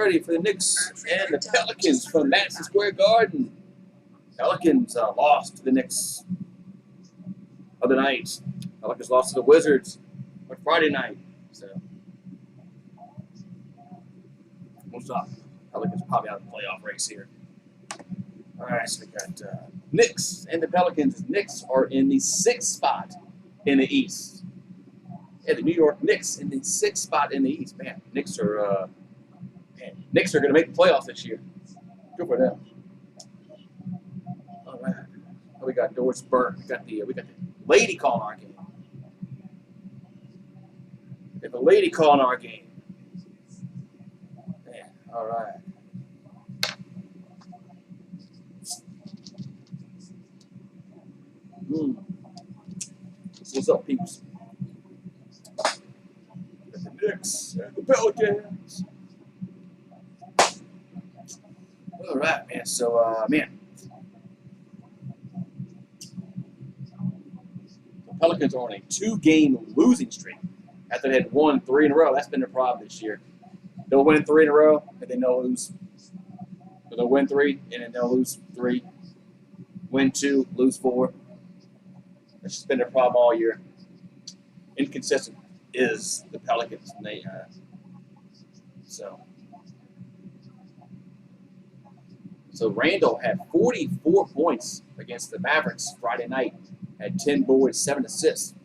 ready for the Knicks and the Pelicans from Madison Square Garden. Pelicans lost to the Knicks other night. Pelicans lost to the Wizards on Friday night. So, what's up? Pelicans probably out of the playoff race here. All right, so we got Knicks and the Pelicans. Knicks are in the 6th spot in the East. Yeah, the New York Knicks in the 6th spot in the East. Man, Knicks are going to make the playoffs this year. Good for them. All right, we got Doris Burke. We got the lady calling our game. We got the lady calling our game. Man, all right. What's up, peeps? The Knicks and the Pelicans. All right, man. So, the Pelicans are on a 2-game losing streak after they had won 3 in a row. That's been their problem this year. They'll win 3 in a row, and then they'll lose. So they'll win 3, and then they'll lose 3. Win 2, lose 4. That's just been their problem all year. Inconsistent is the Pelicans. And they So Randall had 44 points against the Mavericks Friday night. Had 10 boards, 7 assists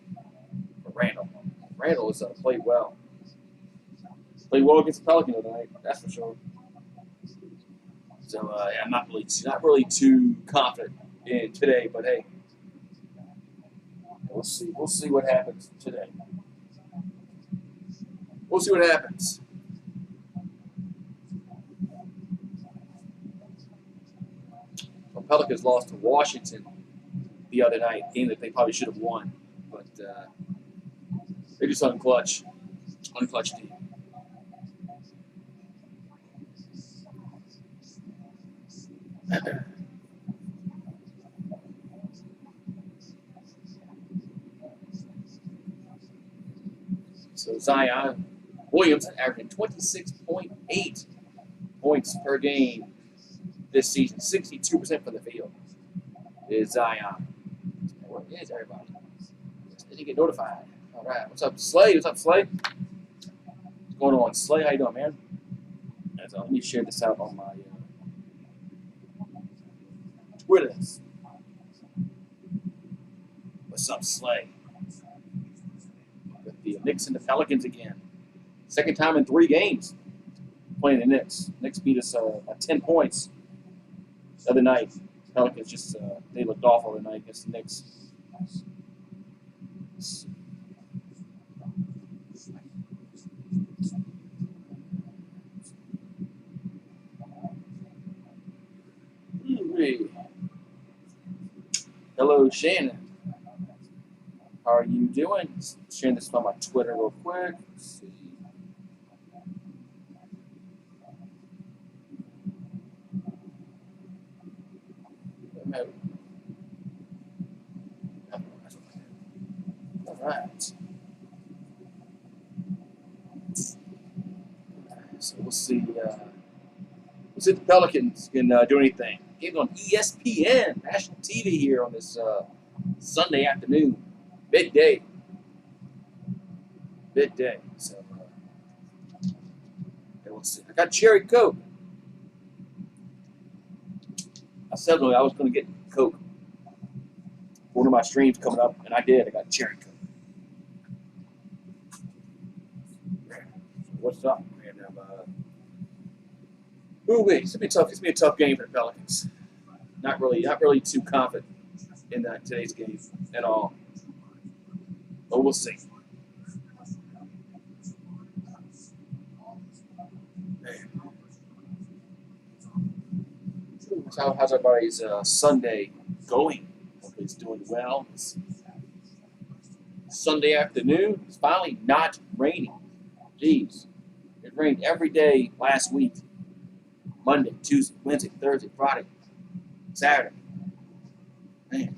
for Randall. Randall has played well. Played well against the Pelicans tonight, that's for sure. So I'm not really too confident in today, but hey, we'll see. We'll see what happens today. We'll see what happens. Well, Pelicans lost to Washington the other night, game that they probably should have won, but they just unclutched team. So Zion Williams averaging 26.8 points per game this season, 62% from the field. Is Zion. Where is everybody? Didn't get notified. All right, what's up, Slay? What's up, Slay? What's going on, Slay? How you doing, man? Let me share this out on my Twitter. What's up, Slay? With the Knicks and the Pelicans again. Second time in 3 games playing the Knicks. Knicks beat us by 10 points the other night. Pelicans just, they looked awful tonight against the Knicks. Hello, Shannon. How are you doing? Sharing this on my Twitter real quick. Let's see. All right. So we'll see. We'll see if the Pelicans can do anything. Game's on ESPN, national TV here on this Sunday afternoon, midday. So we'll see. I got cherry Coke. I said I was going to get Coke for one of my streams coming up, and I did. I got cherry Coke. What's up, man? It's gonna be a tough game for the Pelicans. Not really too confident in today's game at all. But we'll see. How's everybody's Sunday going? Hope it's doing well. It's Sunday afternoon. It's finally not raining. Jeez. It rained every day last week. Monday, Tuesday, Wednesday, Thursday, Friday, Saturday. Man.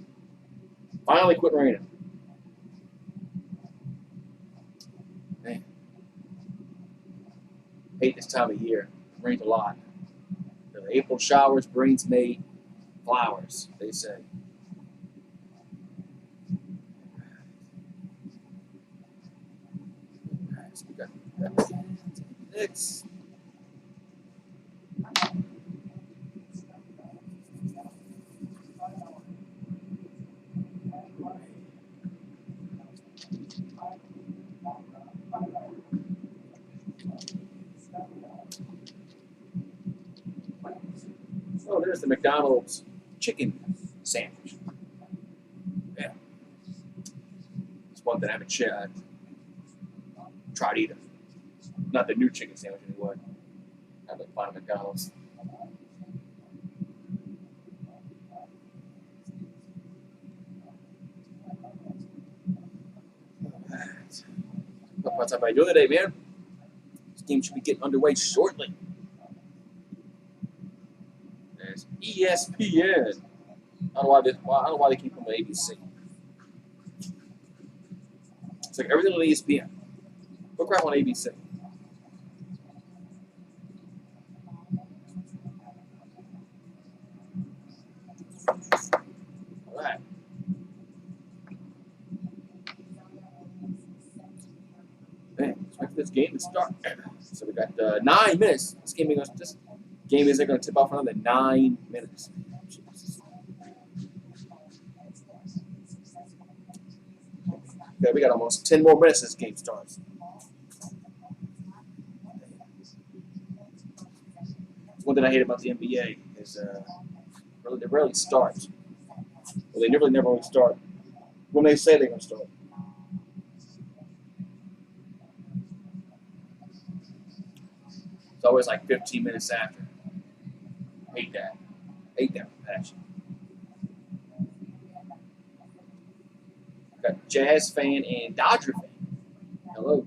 Finally quit raining. Man. Hate this time of year. rained a lot. The April showers brings May flowers, they say. So we got Knicks. Oh, there's the McDonald's chicken sandwich. Yeah. It's one that I haven't tried either. Not the new chicken sandwich anyway. I haven't found at McDonald's. What's everybody doing today, man? This game should be getting underway shortly. There's ESPN. I don't know why they keep them on ABC. It's like everything on ESPN. Go crap on ABC. All right. Man, let's wait for this game to start. So we got 9 minutes. This game isn't going to tip off for another 9 minutes. Jesus. Okay, we got almost 10 more minutes this game starts. One thing I hate about the NBA is they rarely start. Well, they never really start when they say they're going to start. It's always like 15 minutes after. Hate that. Hate that passion. Got Jazz fan and Dodger fan. Hello.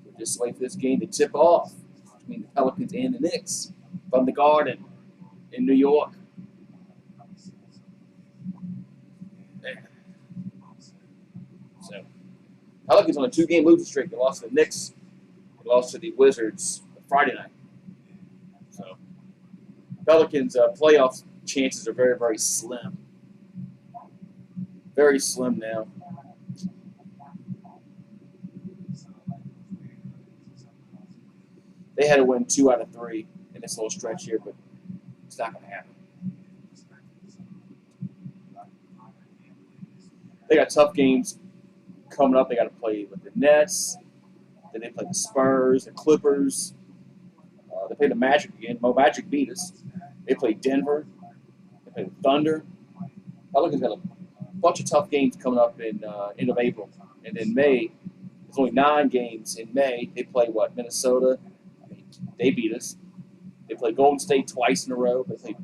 We're just waiting for this game to tip off between the Pelicans and the Knicks from the Garden in New York. So, Pelicans on a 2-game losing streak. They lost to the Knicks. They lost to the Wizards Friday night. So, Pelicans' playoff chances are very, very slim. Very slim now. They had to win 2 out of 3 in this little stretch here, but it's not going to happen. They got tough games coming up. They got to play with the Nets. Then they play the Spurs, the Clippers. They play the Magic again. Magic beat us. They play Denver. They play the Thunder. Pelicans got a bunch of tough games coming up in end of April. And in May, there's only 9 games in May. They play what? Minnesota. They beat us. They play Golden State twice in a row. They play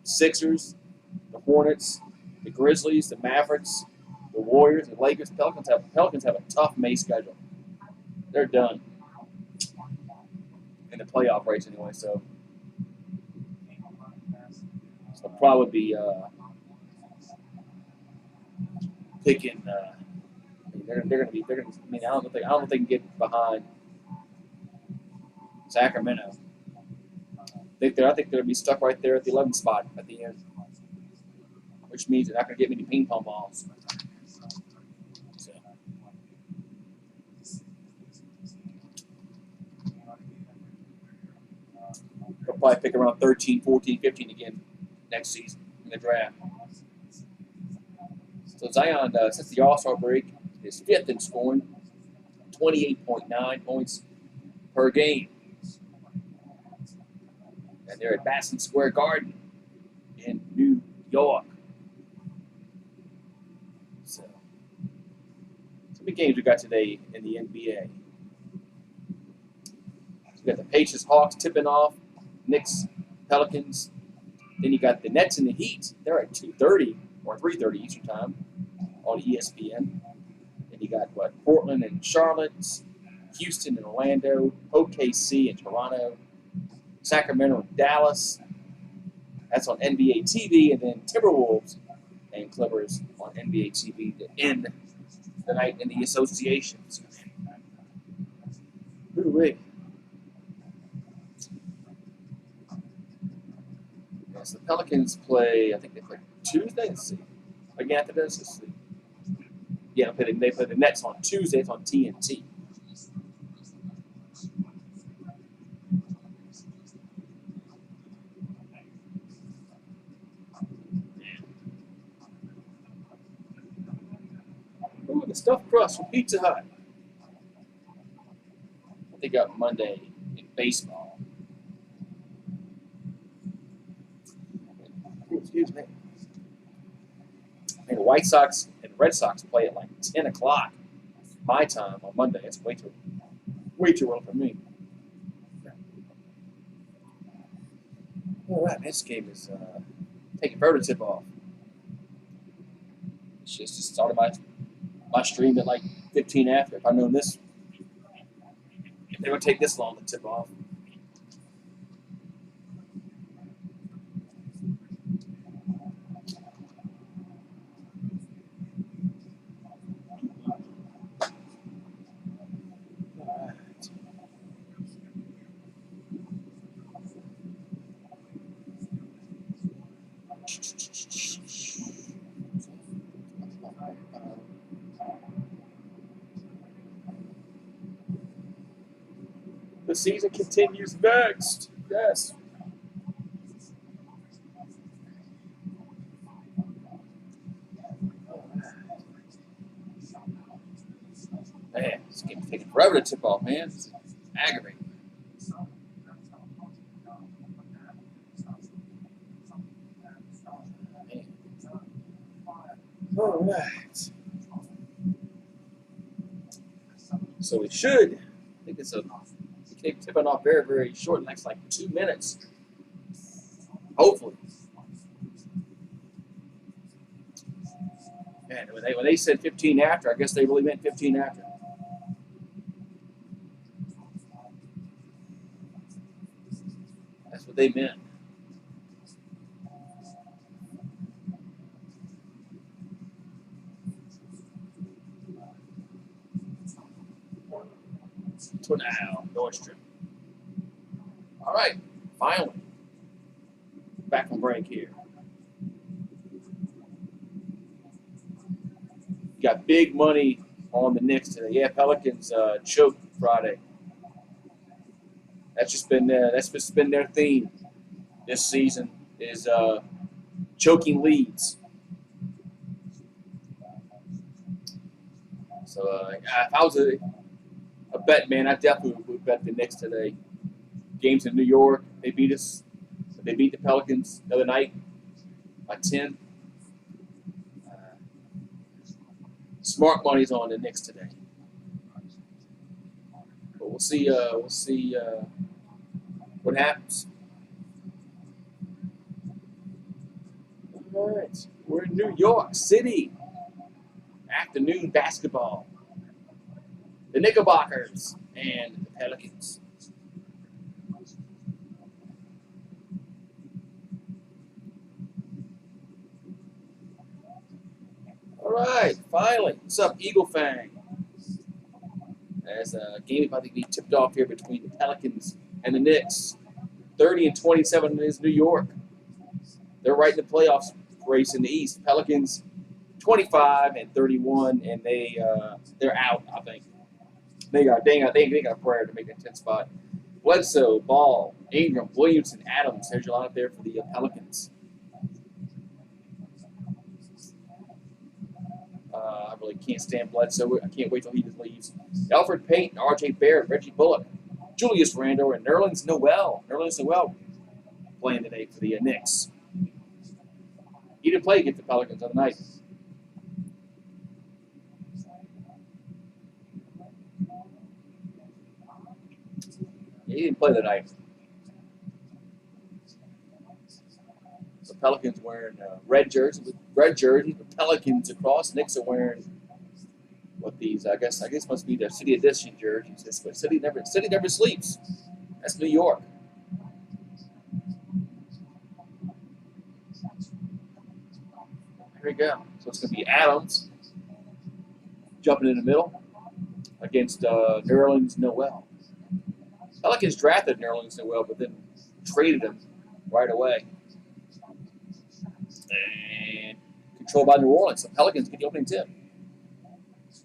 Sixers, the Hornets, the Grizzlies, the Mavericks, the Warriors, the Lakers. Pelicans have a tough May schedule. They're done in the playoff race anyway. So I'll probably be picking. They're going to be. I mean, I don't think they can get behind Sacramento. I think they're going to be stuck right there at the 11th spot at the end, which means they're not going to get many ping pong balls. So. They'll probably pick around 13, 14, 15 again next season in the draft. So Zion, since the All-Star break, is 5th in scoring, 28.9 points per game. And they're at Madison Square Garden in New York. So, some big games we got today in the NBA. So we got the Pacers Hawks tipping off, Knicks, Pelicans. Then you got the Nets and the Heat. They're at 2:30 or 3:30 Eastern Time on ESPN. Then you got Portland and Charlotte, Houston and Orlando, OKC and Toronto, Sacramento and Dallas. That's on NBA TV, and then Timberwolves and Clippers on NBA TV to end the night in the associations. Ooh-wee. So the Pelicans play, I think they play Tuesday. Let's see. Again, after this, let's see. Yeah, they play the Nets on Tuesday. It's on TNT. Ooh, the stuffed crust from Pizza Hut. What they got Monday in baseball. Ooh, excuse me. And the White Sox and Red Sox play at like 10 o'clock my time on Monday. It's way too early for me. All right, this game is taking forever to tip off. It's just started my stream at like 15 after. If I'd known this, if they would take this long to tip off. The season continues next. Yes. Man, this game's taking forever to tip off, man. It's aggravating. Man. All right. So we should. I think it's tipping off very, very short, next like 2 minutes. Hopefully. Man, when they said 15 after, I guess they really meant 15 after. That's what they meant. To now, Nordstrom. All right, finally. Back on break here. Got big money on the Knicks today. Yeah, Pelicans choked Friday. That's just been their theme this season is choking leads. So if I was a bet man, I definitely would bet the Knicks today. Games in New York, they beat us. They beat the Pelicans the other night by 10. Smart money's on the Knicks today. But we'll see. What happens. All right, we're in New York City. Afternoon basketball. The Knickerbockers and the Pelicans. All right, finally. What's up, Eagle Fang? As a game about to be tipped off here between the Pelicans and the Knicks. 30-27 is New York. They're right in the playoffs race in the East. Pelicans 25-31, and they're out, I think. They got a prayer to make that 10th spot. Bledsoe, Ball, Ingram, Williamson, Adams. There's your lineup there for the Pelicans. I really can't stand Bledsoe. I can't wait till he just leaves. Alfred Payton, R.J. Barrett, Reggie Bullock, Julius Randle, and Nerlens Noel. Nerlens Noel playing today for the Knicks. He didn't play against the Pelicans the other night. Yeah, he didn't play the night. The Pelicans wearing red jerseys. The Pelicans across. Knicks are wearing what these? I guess must be their City Edition jerseys. But City never sleeps. That's New York. Here we go. So it's going to be Adams jumping in the middle against Nerlens Noel. Pelicans drafted Nerlens Noel, but then traded him right away. And controlled by New Orleans. The Pelicans get the opening tip.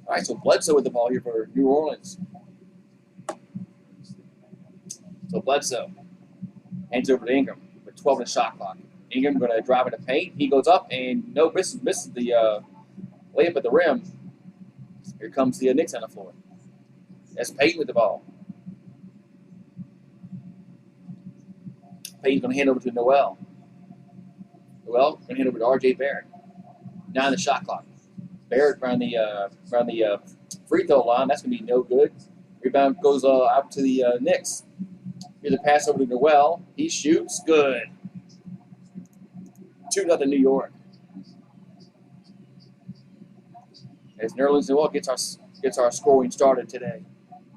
All right, so Bledsoe with the ball here for New Orleans. So Bledsoe hands over to Ingram with 12 in the shot clock. Ingram going to drive in the paint. He goes up and misses the layup at the rim. Here comes the Knicks on the floor. That's Payton with the ball. Payton's going to hand over to Noel. Noel going to hand over to R.J. Barrett. 9 in the shot clock. Barrett around the free throw line. That's going to be no good. Rebound goes out to the Knicks. Here's a pass over to Noel. He shoots. Good. 2-0 New York. As Nerlens Noel gets our scoring started today.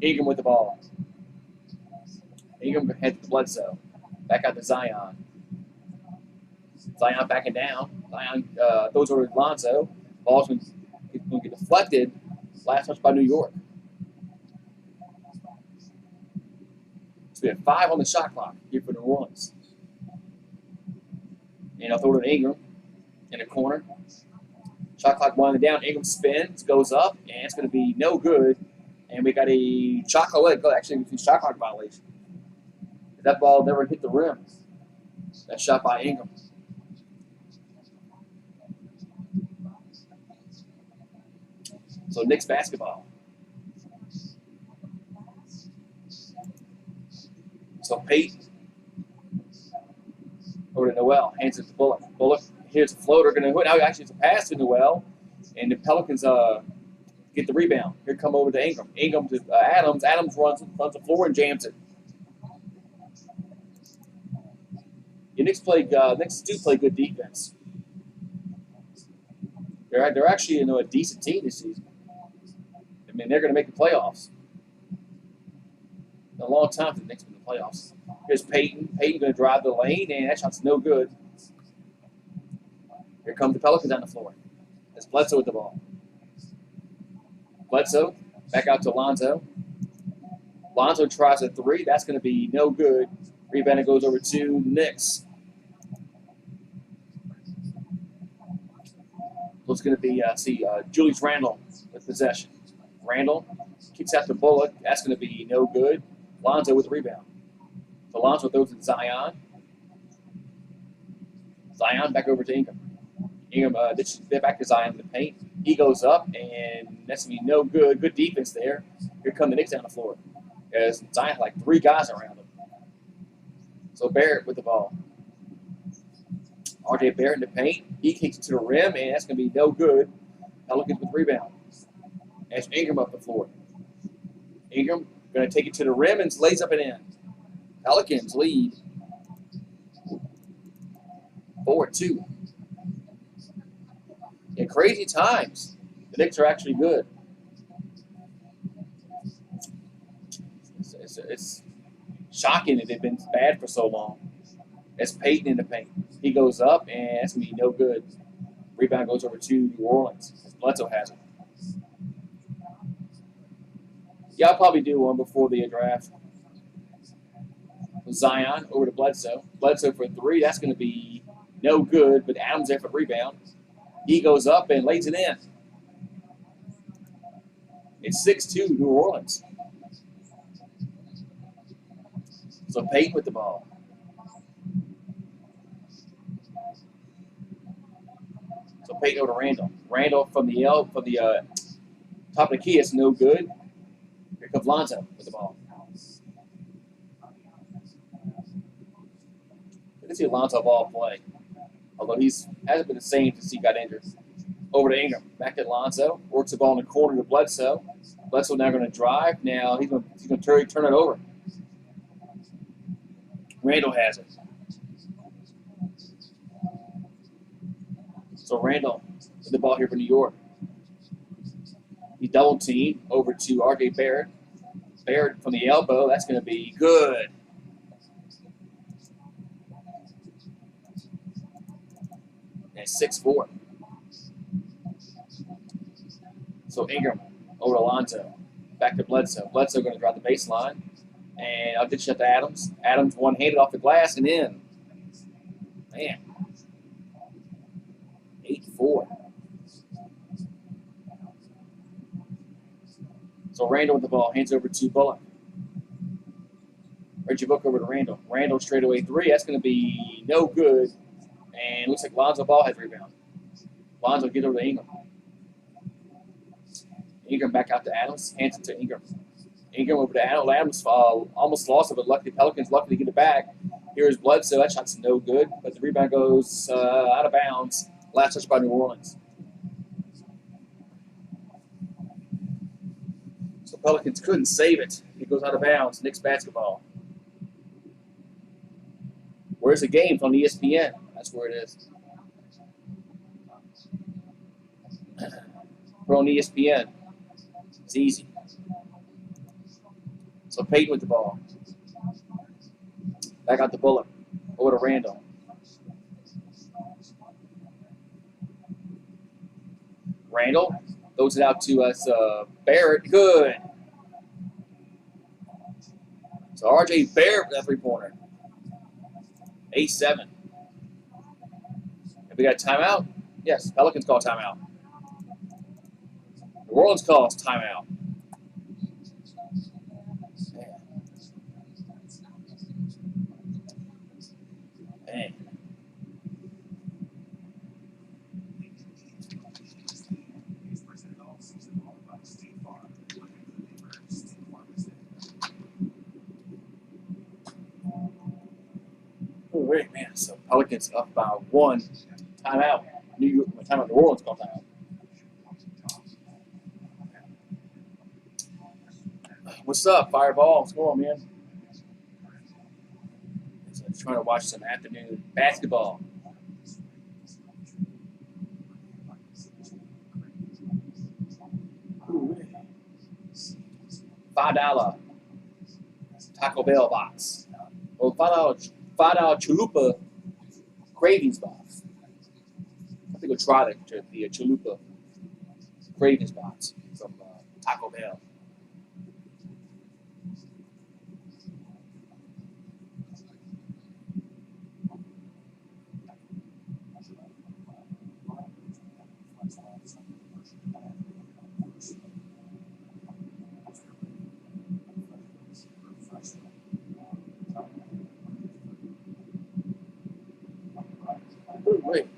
Ingram with the ball. Ingram heads to Bledsoe. Back out to Zion. Zion backing down. Zion throws over to Lonzo. Ball's going to get deflected. Last touch by New York. So we have 5 on the shot clock here for New Orleans. And I'll throw it to Ingram in the corner. Shot clock winding down. Ingram spins, goes up, and it's going to be no good. And we got a shot clock violation. That ball never hit the rim. That shot by Ingram. So Knicks basketball. So Payton over to Noel, hands it to Bullock. Bullock, here's a floater, going to hit. Now actually it's a pass to Noel, and the Pelicans get the rebound. Here come over to Ingram. Ingram to Adams. Adams runs the floor and jams it. The Knicks do play good defense. They're actually a decent team this season. I mean, they're going to make the playoffs. In a long time for the Knicks in the playoffs. Here's Payton. Payton going to drive the lane, and that shot's no good. Here come the Pelicans on the floor. That's Bledsoe with the ball. Bledsoe back out to Lonzo. Lonzo tries a 3. That's going to be no good. Rebound goes over to Knicks. So it's going to be, Julius Randle with possession. Randle kicks out to Bullock. That's going to be no good. Lonzo with the rebound. So Lonzo throws it to Zion. Zion back over to Ingram. Ingram back to Zion in the paint. He goes up, and that's going to be no good. Good defense there. Here come the Knicks down the floor. As Zion had like 3 guys around him. So Barrett with the ball. R.J. Barrett in the paint. He kicks it to the rim, and that's going to be no good. Pelicans with the rebound. That's Ingram up the floor. Ingram going to take it to the rim and lays up and in. Pelicans lead 4-2. In crazy times, the Knicks are actually good. It's shocking that they've been bad for so long. That's Payton in the paint. He goes up, and that's going to be no good. Rebound goes over to New Orleans. Bledsoe has it. Yeah, I'll probably do one before the draft. Zion over to Bledsoe. Bledsoe for 3. That's going to be no good, but Adams there for the rebound. He goes up and lays it in. It's 6-2 New Orleans. So Payton with the ball. So Payton over to Randle. Randle from the top of the key. It's no good. Here comes Lonzo with the ball. Let's see Lonzo ball play. Although hasn't been the same since he got injured. Over to Ingram. Back to Lonzo. Works the ball in the corner to Bledsoe. Bledsoe now going to drive. Now he's going to turn it over. Randle has it. So Randle with the ball here for New York. He double teamed over to R.J. Barrett. Barrett from the elbow. That's going to be good. And 6-4. So Ingram over to Lonzo. Back to Bledsoe. Bledsoe going to drive the baseline. And I'll ditch it to Adams. Adams one-handed off the glass and in. Man. 34. So Randall with the ball, hands over to Bullock. Reggie Book over to Randall. Randall straightaway three. That's going to be no good. And looks like Lonzo Ball has rebound. Lonzo get over to Ingram. Ingram back out to Adams. Hands it to Ingram. Ingram over to Adams. Adams almost lost it, but luckily Pelicans luckily get it back. Here's Bledsoe. That shot's no good, but the rebound goes out of bounds. Last touch by New Orleans. So Pelicans couldn't save it. It goes out of bounds. Knicks basketball. Where's the game? It's on ESPN. That's where it is. Put on ESPN. It's easy. So Peyton with the ball. Back out to Bullock. Over to Randall. Randall throws it out to us. Barrett. Good. So R.J. Barrett with that three-pointer. 8-7. And we got a timeout? Yes, Pelicans call timeout. New Orleans calls timeout. Man. Oh, wait, man. So Pelicans up by 1. Timeout. New Orleans called timeout. What's up, Fireball? What's going on, man? So I'm trying to watch some afternoon basketball. $5 Taco Bell box. Or $5 Chalupa Cravings box. I think we'll try the Chalupa Cravings box from Taco Bell. Wait.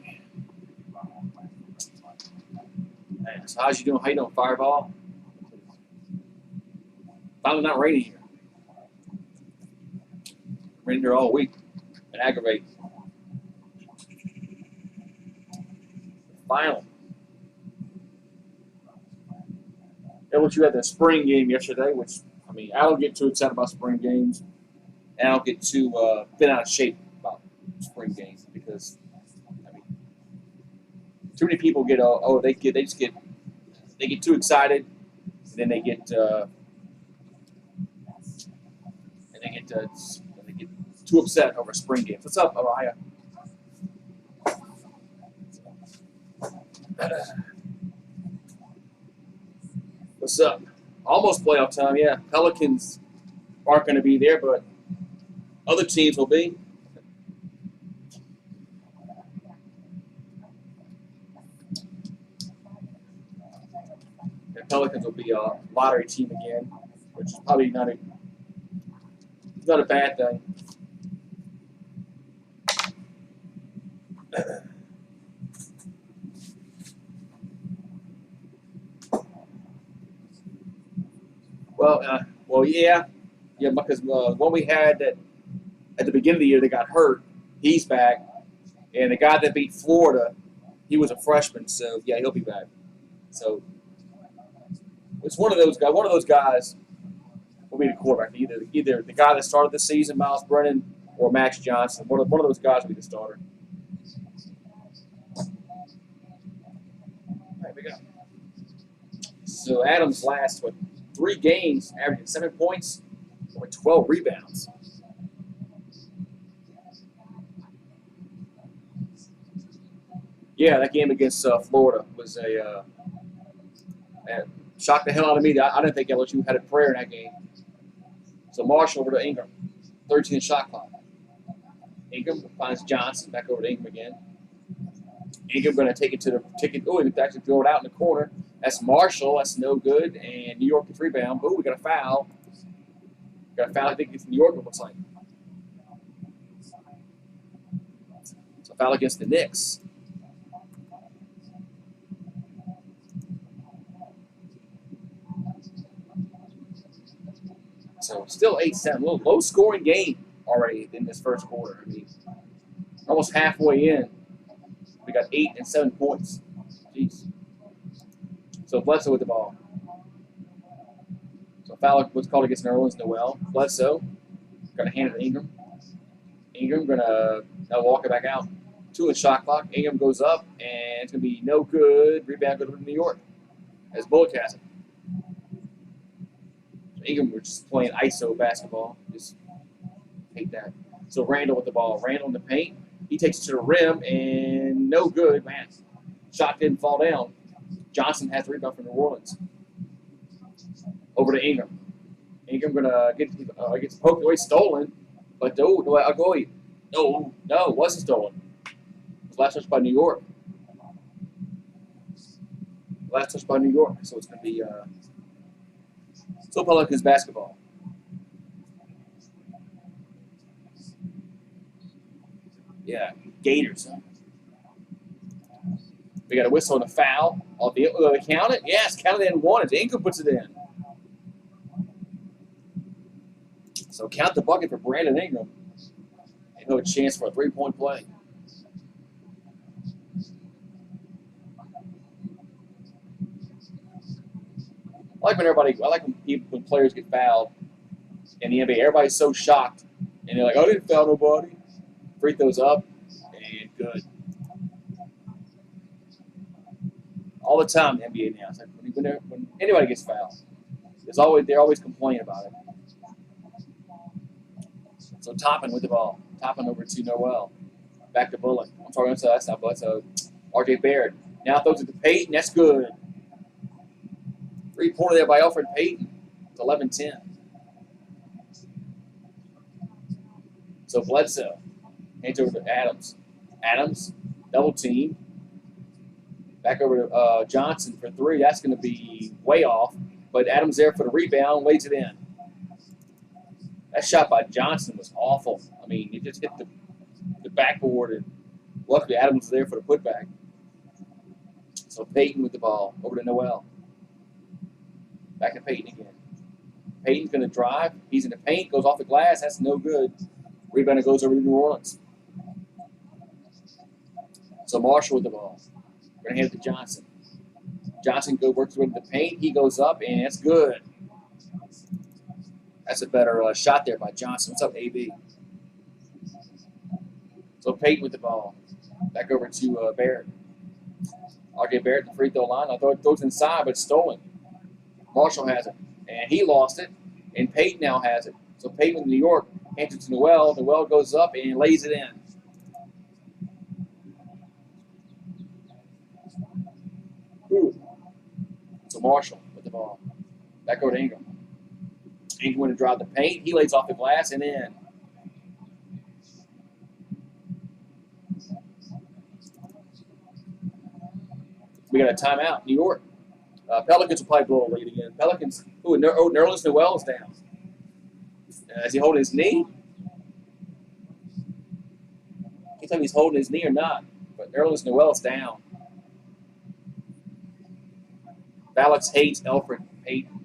Man, so how's you doing? How you doing, Fireball? Finally not raining here. Raining here all week. And aggravate. Finally. And what you had the spring game yesterday, which, I mean, I don't get too excited about spring games. And I don't get too bent out of shape about spring games because too many people get they get too excited, and then they get too upset over spring games. What's up, Araya? What's up? Almost playoff time, yeah. Pelicans aren't going to be there, but other teams will be. Pelicans will be a lottery team again, which is probably not a bad thing. Well, yeah, because one we had that at the beginning of the year that got hurt, he's back, and the guy that beat Florida, he was a freshman, so yeah, he'll be back. So. It's one of those guys. One of those guys will be the quarterback. Either the guy that started the season, Miles Brennan, or Max Johnson. One of those guys will be the starter. There we go. So Adams' last 3 games, averaging 7 points with 12 rebounds. Yeah, that game against Florida was shocked the hell out of me. I didn't think LSU had a prayer in that game. So Marshall over to Ingram. 13 shot clock. Ingram finds Johnson. Back over to Ingram again. Ingram going to take it to the ticket. Oh, he actually throw it out in the corner. That's Marshall. That's no good. And New York gets rebound. Oh, we got a foul. Got a foul. I think it's New York, it looks like. So foul against the Knicks. So still 8-7. A little low-scoring game already in this first quarter. I mean, almost halfway in, we got 8 and 7 points. Jeez. So Bledsoe with the ball. So foul was called against Nerlens Noel. Bledsoe got to hand it to Ingram. Ingram going to walk it back out. 2 in the shot clock. Ingram goes up, and it's going to be no good. Rebound goes to New York as Bullock has it. So Ingram was just playing ISO basketball. Just take that. So Randall with the ball. Randall in the paint. He takes it to the rim, and no good. Man, shot didn't fall down. Johnson has the rebound from New Orleans. Over to Ingram. Ingram going to get poked away, stolen. But no, it wasn't stolen. It was last touch by New York. Last touch by New York. So it's going to be still Pelicans basketball. Yeah, Gators. Huh? We got a whistle and a foul. They count it? Yes, count it and one. As Ingram puts it in. So count the bucket for Brandon Ingram. And he'll have a chance for a three-point play. I like when players get fouled in the NBA. Everybody's so shocked. And they're like, I didn't foul nobody. Free throws up. And good. All the time in the NBA now. It's like when anybody gets fouled, they're always complaining about it. So Toppin with the ball. Toppin over to Noel. Back to Bullock. I'm sorry, that's not Bullock. So R.J. Barrett. Now throws it to Payton. That's good. 3-pointer there by Alfred Payton. It's 11-10. So Bledsoe. Hands over to Adams. Adams. Double team. Back over to Johnson for 3. That's going to be way off. But Adams there for the rebound. Lays it in. That shot by Johnson was awful. I mean, he just hit the backboard, and luckily Adams was there for the putback. So Payton with the ball. Over to Noel. Back to Payton again. Payton's going to drive. He's in the paint. Goes off the glass. That's no good. Rebounder goes over to New Orleans. So Marshall with the ball. We're going to hand it to Johnson. Johnson works with the paint. He goes up, and that's good. That's a better shot there by Johnson. What's up, AB? So Payton with the ball. Back over to Barrett. R.J. Barrett, the free throw line. I thought it goes inside, but it's stolen. Marshall has it. And he lost it. And Payton now has it. So Payton with New York hands it to Noel. Noel goes up and lays it in. Ooh. So Marshall with the ball. Back over to Ingram. Ingram going to drive the paint. He lays off the glass and in. We got a timeout, New York. Pelicans will probably blow a lead again. Pelicans. Ooh, Nerlens Noel is down. Is he holding his knee? Can't tell if he's holding his knee or not. But Nerlens Noel is down. Alex hates Alfred Payton.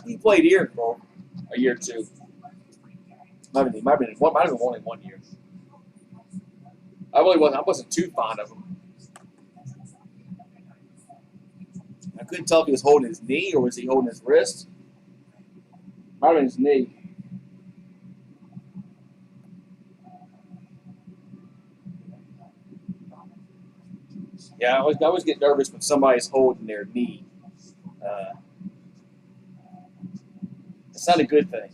He played here for a year or two. Might have been only 1 year. I wasn't too fond of him. I couldn't tell if he was holding his knee or was he holding his wrist. Might have been his knee. Yeah, I always get nervous when somebody's holding their knee. It's not a good thing.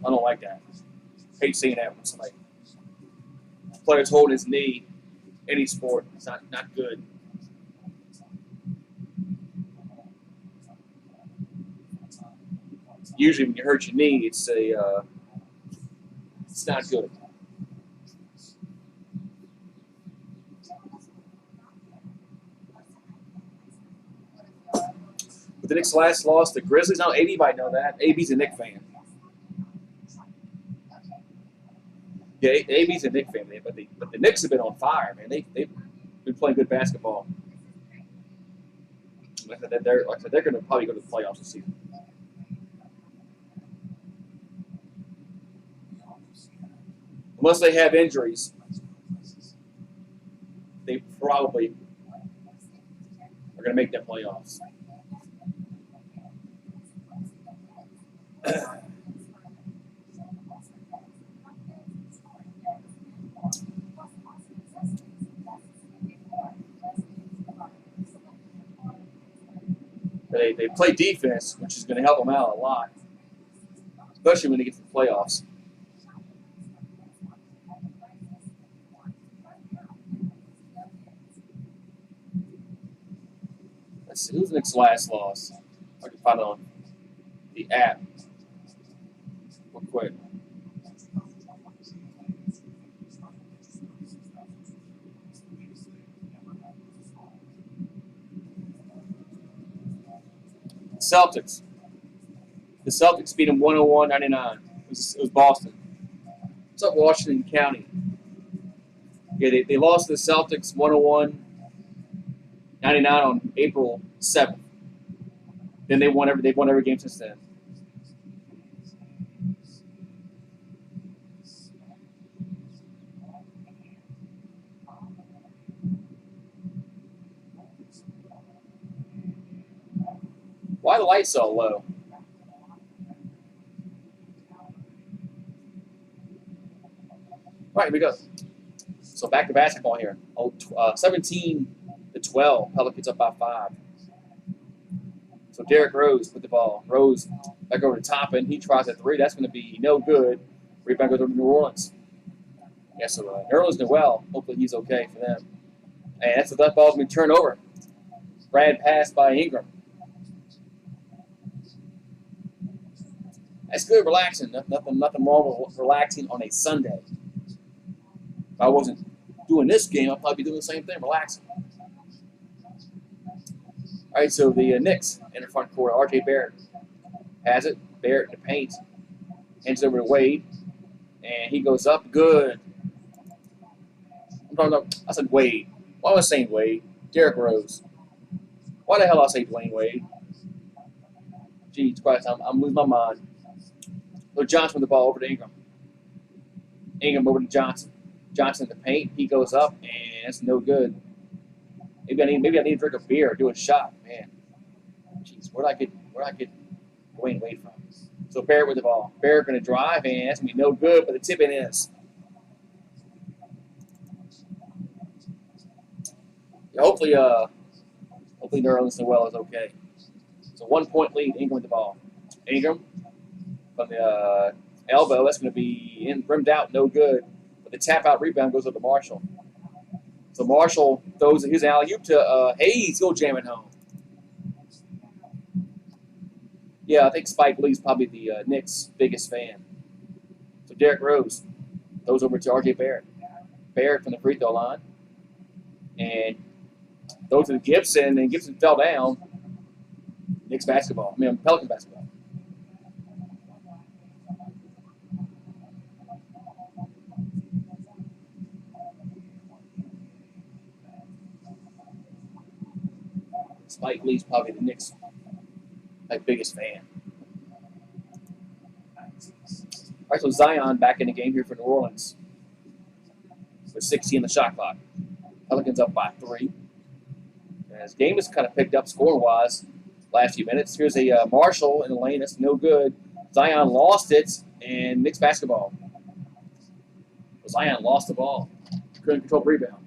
I don't like that. I hate seeing that when somebody player's holding his knee, any sport, it's not good. Usually when you hurt your knee, it's not good. But the Knicks' last loss, the Grizzlies. Now, AB might know that. AB's a Knicks fan. Yeah, AB's a Knicks fan, man. But the Knicks have been on fire, man. They've been playing good basketball. Like I said, they're going to probably go to the playoffs this season. Unless they have injuries, they probably are going to make the playoffs. They play defense, which is going to help them out a lot, especially when they get to the playoffs. Let's see, who's the Knicks' last loss? I can find it on the app real quick. Celtics. The Celtics beat them 101-99. It was Boston. What's up, Washington County? Yeah, they lost to the Celtics 101-99 on April 7th. Then they've won every game since then. Why are the lights so low? All right, here we go. So back to basketball here. 17-12. Pelicans up by 5. So Derrick Rose put the ball. Rose back over to Toppin. He tries a three. That's going to be no good. Rebound goes over to New Orleans. Yeah, so New Orleans did well. Hopefully he's okay for them. And that's that ball's going to turn over. Brad pass by Ingram. That's good, relaxing. Nothing wrong with relaxing on a Sunday. If I wasn't doing this game, I'd probably be doing the same thing, relaxing. All right, so the Knicks in the front court. R.J. Barrett has it. Barrett in the paint. Hands it over to Wade. And he goes up. Good. I said Wade. Why was I saying Wade? Derrick Rose. Why the hell I say Dwayne Wade? Jeez, Christ, I'm losing my mind. So Johnson with the ball over to Ingram. Ingram over to Johnson. Johnson in the paint. He goes up, and it's no good. Maybe I need to drink a beer or do a shot. Man, jeez, where'd I get Dwayne Wade from? So Barrett with the ball. Barrett going to drive, and that's going to be no good, but the tip-in is. Yeah, hopefully New Orleans Noel is okay. So 1 point lead. Ingram with the ball. Ingram from the elbow. That's going to be rimmed out, no good. But the tap-out rebound goes up to Marshall. So Marshall throws his alley-oop to Hayes. Go jam it home. Yeah, I think Spike Lee's probably the Knicks' biggest fan. So Derrick Rose throws over to R.J. Barrett. Barrett from the free throw line. And throws to Gibson, and Gibson fell down. Knicks basketball. Pelican basketball. Spike Lee's probably the Knicks' biggest fan. All right, so Zion back in the game here for New Orleans with 60 in the shot clock. Pelicans up by 3. And his game has kind of picked up score-wise last few minutes. Here's a Marshall in the lane. That's no good. Zion lost it, and Knicks basketball. Zion lost the ball. Couldn't control the rebound.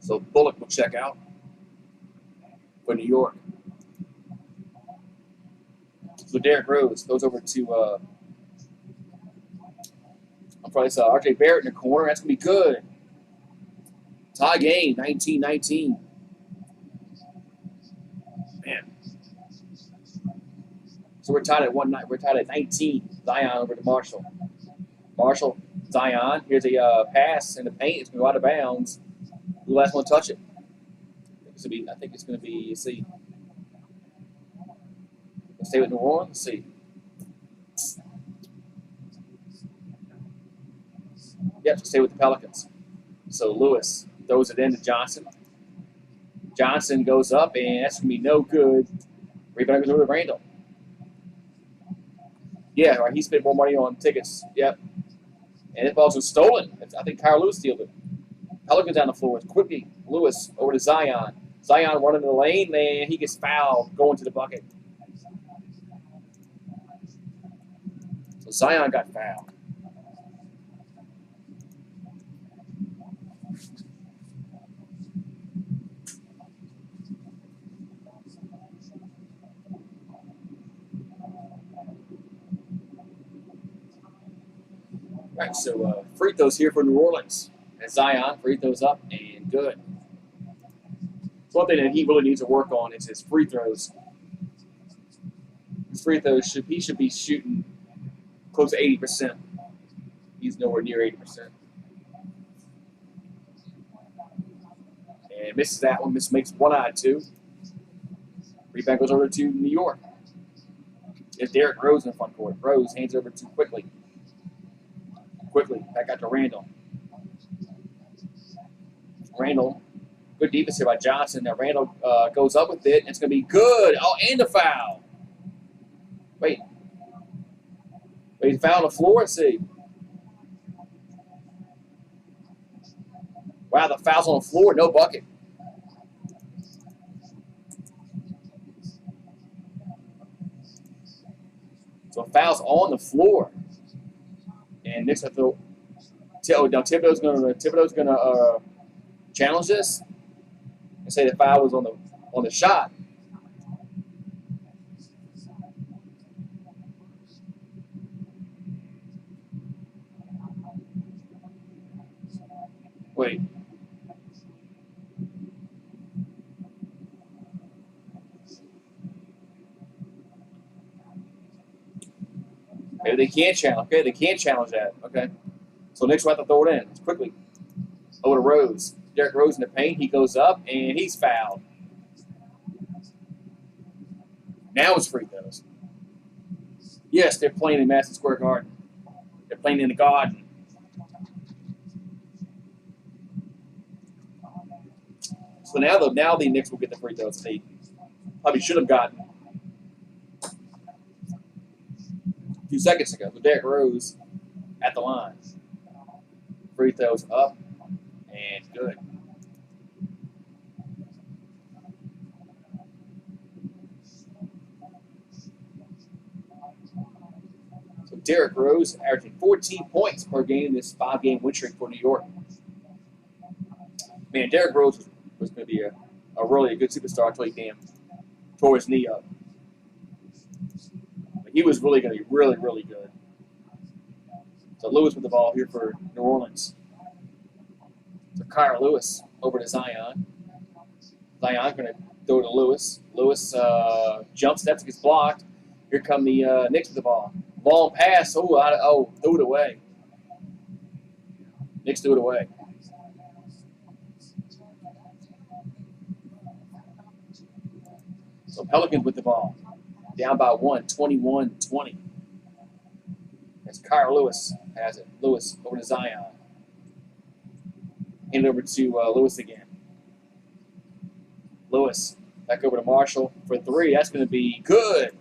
So Bullock will check out for New York. So Derrick Rose goes over to RJ Barrett in the corner. That's going to be good. Tie game, 19-19. Man. So we're tied at 1-9. We're tied at 19. Zion over to Marshall. Marshall, Zion. Here's a pass in the paint. It's going to go out of bounds. Who last one to touch it? I think it's going to be, let's see. Let's stay with New Orleans. Let's see. Yep, stay with the Pelicans. So Lewis throws it into Johnson. Johnson goes up, and that's going to be no good. Rebound goes over to Randall. Yeah, right, he spent more money on tickets. Yep. And it ball was stolen. I think Kyle Lewis stealed it. Pelicans down the floor. Quickly, Lewis over to Zion. Zion running the lane, and he gets fouled going to the bucket. So Zion got fouled. All right, so free throws here for New Orleans. And Zion, free throws up, and good. One thing that he really needs to work on is his free throws. His free throws, he should be shooting close to 80%. He's nowhere near 80%. And misses that one. Makes 1 out of 2. Rebound goes over to New York. It's Derrick Rose in the front court. Rose hands it over to Quickly. Quickly, back out to Randall. Randall, good defense here by Johnson. Now Randall goes up with it, and it's going to be good. Oh, and a foul. Wait, he fouled on the floor? Let's see. Wow, the foul's on the floor, no bucket. So foul's on the floor. And Knicks have to. Now Thibodeau's gonna challenge this and say the foul was on the shot. Wait. Maybe they can't challenge. Okay, they can't challenge that. Okay. So Knicks will have to throw it in. It's quickly. Over to Rose. Derrick Rose in the paint. He goes up, and he's fouled. Now it's free throws. Yes, they're playing in Madison Square Garden. They're playing in the Garden. So now the Knicks will get the free throws. They probably should have gotten a few seconds ago. So Derrick Rose at the line. Free throws up and good. So Derrick Rose averaging 14 points per game in this 5-game win streak for New York. Man, Derrick Rose was going to be a really good superstar until he tore his knee up. But he was really going to be really, really good. So Lewis with the ball here for New Orleans. So Kyle Lewis over to Zion. Zion going to throw to Lewis. Lewis jump steps, gets blocked. Here come the Knicks with the ball. Long pass. Threw it away. Knicks threw it away. So Pelicans with the ball. Down by 1, 21-20. That's Kyle Lewis has it. Lewis over to Zion. Hand it over to Lewis again. Lewis back over to Marshall for 3. That's going to be good.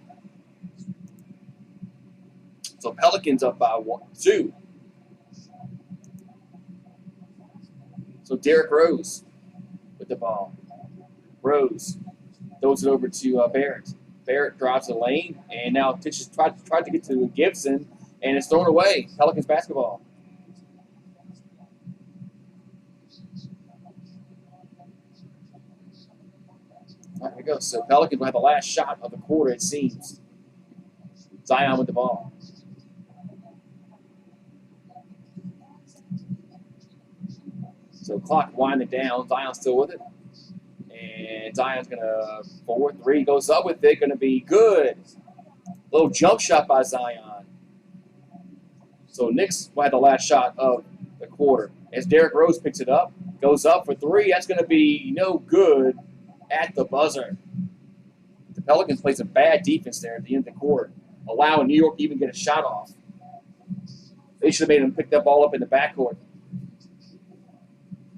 So Pelicans up by 2. So Derrick Rose with the ball. Rose throws it over to Barrett. Barrett drives the lane, and now pitches tried to get to Gibson, and it's thrown away. Pelicans basketball. All right, here we go. So Pelicans will have the last shot of the quarter, it seems. Zion with the ball. So clock winding down. Zion's still with it. And Zion's going to forward 3. Goes up with it. Going to be good. Little jump shot by Zion. So Knicks will have the last shot of the quarter. As Derrick Rose picks it up. Goes up for 3. That's going to be no good at the buzzer. The Pelicans played some bad defense there at the end of the quarter, allowing New York to even get a shot off. They should have made them pick that ball up in the backcourt.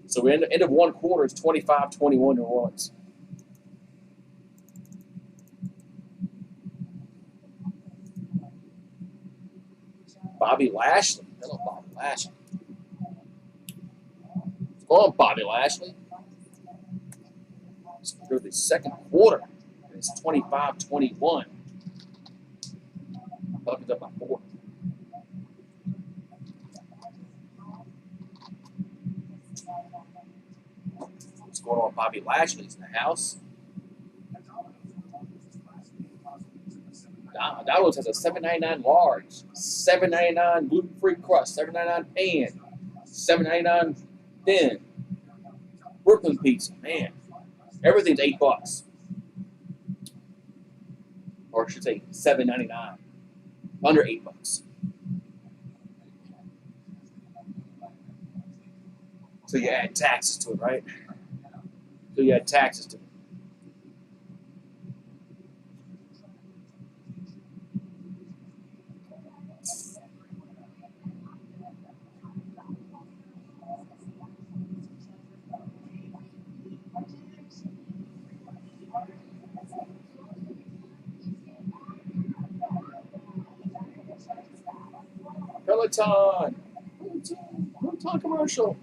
So end of one quarter is 25-21 New Orleans. Bobby Lashley. Hello, Bobby Lashley. What's going on, Bobby Lashley? Let's go to the second quarter. It's 25-21. Pelicans up by 4. What's going on? Bobby Lashley's in the house. Donald's has a $7.99 large, $7.99 gluten-free crust, $7.99 pan, $7.99 thin. Brooklyn pizza, man, everything's $8, or I should say $7.99, under $8. So you add taxes to it, right? So you add taxes to it. Peloton commercial.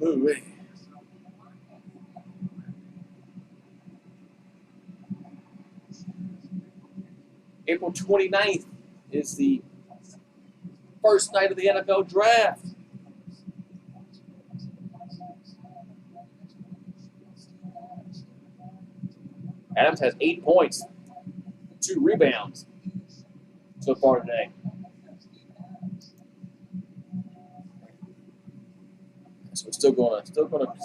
Ooh, wait. April 29th is the first night of the NFL draft. Adams has 8 points, 2 rebounds so far today. So we're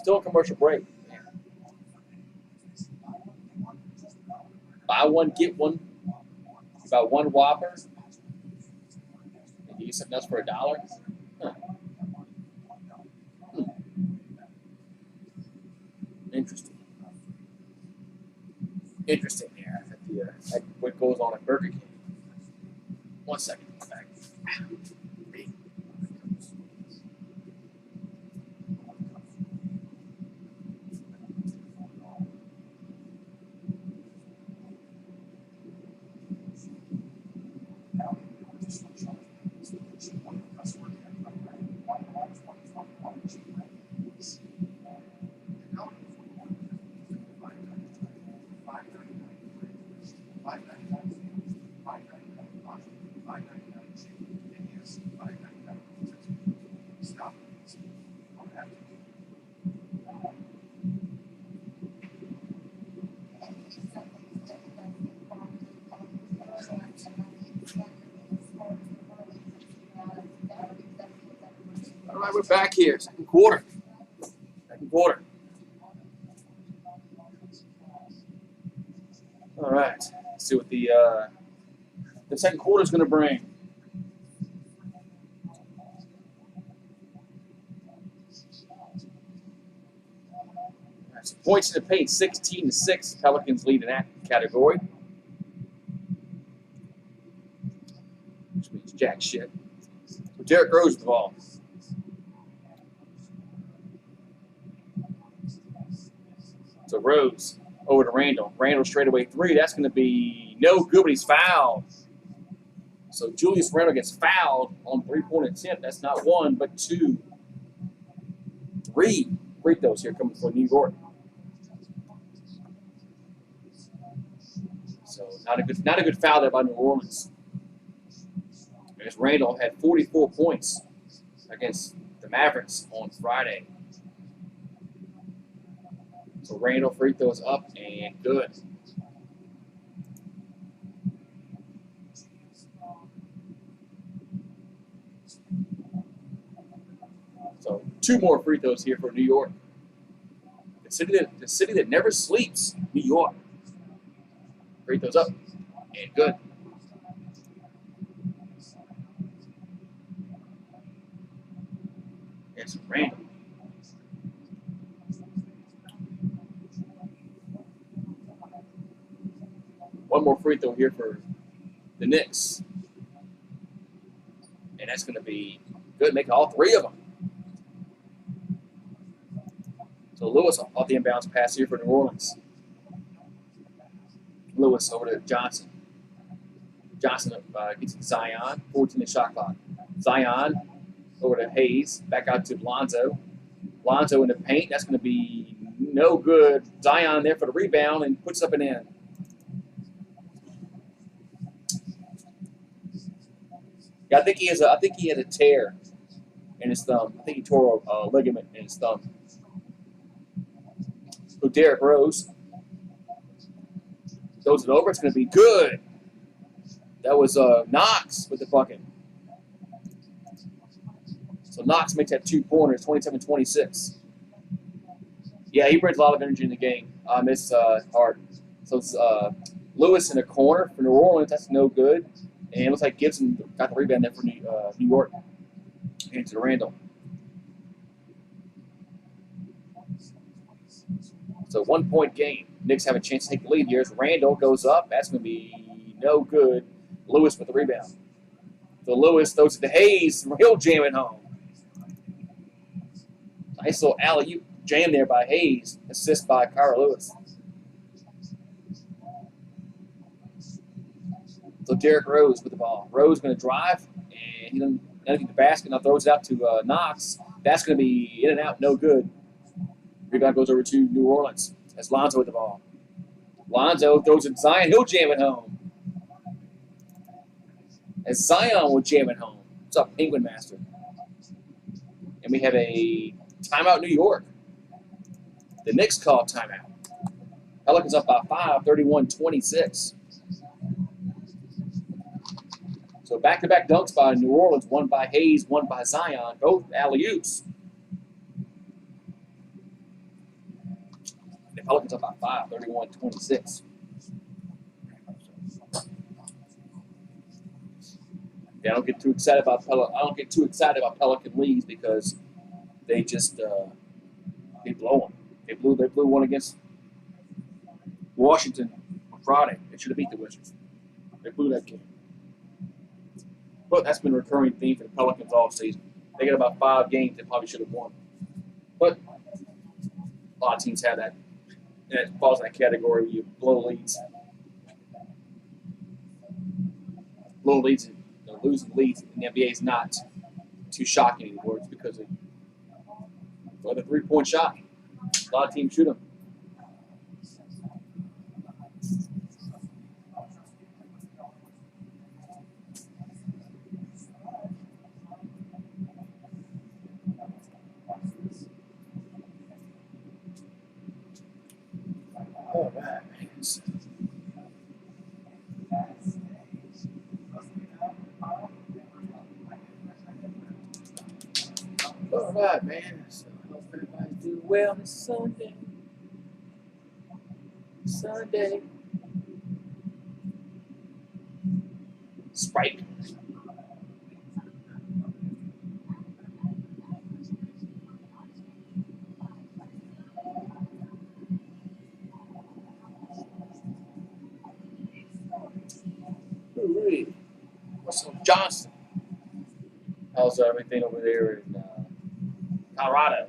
still a commercial break. Buy one, get one. About one Whopper. And you get something else for $1. Huh. Interesting. Interesting there. At what goes on at Burger King. 1 second. Back. All right, we're back here. Second quarter. All right. Let's see what the second quarter is going to bring. Right, so points in the paint, 16-6. Pelicans lead in that category. Which means jack shit. So Derrick Rose with the ball. So Rose over to Randall. Randall straightaway 3. That's going to be no good, but he's fouled. So Julius Randall gets fouled on 3-point attempt. That's not 1, but 2. 3 free throws here coming from New York. So not a good foul there by New Orleans. As Randall had 44 points against the Mavericks on Friday. So Randall free throws up and good. So 2 more free throws here for New York. The city that never sleeps, New York. Free throws up and good. It's Randall. One more free throw here for the Knicks. And that's going to be good, making all 3 of them. So Lewis off the inbounds pass here for New Orleans. Lewis over to Johnson. Johnson gets to Zion, 14 shot clock. Zion over to Hayes, back out to Lonzo. Lonzo in the paint, that's going to be no good. Zion there for the rebound and puts up and in. Yeah, I think he has a tear in his thumb. I think he tore a ligament in his thumb. So Derrick Rose throws it over. It's going to be good. That was Knox with the bucket. So Knox makes that 2 pointers, 27-26. Yeah, he brings a lot of energy in the game. It's hard. So it's Lewis in the corner for New Orleans. That's no good. And it looks like Gibson got the rebound there for New York. Into Randall. So 1-point game. Knicks have a chance to take the lead here. As Randall goes up, that's going to be no good. Lewis with the rebound. So Lewis throws it to Hayes. He'll jam it home. Nice little alley-oop jam there by Hayes. Assist by Kyra Lewis. So Derrick Rose with the ball. Rose going to drive, and he doesn't get the basket. Now throws it out to Knox. That's going to be in and out, no good. Rebound goes over to New Orleans. That's Lonzo with the ball. Lonzo throws it to Zion. He'll jam it home. As Zion will jam it home. What's up, Penguin Master? And we have a timeout, New York. The Knicks call timeout. Pelicans up by 5, 31-26. So back-to-back dunks by New Orleans, one by Hayes, one by Zion, both alley-oops. The Pelicans up by 5, 31-26. Yeah, I don't get too excited about Pelican leads because they just they blow them. They blew one against Washington on Friday. They should have beat the Wizards. They blew that game. But that's been a recurring theme for the Pelicans all season. They got about 5 games they probably should have won. But a lot of teams have that. And it falls in that category where you blow leads. Blow leads and losing leads in the NBA is not too shocking anymore. It's because of the 3-point shot. A lot of teams shoot them. All right, man. All right, man. So I hope everybody do well this Sunday. Sprite. What's up, Johnson? How's everything over there in Colorado?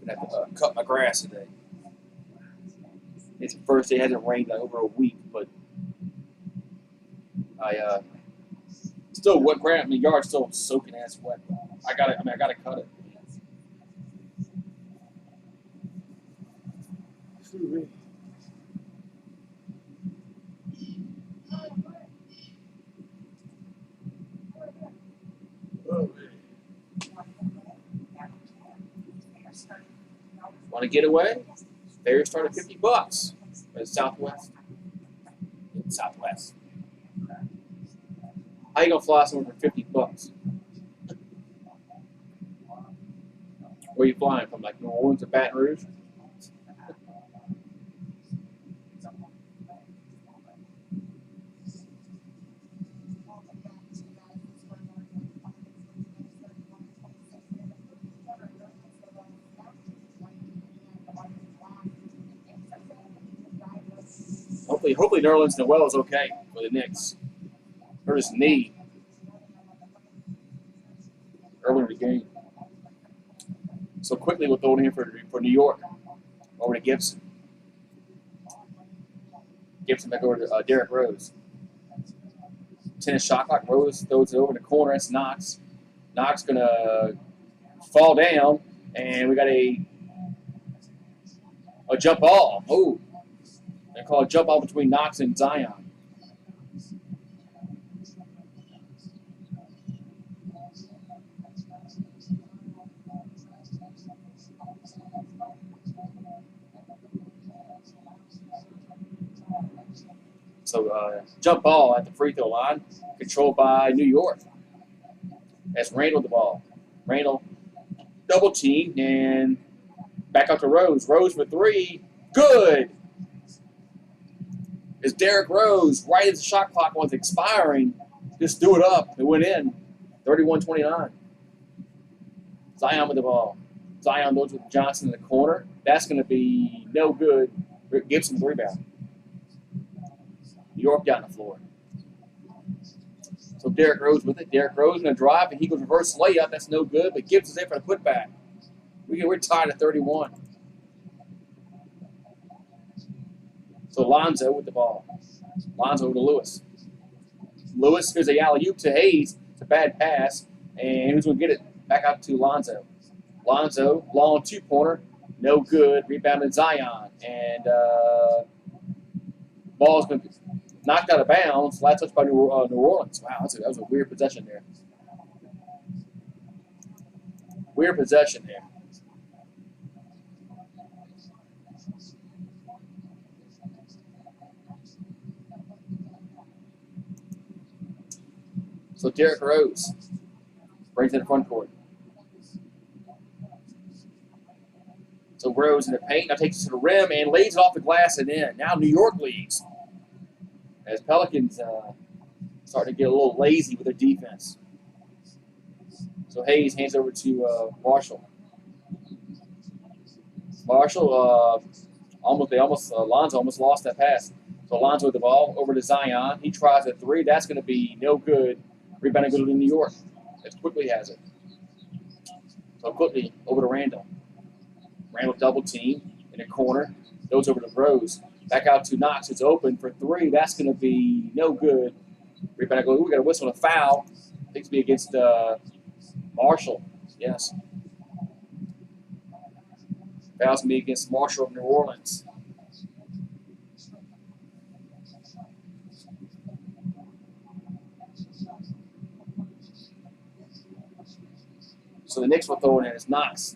I have to cut my grass today. It's the first day. It hasn't rained like over a week, but I still wet ground. I mean, yard's still soaking ass wet. I gotta cut it. Want to get away? Fair start at $50 for the Southwest. Southwest. How you gonna fly somewhere for $50? Where you flying from? Like New Orleans or Baton Rouge? Hopefully Nerlens Noel is okay for the Knicks. Hurt his knee earlier in the game. So quickly we'll throw it in for New York. Over to Gibson. Gibson back over to Derrick Rose. Tennis shot clock. Rose throws it over in the corner. That's Knox. Knox going to fall down. And we got a jump ball. Oh. They call a jump ball between Knox and Zion. So jump ball at the free throw line, controlled by New York. That's Randall the ball. Randall double team and back out to Rose. Rose for three. Good. It's Derrick Rose right as the shot clock was expiring. Just threw it up. It went in. 31-29. Zion with the ball. Zion goes with Johnson in the corner. That's going to be no good. Gibson with the rebound. New York down the floor. So Derrick Rose with it. Derrick Rose going to drive, and he goes reverse layup. That's no good, but Gibson's there for the putback. We're tied at 31. So Lonzo with the ball. Lonzo to Lewis. Lewis gives a alley-oop to Hayes. It's a bad pass, and who's going to get it? Back out to Lonzo. Lonzo, long two-pointer, no good. Rebounded Zion, and ball's going to be knocked out of bounds. Last touch by New Orleans. Wow, that was a weird possession there. Weird possession there. So Derrick Rose brings it in the front court. So Rose in the paint, now takes it to the rim and lays it off the glass and in. Now New York leads. As Pelicans starting to get a little lazy with their defense. So Hayes hands over to Marshall. Marshall, Lonzo almost lost that pass. So Lonzo with the ball over to Zion. He tries a three. That's going to be no good. Rebound goes to New York. As Quickly has it. So Quickly over to Randall. Randall double team in the corner. Goes over to Rose. Back out to Knox. It's open for three. That's going to be no good. Rebound goes. We got a whistle and a foul. I think it's be against Marshall. Yes. Foul's going to be against Marshall of New Orleans. So the Knicks will throw it in as Knox.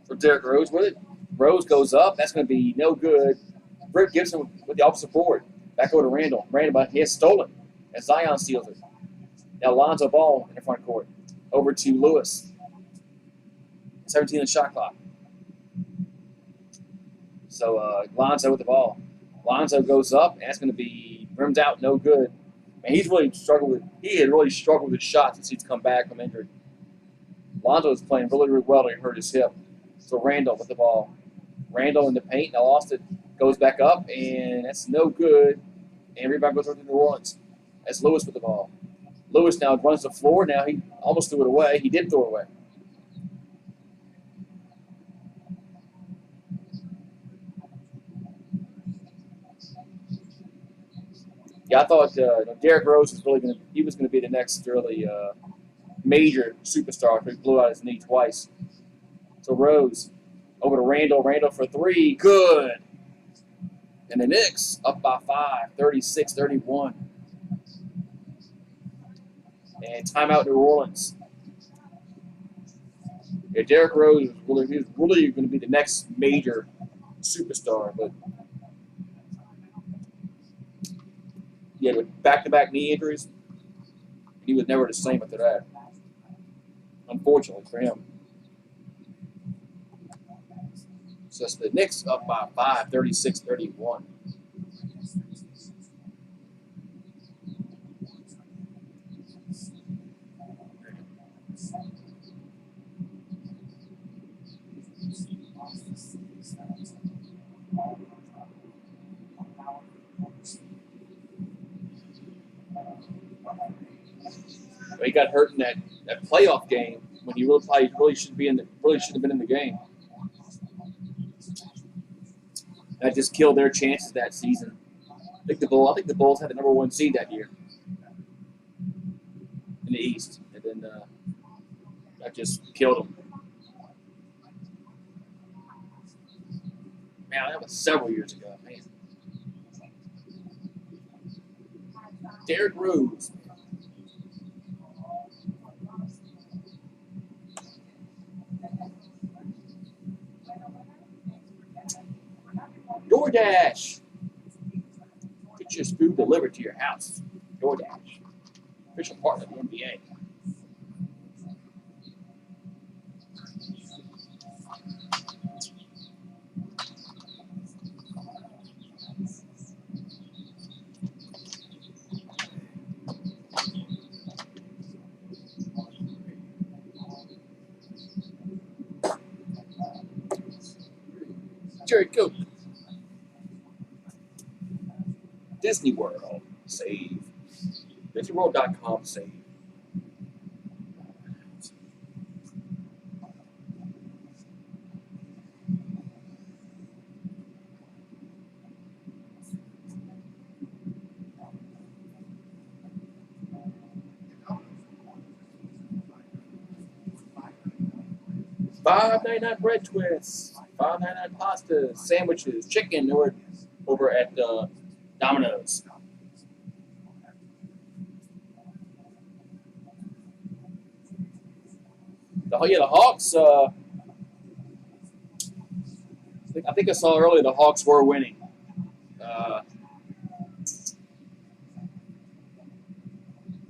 So Derrick Rose with it. Rose goes up. That's going to be no good. Britt Gibson with the opposite board. Back over to Randall. Randall, he has stolen. And Zion steals it. Now Lonzo Ball in the front court. Over to Lewis. 17 in the shot clock. So Lonzo with the ball. Lonzo goes up. And that's going to be rimmed out. No good. And he had really struggled with his shot since he's come back from injury. Lonzo is playing really, really well. He hurt his hip. So Randall with the ball. Randall in the paint. Now lost it. Goes back up, and that's no good. And rebound goes over to New Orleans. That's Lewis with the ball. Lewis now runs the floor. Now he almost threw it away. He did throw it away. Yeah, I thought Derrick Rose was really going to be the next early major superstar who blew out his knee twice. So Rose over to Randall. Randall for three. Good. And the Knicks up by 5, 36-31. And timeout New Orleans. Yeah, Derrick Rose is really going to be the next major superstar, but yeah, with back-to-back knee injuries, he was never the same after that. Unfortunately for him. So it's the Knicks up by 5, 36-31. He got hurt in that playoff game when he really should have been in the game. That just killed their chances that season. I think the Bulls had the #1 seed that year in the East, and then that just killed them. Man, that was several years ago, man. Derrick Rose. DoorDash. Get your food delivered to your house. DoorDash. Official partner of the NBA. Jerry Cook. Disney World. Save. DisneyWorld.com. Save. $5.99 bread twists, $5.99 pasta, sandwiches, chicken over at Domino's. The Hawks. I think I saw earlier the Hawks were winning.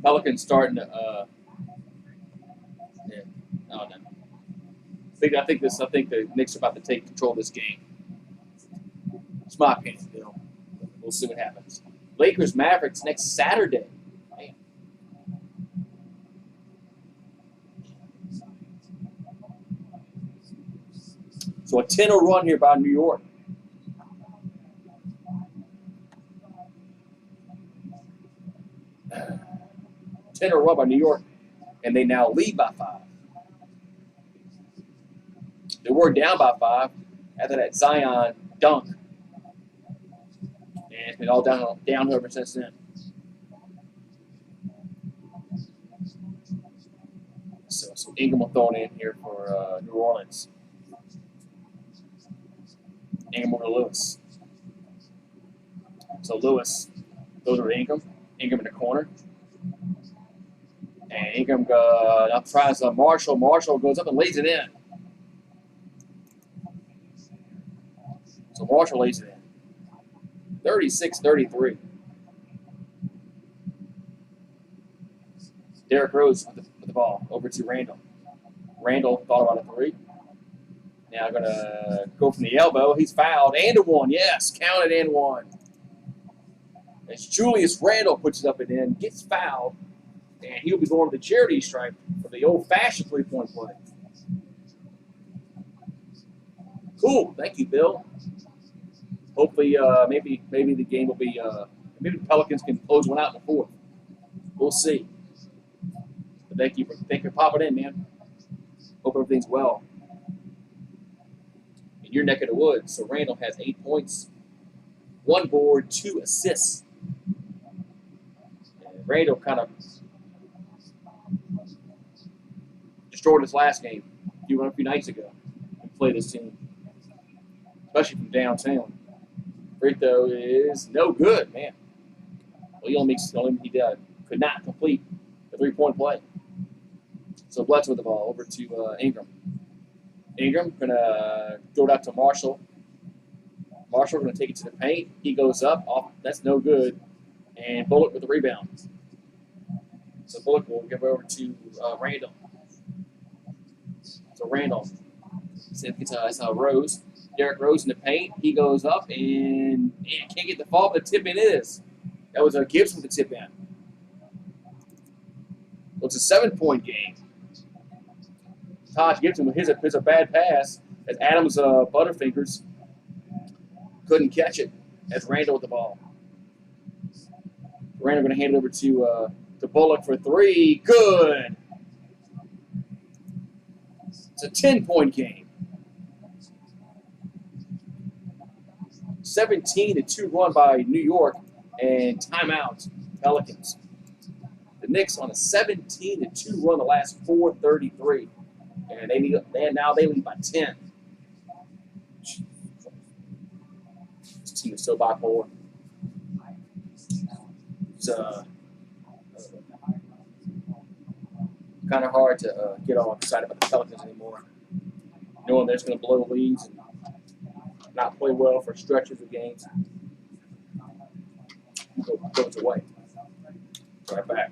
Pelicans starting to. Yeah, I don't know. I think the Knicks are about to take control of this game. It's my opinion, Bill. We'll see what happens. Lakers Mavericks next Saturday. Man. So a 10-0 run here by New York. Run by New York, and they now lead by 5. They were down by 5 after that Zion dunk. And it's been all downhill ever since then. So Ingram will throw it in here for New Orleans. Ingram over to Lewis. So Lewis goes over to Ingram. Ingram in the corner. And Ingram tries Marshall. Marshall goes up and lays it in. So Marshall lays it in. 36-33. Derrick Rose with the ball over to Randall. Randall thought about a 3. Now going to go from the elbow. He's fouled. And a 1. Yes, counted and 1. As Julius Randle puts it up and in, gets fouled, and he'll be going to the charity stripe for the old-fashioned 3-point play. Cool. Thank you, Bill. Hopefully, maybe the game will be maybe the Pelicans can close one out in the 4th. We'll see. But thank you for popping in, man. Hope everything's well in your neck of the woods. So Randall has 8 points, 1 board, 2 assists. And Randall kind of destroyed us last game a few nights ago. We played this team, especially from downtown. Free throw is no good, man. Well, he could not complete the three-point play. So Bledsoe with the ball over to Ingram. Ingram gonna throw it out to Marshall. Marshall gonna take it to the paint. He goes up. Off. That's no good. And Bullock with the rebound. So Bullock will give it over to Randall. So Randall gets Rose. Derrick Rose in the paint. He goes up and can't get the ball, but the tip in is. That was Gibbs with the tip in. Well, it's a 7-point game. Taj Gibson with his a bad pass as Adams Butterfingers couldn't catch it as Randall with the ball. Randall going to hand it over to Bullock for three. Good. It's a 10-point game. 17-2 run by New York and timeout Pelicans. The Knicks on a 17-2 run the last 4:33, and they lead by 10. This team is so bipolar. It's kind of hard to get all excited about the Pelicans anymore, knowing they're just going to blow leads and not play well for stretches of games. Goes away. Right back.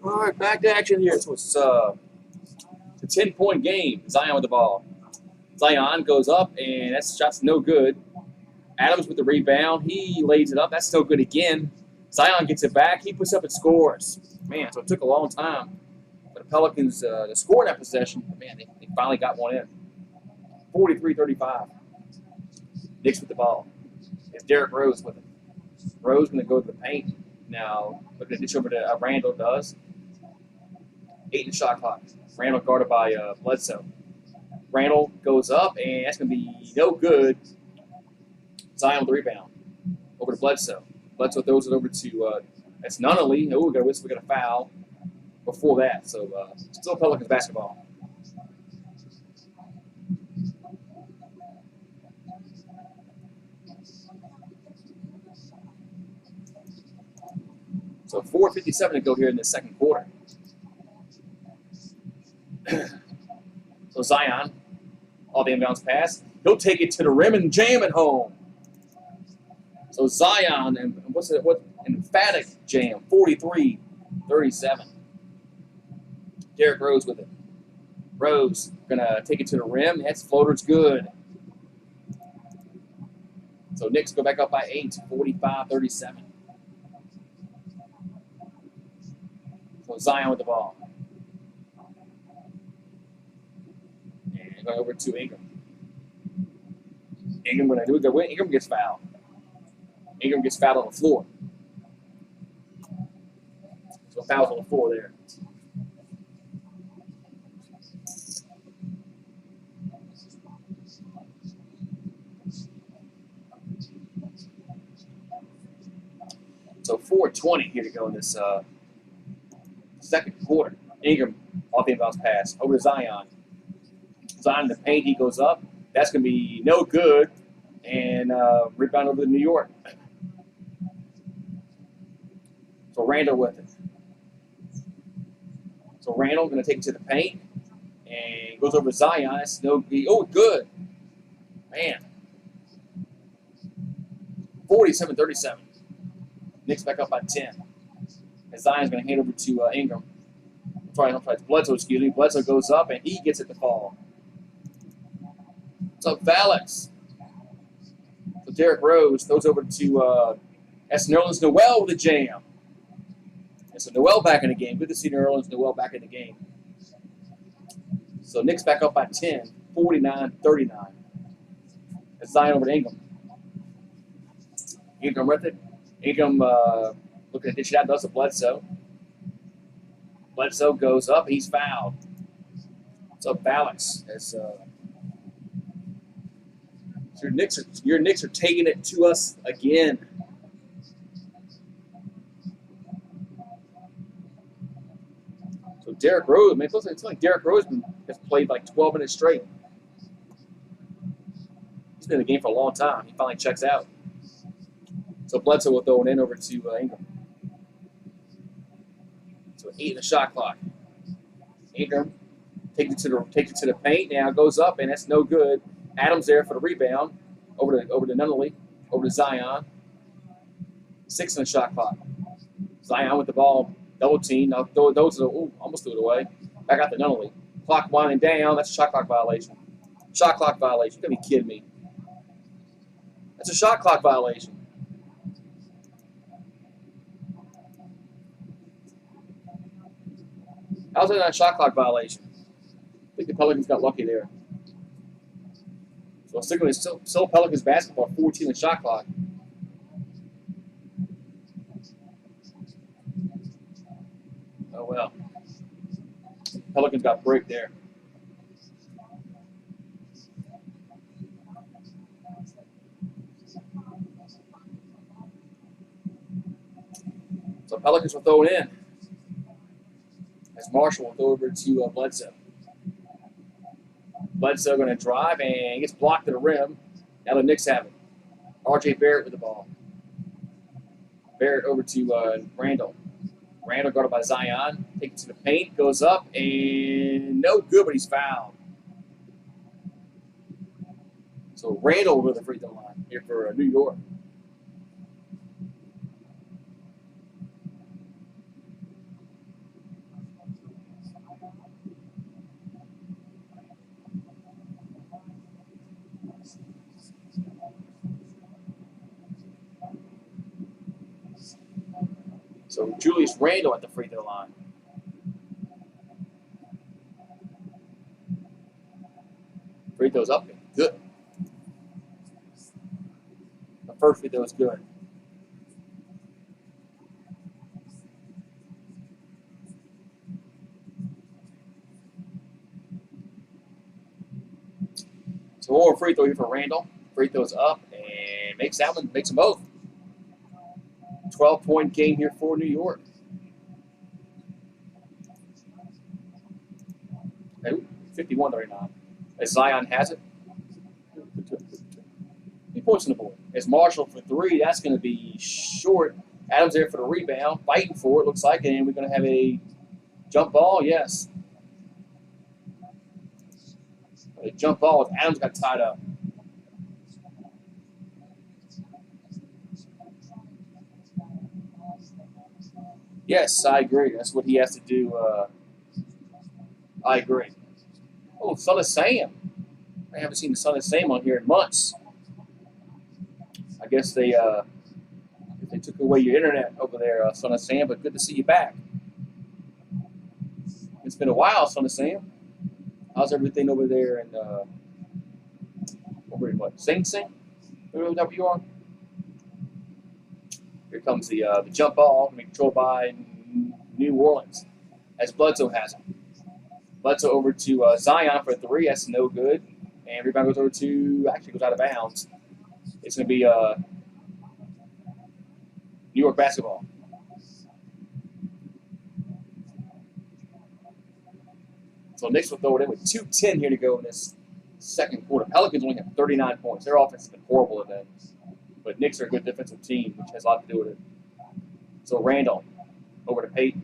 All right, back to action here. So it's a 10-point game. Zion with the ball. Zion goes up, and that shot's no good. Adams with the rebound. He lays it up. That's no good again. Zion gets it back. He puts up and scores. Man, so it took a long time for the Pelicans to score that possession. But, man, they finally got one in. 43-35. Knicks with the ball. It's Derrick Rose with it. Rose going to go to the paint. Now, looking to ditch over to Randall does. 8 in the shot clock. Randall guarded by Bledsoe. Randall goes up, and that's going to be no good. Zion with the rebound. Over to Bledsoe. Bledsoe throws it over to, that's Nunnally. Oh, we got a whistle, we got a foul before that. So, still Pelicans basketball. So 4:57 to go here in the second quarter. So Zion, all the inbounds pass. He'll take it to the rim and jam it home. So Zion, and what emphatic jam, 43-37. Derrick Rose with it. Rose gonna take it to the rim. That's floater's good. So Knicks go back up by 8, 45-37. So Zion with the ball. And going over to Ingram. Ingram going to do it. Ingram gets fouled. Ingram gets fouled on the floor. So fouls on the floor there. So 4:20 here to go in this second quarter. Ingram off the inbounds pass over to Zion. Zion in the paint, he goes up. That's going to be no good. And rebound over to New York. So Randall with it. So Randall going to take it to the paint and goes over to Zion. It's no, oh, good. Man. 47-37. Knicks back up by 10. And Zion's going to hand over to Ingram. I'm sorry, Bledsoe, excuse me. Bledsoe goes up and he gets it to fall. What's up, Alex? So Derrick Rose throws over to Nerlens Noel with a jam. And so Noel back in the game. Good to see Nerlens Noel back in the game. So Knicks back up by 10, 49-39. It's Zion over to Ingram. Ingram with it. Ingram looking to dish it out. Does to Bledsoe. Bledsoe goes up. He's fouled. What's up, Alex? So your Knicks are taking it to us again. So Derrick Rose, man, it's like Derrick Rose has played like 12 minutes straight. He's been in the game for a long time. He finally checks out. So Bledsoe will throw it in over to Ingram. So 8 in the shot clock. Ingram takes it to the paint. Now goes up and that's no good. Adams there for the rebound. Over to Nunnally. Over to Zion. 6 in the shot clock. Zion with the ball. Double team. Now those are almost threw it away. Back out to Nunnally. Clock winding down. That's a shot clock violation. Shot clock violation. You gotta be kidding me. That's a shot clock violation. How's that not a shot clock violation? I think the Pelicans got lucky there. So still Pelicans basketball, 14 in the shot clock. Oh well. Pelicans got break there. So Pelicans will throw it in. As Marshall will go over to Bledsoe. Bledsoe going to drive and gets blocked to the rim. Now the Knicks have it. R.J. Barrett with the ball. Barrett over to Randall. Randall guarded by Zion. Takes it to the paint. Goes up and no good, but he's fouled. So Randall over the free throw line here for New York. So Julius Randle at the free throw line. Free throw's up. Good. The first free throw is good. So one more free throw here for Randle. Free throw's up and makes that one, makes them both. 12-point game here for New York. 51-39. As Zion has it. 3 points on the board. As Marshall for 3, that's going to be short. Adams there for the rebound, fighting for it, looks like, and we're going to have a jump ball, yes. A jump ball as Adams got tied up. Yes, I agree. That's what he has to do. I agree. Oh, Son of Sam. I haven't seen the Son of Sam on here in months. I guess they took away your internet over there, Son of Sam, but good to see you back. It's been a while, Son of Sam. How's everything over there in, over in what, Sing Sing? Is that where you are? Here comes the jump ball, controlled by New Orleans, as Bledsoe has it. Bledsoe over to Zion for 3. That's no good. And rebound goes over to, actually goes out of bounds. It's going to be New York basketball. So Knicks will throw it in with 2:10 here to go in this second quarter. Pelicans only have 39 points. Their offense has been horrible today. But Knicks are a good defensive team, which has a lot to do with it. So Randall over to Peyton.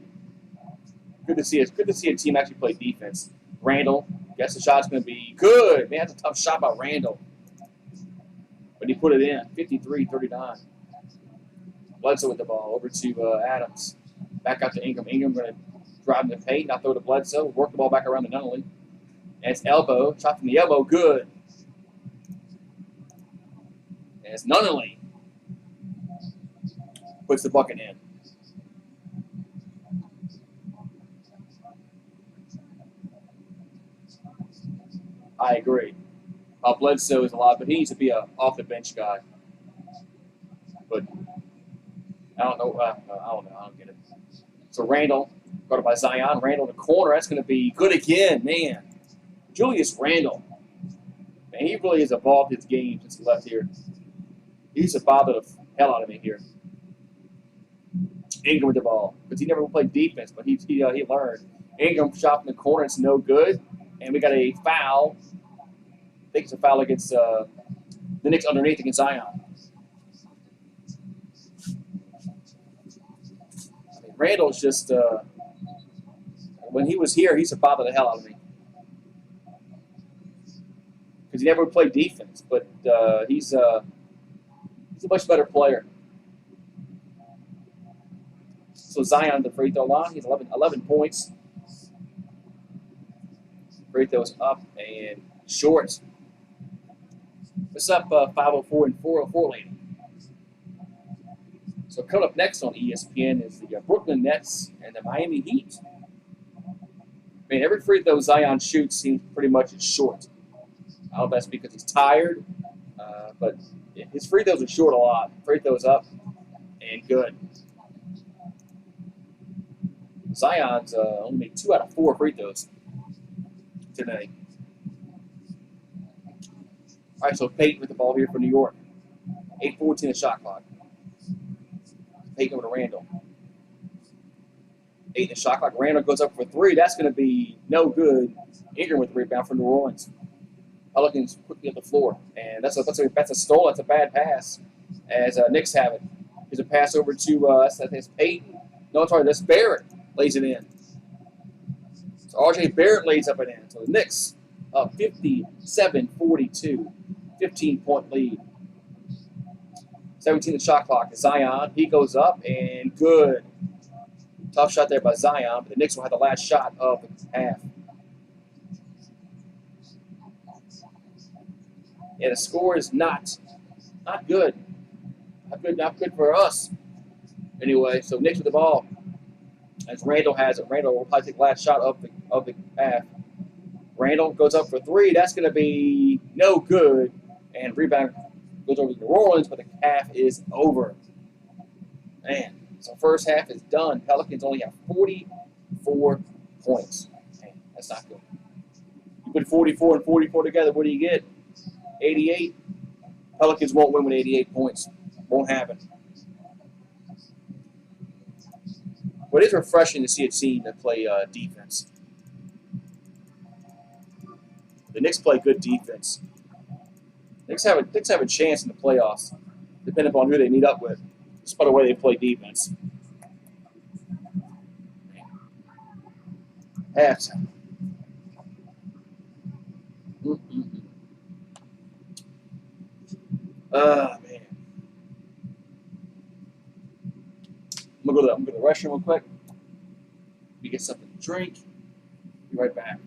Good to see us. Good to see a team actually play defense. Randall, guess the shot's going to be good. Man, that's a tough shot by Randall. But he put it in. 53-39. Bledsoe with the ball. Over to Adams. Back out to Ingram. Ingram going to drive in the paint. Now throw to Bledsoe. Work the ball back around to Nunnally. And it's elbow. Shot from the elbow. Good. And it's Nunnally. Puts the bucket in. I agree. Bledsoe is a lot, but he needs to be a off the bench guy. But I don't know. I don't get it. So Randall, guarded by Zion. Randall in the corner. That's going to be good again, man. Julius Randall. Man, he really has evolved his game since he left here. He used to bother the hell out of me here. Ingram with the ball, because he never played defense, but he learned. Ingram shot in the corner. It's no good, and we got a foul. I think it's a foul against the Knicks underneath against Zion. I mean, Randall's just when he was here, he used to bother the hell out of me because he never played defense. But he's a much better player. So Zion, the free throw line, he's 11 points. Free throws up and short. What's up, 504 and 404 lady? So coming up next on ESPN is the Brooklyn Nets and the Miami Heat. I mean, every free throw Zion shoots seems pretty much as short. I don't know if that's because he's tired, but his free throws are short a lot. Free throws up and good. Zion's only made 2 out of 4 free throws today. All right, so Peyton with the ball here for New York. 8:14 the shot clock. Peyton over to Randall. 8 the shot clock. Randall goes up for 3. That's going to be no good. Ingram with the rebound for New Orleans. Pelicans quickly up the floor. And that's a stole. That's a bad pass as Knicks have it. Here's a pass over to, I think it's Peyton. No, sorry, that's Barrett. Lays it in. So R.J. Barrett lays up and in. So the Knicks up 57-42. 15-point lead. 17 the shot clock. Zion, he goes up and good. Tough shot there by Zion, but the Knicks will have the last shot of the half. Yeah, the score is not good. Not good for us. Anyway, so Knicks with the ball. As Randall has it. Randall will probably take the last shot of the half. Randall goes up for 3. That's going to be no good. And rebound goes over to New Orleans, but the half is over. Man, so first half is done. Pelicans only have 44 points. Man, that's not good. You put 44 and 44 together, what do you get? 88. Pelicans won't win with 88 points. Won't happen. But it's refreshing to see a team that play defense. The Knicks play good defense. Knicks have a chance in the playoffs, depending upon who they meet up with, just by the way they play defense. Halftime. Man. I'm gonna go to the restroom real quick. Let me get something to drink. Be right back.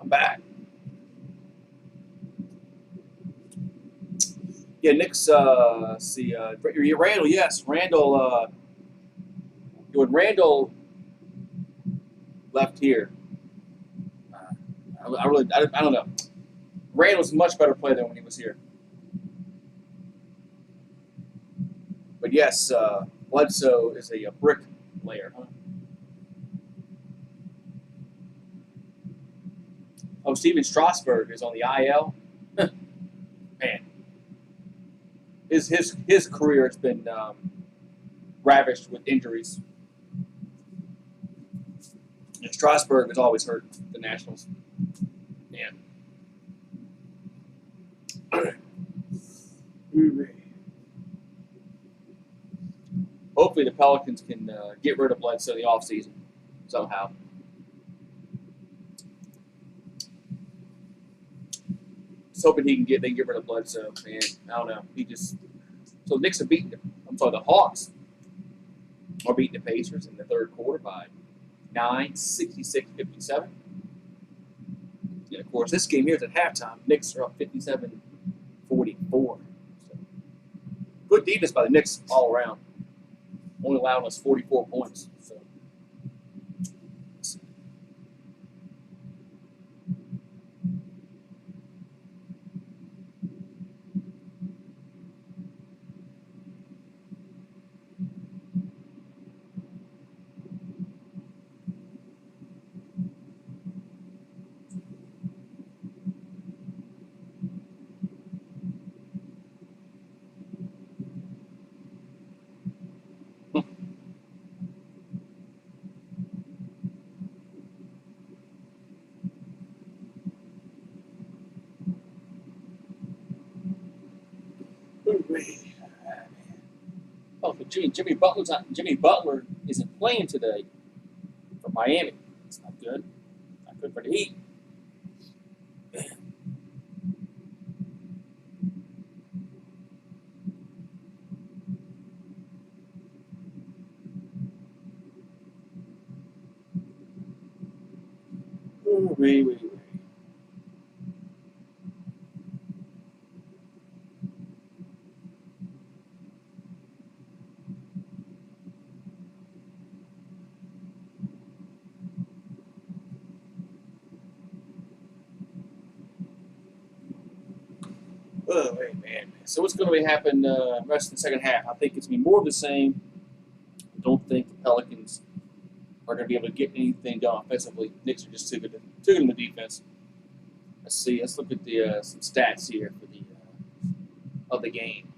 I'm back. Yeah, Knicks. See, Randall. Yes, Randall. When Randall left here, I don't know. Randall's a much better player than when he was here. But yes, Bledsoe is a brick player, huh? Oh, Steven Strasburg is on the IL. Man, his career has been ravished with injuries. And Strasburg has always hurt the Nationals. Yeah. Hopefully the Pelicans can get rid of Bledsoe in the offseason somehow. Just hoping they can get rid of Bledsoe. Man, I don't know. So the Knicks are beating the Hawks are beating the Pacers in the third quarter by 9, 66-57. And of course, this game here is at halftime. Knicks are up 57-44. So, good defense by the Knicks all around. Only allowing us 44 points. So. Oh, but Jimmy Butler isn't playing today for Miami. It's not good. Not good for the Heat. Wait. Oh, wait, man. So what's going to happen rest of the second half? I think it's going to be more of the same. I don't think the Pelicans are going to be able to get anything done offensively. Knicks are just too good in the defense. Let's see. Let's look at the some stats here for the of the game.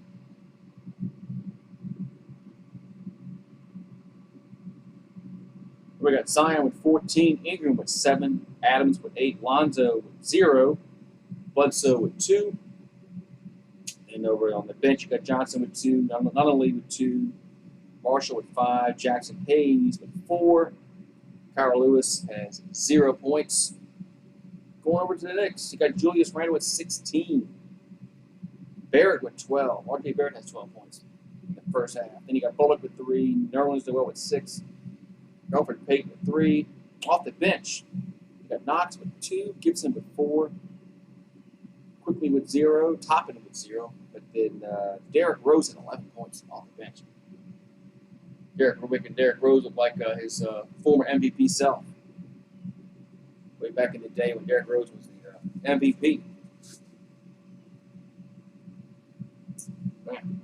We got Zion with 14, Ingram with 7, Adams with 8, Lonzo with 0, Bledsoe with 2. And over on the bench, you got Johnson with 2, Nunnally with 2, Marshall with 5, Jackson Hayes with 4, Kyle Lewis has 0 points. Going over to the Knicks, you got Julius Randle with 16, Barrett with 12. RJ Barrett has 12 points in the first half. Then you got Bullock with 3, Nerlens Noel with 6, Alfred Payton with 3. Off the bench, you got Knox with 2, Gibson with 4, Quickly with 0, Toppin with 0. But then Derrick Rose had 11 points off the bench. We're making Derrick Rose look like his former MVP self. Way back in the day when Derrick Rose was the MVP. Man.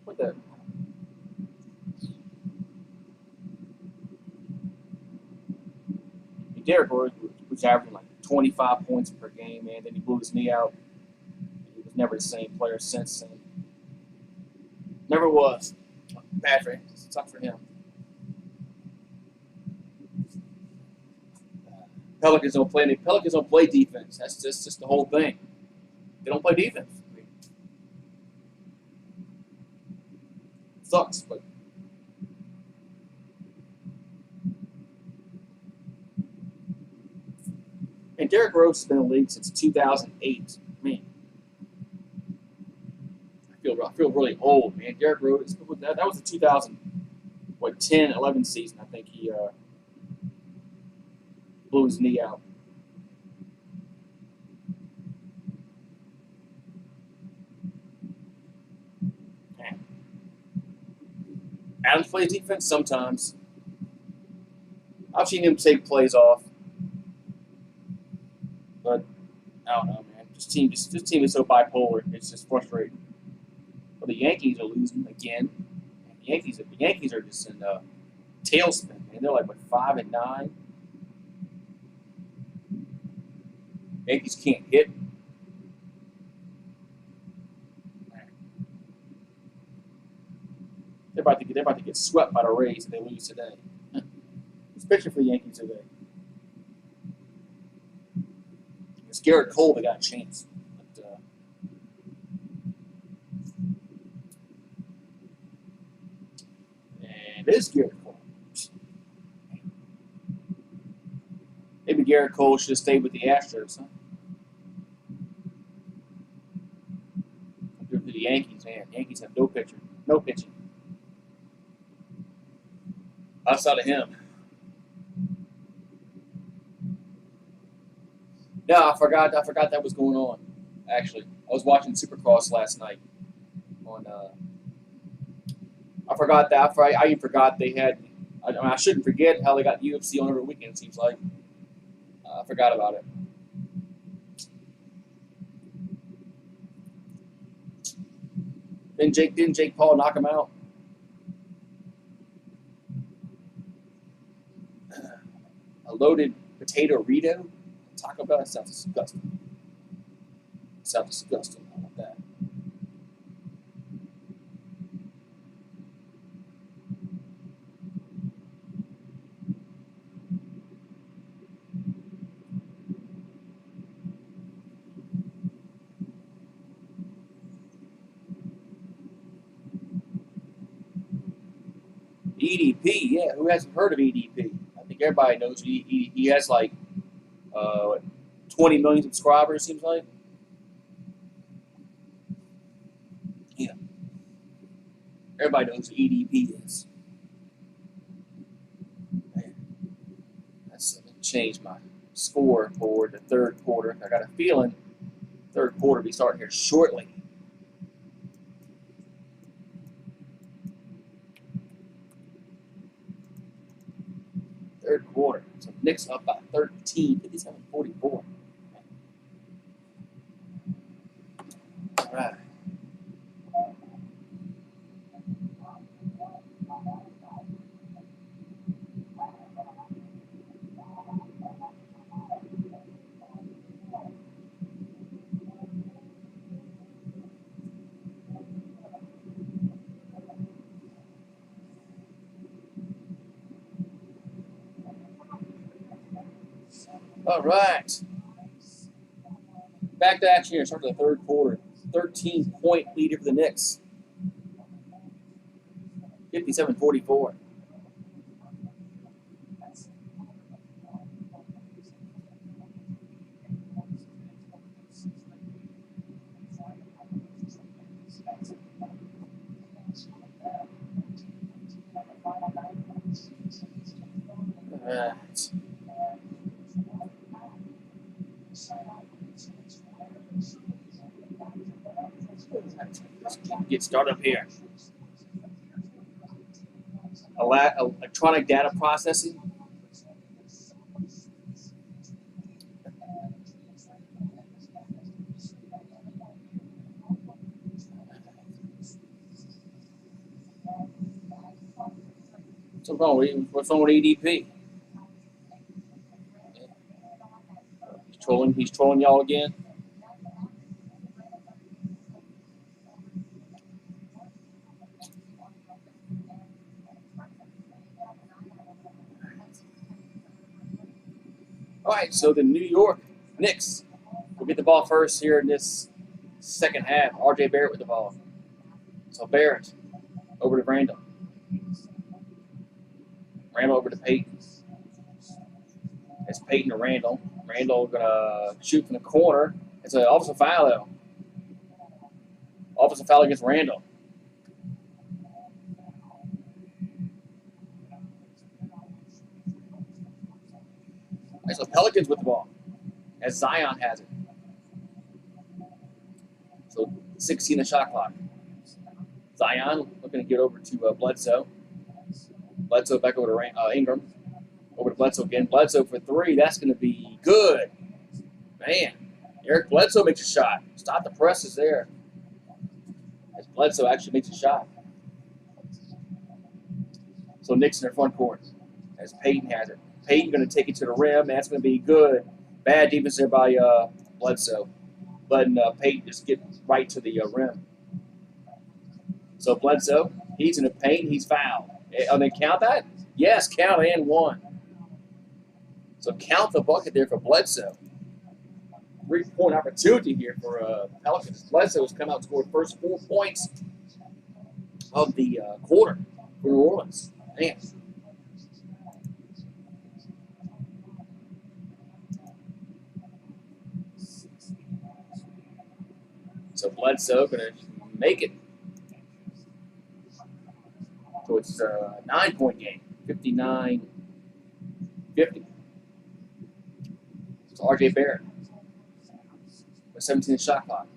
What the? Derrick Rose was averaging like 25 points per game, man. Then he blew his knee out. He was never the same player since then. Never was. Bad for him. It sucked for him. Pelicans don't play defense. That's just the whole thing. They don't play defense. I mean, it sucks, but and Derrick Rose has been in the league since 2008. Man, I feel really old, man. Derrick Rose, that was the 2010-11 season. I think he blew his knee out. Man. Adams plays defense sometimes. I've seen him take plays off, but I don't know, man. This team is so bipolar. It's just frustrating. But the Yankees are losing again. The Yankees are just in a tailspin, man. They're like 5-9. Yankees can't hit. They're about to get swept by the Rays if they lose today. Especially for the Yankees today. It's Garrett Cole that got a chance. But, and it is Garrett Cole. Maybe Garrett Cole should have stayed with the Astros, huh? Compared to the Yankees, man. Yankees have no pitcher, no pitching. Outside of him. Yeah, I forgot that was going on. Actually, I was watching Supercross last night. I forgot that. I even forgot they had. I shouldn't forget how they got UFC on every weekend. It seems like I forgot about it. Didn't Jake Paul knock him out? A loaded potato Rito. Taco Bell, that sounds disgusting. Sounds disgusting. I want that. EDP, yeah. Who hasn't heard of EDP? I think everybody knows he has like 20 million subscribers, seems like. Yeah. Everybody knows who EDP is. Man, that's changed my scoreboard to third quarter. I got a feeling third quarter will be starting here shortly. Third quarter. So Knicks up by 13, 57-44. All right. All right. Back to action here. Start the third quarter. 13-point leader for the Knicks. 57-44. All right. Let's get started up here. Electronic data processing. What's wrong with EDP? He's trolling y'all again. All right, so the New York Knicks will get the ball first here in this second half. R.J. Barrett with the ball. So Barrett over to Randall. Randall over to Peyton. It's Peyton to Randall. Randall gonna shoot from the corner. It's an offensive foul though. Offensive foul against Randall. So Pelicans with the ball, as Zion has it. So 16 the shot clock. Zion looking to get over to Bledsoe. Bledsoe back over to Ingram. Over to Bledsoe again. Bledsoe for three. That's going to be good. Man, Eric Bledsoe makes a shot. Stop the presses there. As Bledsoe actually makes a shot. So Knicks in their front court as Payton has it. Payton going to take it to the rim. That's going to be good. Bad defense there by Bledsoe. Letting Payton just get right to the rim. So Bledsoe, he's in the paint. He's fouled. Oh, they count that? Yes, count and one. So count the bucket there for Bledsoe. 3-point opportunity here for Pelicans. Bledsoe has come out and scored the first 4 points of the quarter for New Orleans. Man. So Bledsoe going to make it. So it's a 9-point game, 59-50. So R.J. Barrett with 17 shot clock.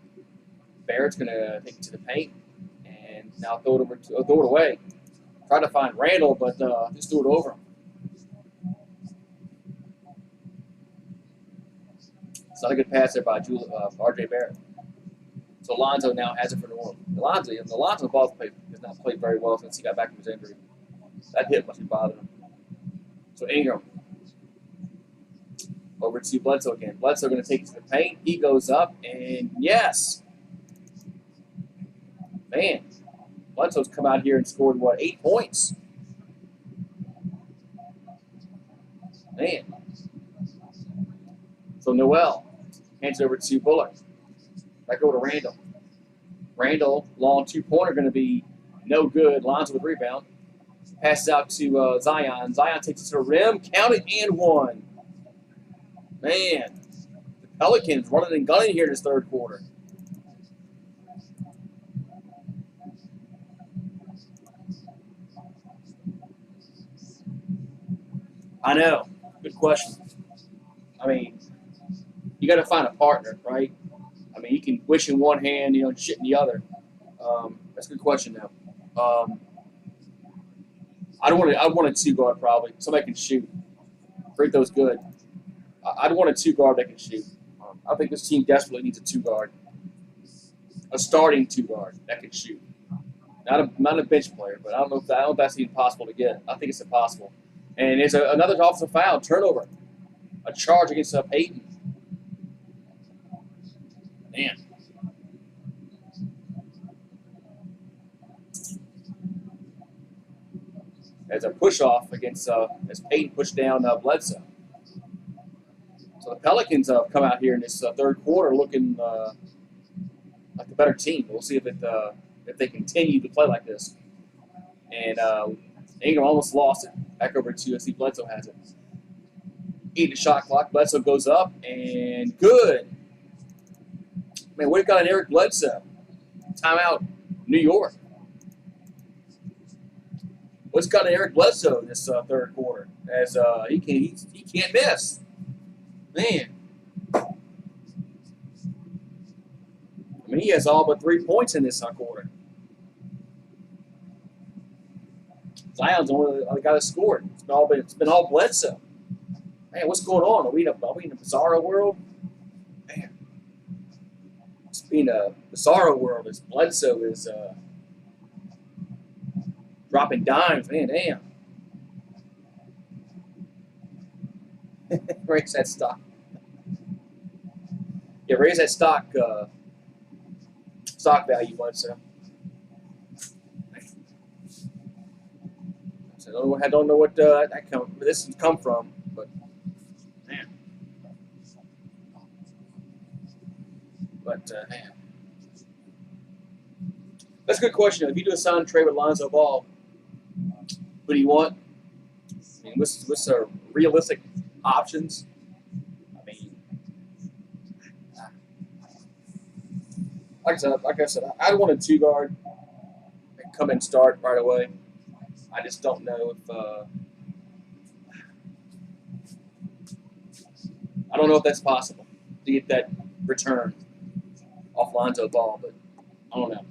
Barrett's going to take it to the paint and now throw it away. Try to find Randall, but just threw it over him. It's not a good pass there by R.J. Barrett. So Lonzo now has it for New Orleans. Lonzo Ball has not played very well since he got back from his injury. That hit must be bothering him. So Ingram over to Bledsoe again. Bledsoe going to take it to the paint. He goes up, and yes. Man, Bledsoe's come out here and scored, 8 points? Man. So Noel hands it over to Bullock. Back over to Randall. Randall, long 2-pointer, going to be no good. Lonzo with rebound. Passes out to Zion. Zion takes it to the rim. Count it and one. Man, the Pelicans running and gunning here in this third quarter. I know. Good question. I mean, you got to find a partner, right? I mean, you can wish in one hand, and shit in the other. That's a good question now. I want a 2-guard probably. Somebody can shoot. Free throw's good. I'd want a 2-guard that can shoot. I think this team desperately needs a 2-guard. A starting 2-guard that can shoot. Not a bench player, but I don't know if that's even possible to get. I think it's impossible. And there's another offensive foul, turnover. A charge against Payton. Man. As a push-off against, as Payton pushed down Bledsoe. So the Pelicans come out here in this third quarter looking like the better team. We'll see if they continue to play like this. And Ingram almost lost it. Back over to see Bledsoe has it. 8 shot clock. Bledsoe goes up and good. Man, what do you got on Eric Bledsoe? Timeout, New York. What's got on Eric Bledsoe in this third quarter? As he can't miss. Man. I mean, he has all but 3 points in this quarter. Zion's the only other guy that scored. It's been all Bledsoe. Man, what's going on? Are we in a bizarro world? Man. It's been a bizarro world as Bledsoe is dropping dimes. Man, damn. Raise that stock. Yeah, raise that stock value, Bledsoe. I don't know what this has come from, but man. Man. That's a good question. If you do a sign trade with Lonzo Ball, who do you want? I mean, what's our realistic options? I mean, like I said, I want a 2-guard and come and start right away. I just don't know if I don't know if that's possible to get that return off Lonzo Ball, but I don't know.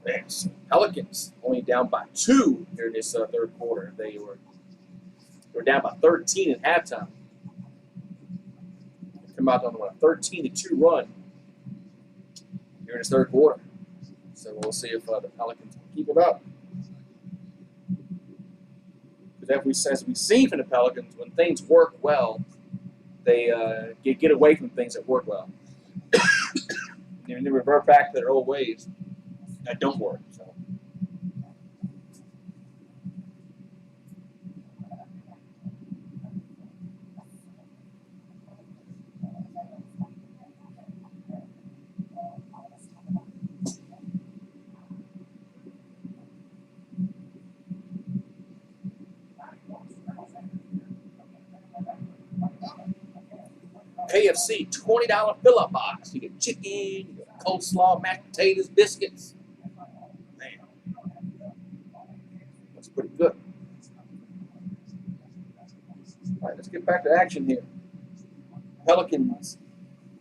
Thanks. Pelicans only down by 2 here in this third quarter. They were down by 13 at halftime. They come out on a 13-2 run here in this third quarter. So we'll see if the Pelicans can keep it up. Because as we've seen from the Pelicans, when things work well, they get away from things that work well. And they revert back to their old ways that don't work. So. KFC $20 fill-up box. You get chicken, you get coleslaw, mashed potatoes, biscuits. Man, that's pretty good. All right, let's get back to action here. Pelicans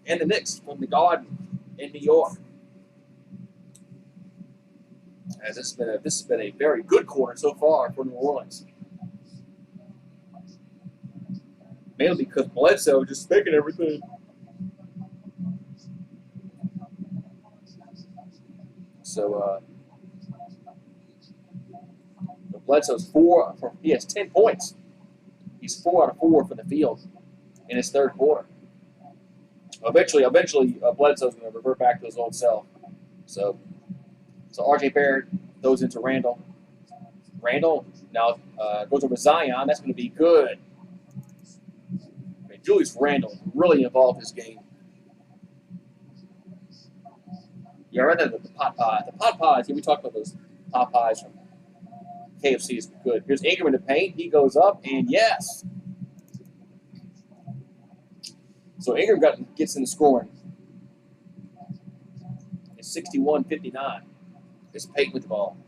and the Knicks from the Garden in New York. As this has been a very good quarter so far for New Orleans. Mainly because Bledsoe just making everything. So Bledsoe's he has 10 points. He's 4 out of 4 from the field in his third quarter. Eventually, Bledsoe's going to revert back to his old self. So R.J. Barrett goes into Randall. Randall now goes over Zion. That's going to be good. Julius Randle really involved his game. Yeah, right there, the pot pie. The pot pies, we talked about those pot pies from KFC is good. Here's Ingram in the paint. He goes up, and yes. So Ingram gets in the scoring. It's 61-59. It's Payton with the ball.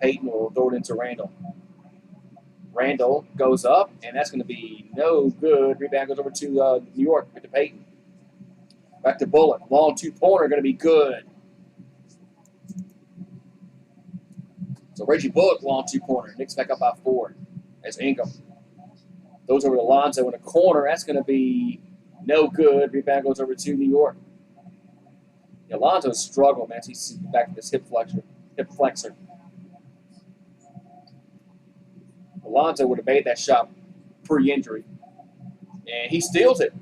Payton will throw it into Randall. Randall goes up, and that's going to be no good. Rebound goes over to New York with the Payton. Back to Bullock. Long two-pointer going to be good. So Reggie Bullock, long two-pointer. Knicks back up by 4 as Ingram. Goes over to Lonzo in the corner. That's going to be no good. Rebound goes over to New York. Yeah, Lonzo's struggled, man. He's back to this hip flexor. Alonzo would have made that shot pre-injury. And he steals it.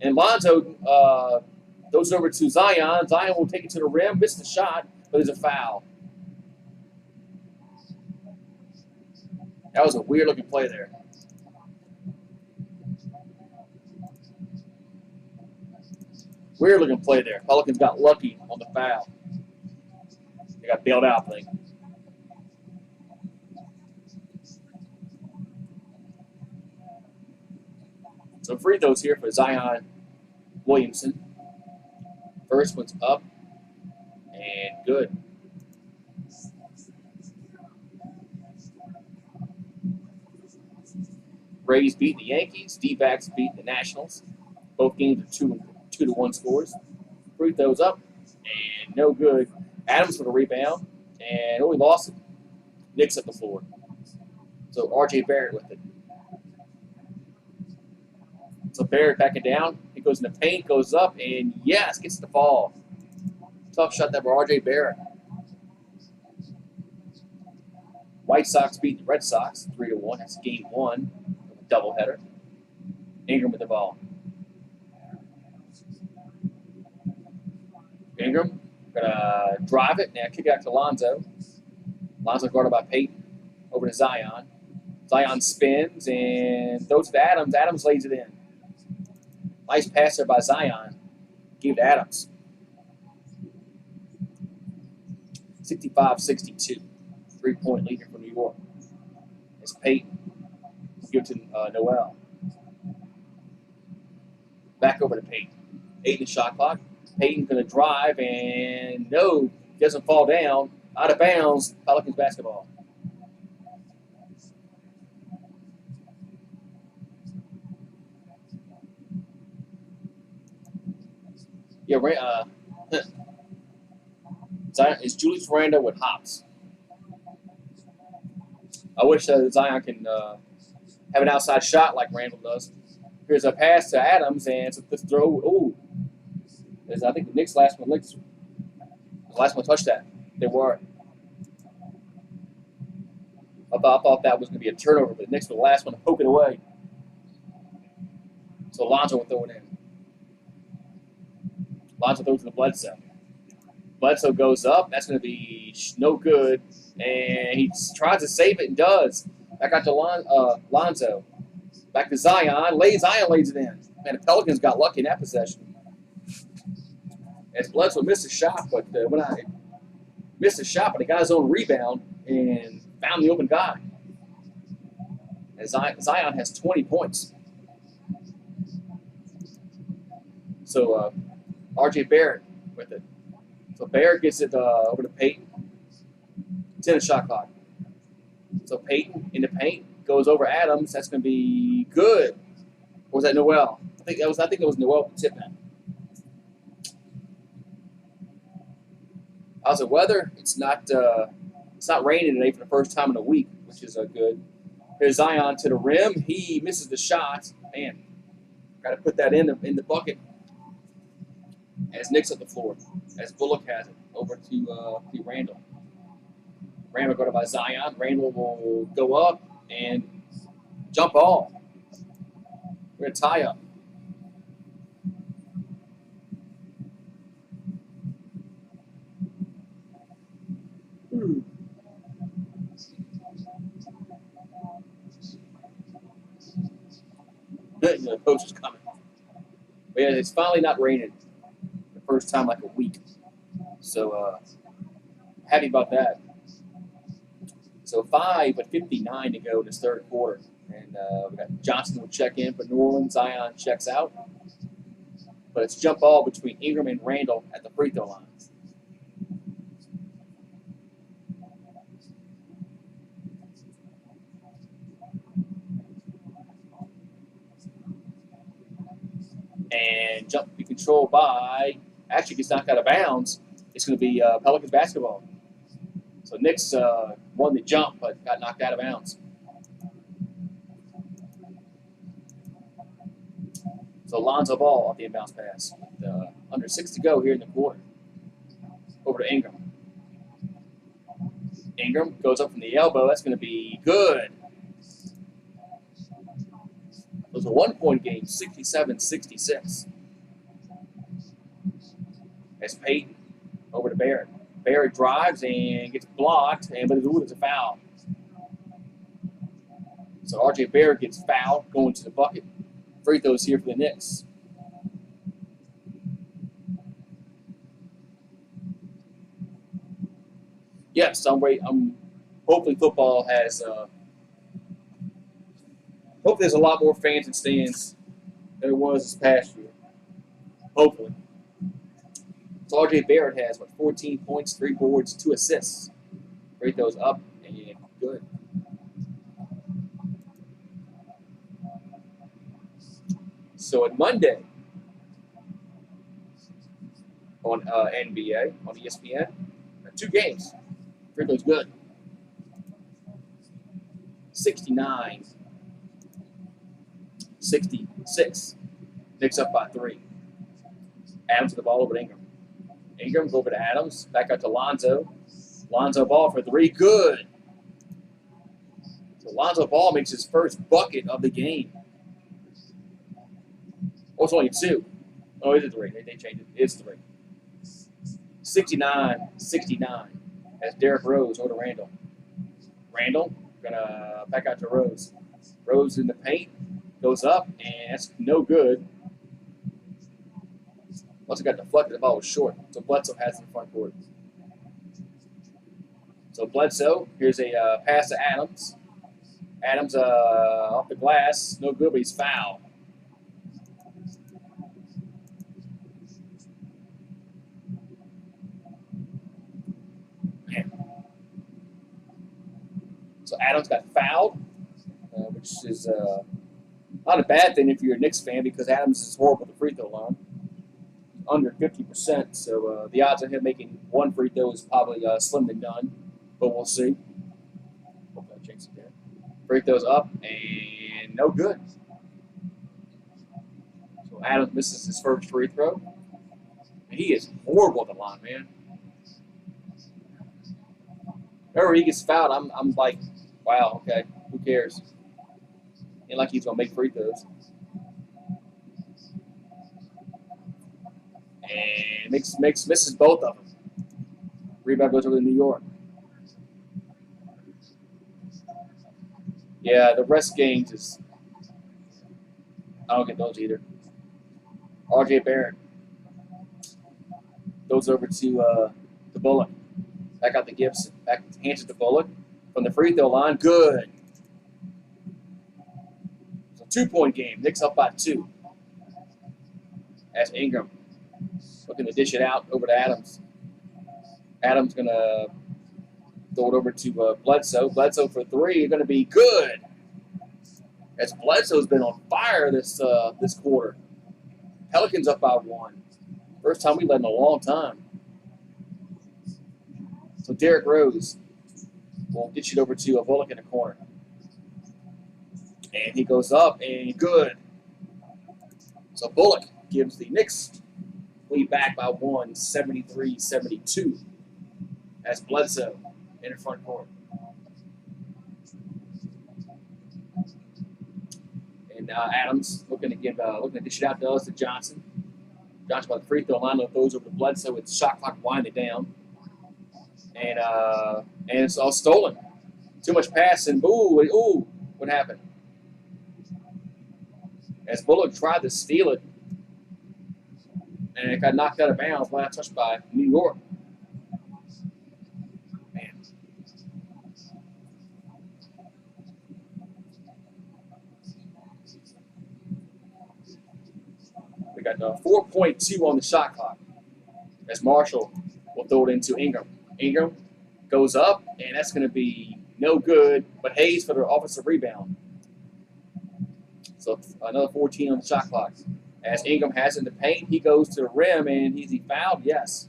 And Lonzo goes over to Zion. Zion will take it to the rim, miss the shot, but there's a foul. That was a weird-looking play there. Weird-looking play there. Pelicans got lucky on the foul. They got bailed out, I think. So free throws here for Zion Williamson. First one's up and good. Braves beat the Yankees. D-backs beat the Nationals. Both games are 2-1 scores. Free throws up and no good. Adams for the rebound and we lost it. Knicks up the floor. So R.J. Barrett with it. So Barrett backing down. He goes in the paint, goes up, and yes, gets the fall. Tough shot there by R.J. Barrett. White Sox beat the Red Sox 3-1. That's game 1 of a doubleheader. Ingram with the ball. Ingram gonna drive it. Now kick it out to Lonzo. Lonzo guarded by Payton. Over to Zion. Zion spins and throws it to Adams. Adams lays it in. Nice pass there by Zion. Give it to Adams. 65-62. 3-point leader for New York. It's Payton. Give it to Noel. Back over to Peyton. 8 in the shot clock. Peyton's going to drive, and no, doesn't fall down. Out of bounds. Pelicans basketball. Yeah, Zion, it's Julius Randle with hops. I wish Zion can have an outside shot like Randle does. Here's a pass to Adams, and it's a throw. Ooh, I think the Knicks last one touched that. They were. I thought that was going to be a turnover, but the Knicks were the last one to poke it away. So Lonzo will throw it in. Lonzo throws to the Bledsoe. Bledsoe goes up. That's going to be no good. And he tries to save it and does. Back out to Lonzo. Back to Zion. Zion lays it in. Man, the Pelicans got lucky in that possession. As Bledsoe missed a shot, but he got his own rebound and found the open guy. And Zion has 20 points. So R.J. Barrett with it. So Barrett gets it over to Peyton. 10 in the shot clock. So Peyton in the paint goes over Adams. That's going to be good. Or was that Noel? I think it was Noel tip that. How's the weather? It's not raining today for the first time in a week, which is good. Here's Zion to the rim. He misses the shot. Man, got to put that in the bucket. As Knicks up the floor, as Bullock has it over to Randle. Randle got it by Zion. Randle will go up and jump ball. We're going to tie up. The coach is coming. But yeah, it's finally not raining. The first time like a week. So happy about that. So 5:59 to go in this third quarter. And we got Johnson will check in for New Orleans. Zion checks out. But it's jump ball between Ingram and Randle at the free throw lines. And jump be controlled by, actually gets knocked out of bounds. It's going to be Pelicans basketball. So Knicks won the jump, but got knocked out of bounds. So Lonzo Ball off the inbounds pass. With, under 6 to go here in the quarter. Over to Ingram. Ingram goes up from the elbow. That's going to be good. It was a 1-point game, 67-66. As Peyton over to Barrett. Barrett drives and gets blocked, but it's a foul. So R.J. Barrett gets fouled, going to the bucket. Free throws here for the Knicks. Yes, hopefully football has. Hopefully there's a lot more fans and stands than there was this past year. Hopefully. So R.J. Barrett has 14 points, 3 boards, 2 assists. Free throws up and good. So on Monday on NBA, on ESPN, 2 games. Free throws good. 69-66. Knicks up by 3. Adams with the ball over to Ingram. Ingram over to Adams. Back out to Lonzo. Lonzo Ball for 3. Good. So Lonzo Ball makes his first bucket of the game. Oh, it's only 2. Oh, is it 3? They changed it. It's 3. 69-69 as Derrick Rose over to Randle. Randle gonna back out to Rose. Rose in the paint. Goes up, and that's no good. Once it got deflected, the ball was short. So Bledsoe has it in the front court. So Bledsoe, here's a pass to Adams. Adams off the glass. No good, but he's fouled. Man. So Adams got fouled, which is not a bad thing if you're a Knicks fan because Adams is horrible at the free throw line. Under 50%, so the odds of him making one free throw is probably slim to none, but we'll see. Hope that changes again. Free throws up, and no good. So Adams misses his first free throw. He is horrible at the line, man. Whenever he gets fouled, I'm like, wow, okay, who cares? Ain't like he's going to make free throws. And misses both of them. Rebound goes over to New York. Yeah, the rest games is I don't get those either. R.J. Barrett goes over to Bullock. Back out to Gibson. Back hands it to Bullock from the free throw line. Good. It's a 2-point game. Knicks up by 2. That's Ingram. Looking to dish it out over to Adams. Adams going to throw it over to Bledsoe. Bledsoe for 3 is going to be good. As Bledsoe's been on fire this quarter. Pelicans up by 1. First time we led in a long time. So Derrick Rose will get you over to Bullock in the corner. And he goes up and good. So Bullock gives the Knicks lead back by 1, 73-72. That's Bledsoe in the front court. And Adams looking to dish it out to Johnson. Johnson by the free throw line throws over to Bledsoe with the shot clock winding down. And it's all stolen. Too much passing. Ooh, what happened? As Bullock tried to steal it, and it got knocked out of bounds. Last touch by New York. Man. We got 4.2 on the shot clock. As Marshall will throw it into Ingram. Ingram goes up, and that's going to be no good, but Hayes for the offensive rebound. So another 14 on the shot clock. As Ingram has in the paint, he goes to the rim, and is he fouled? Yes.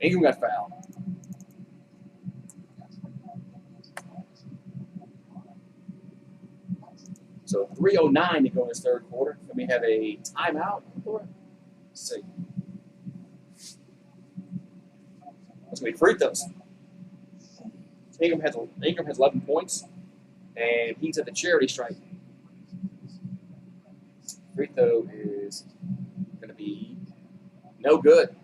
Ingram got fouled. So 3:09 to go in this third quarter. Let me have a timeout. Let's see. That's going to be free throws. Ingram has 11 points, and he's at the charity stripe. Free throw is going to be no good.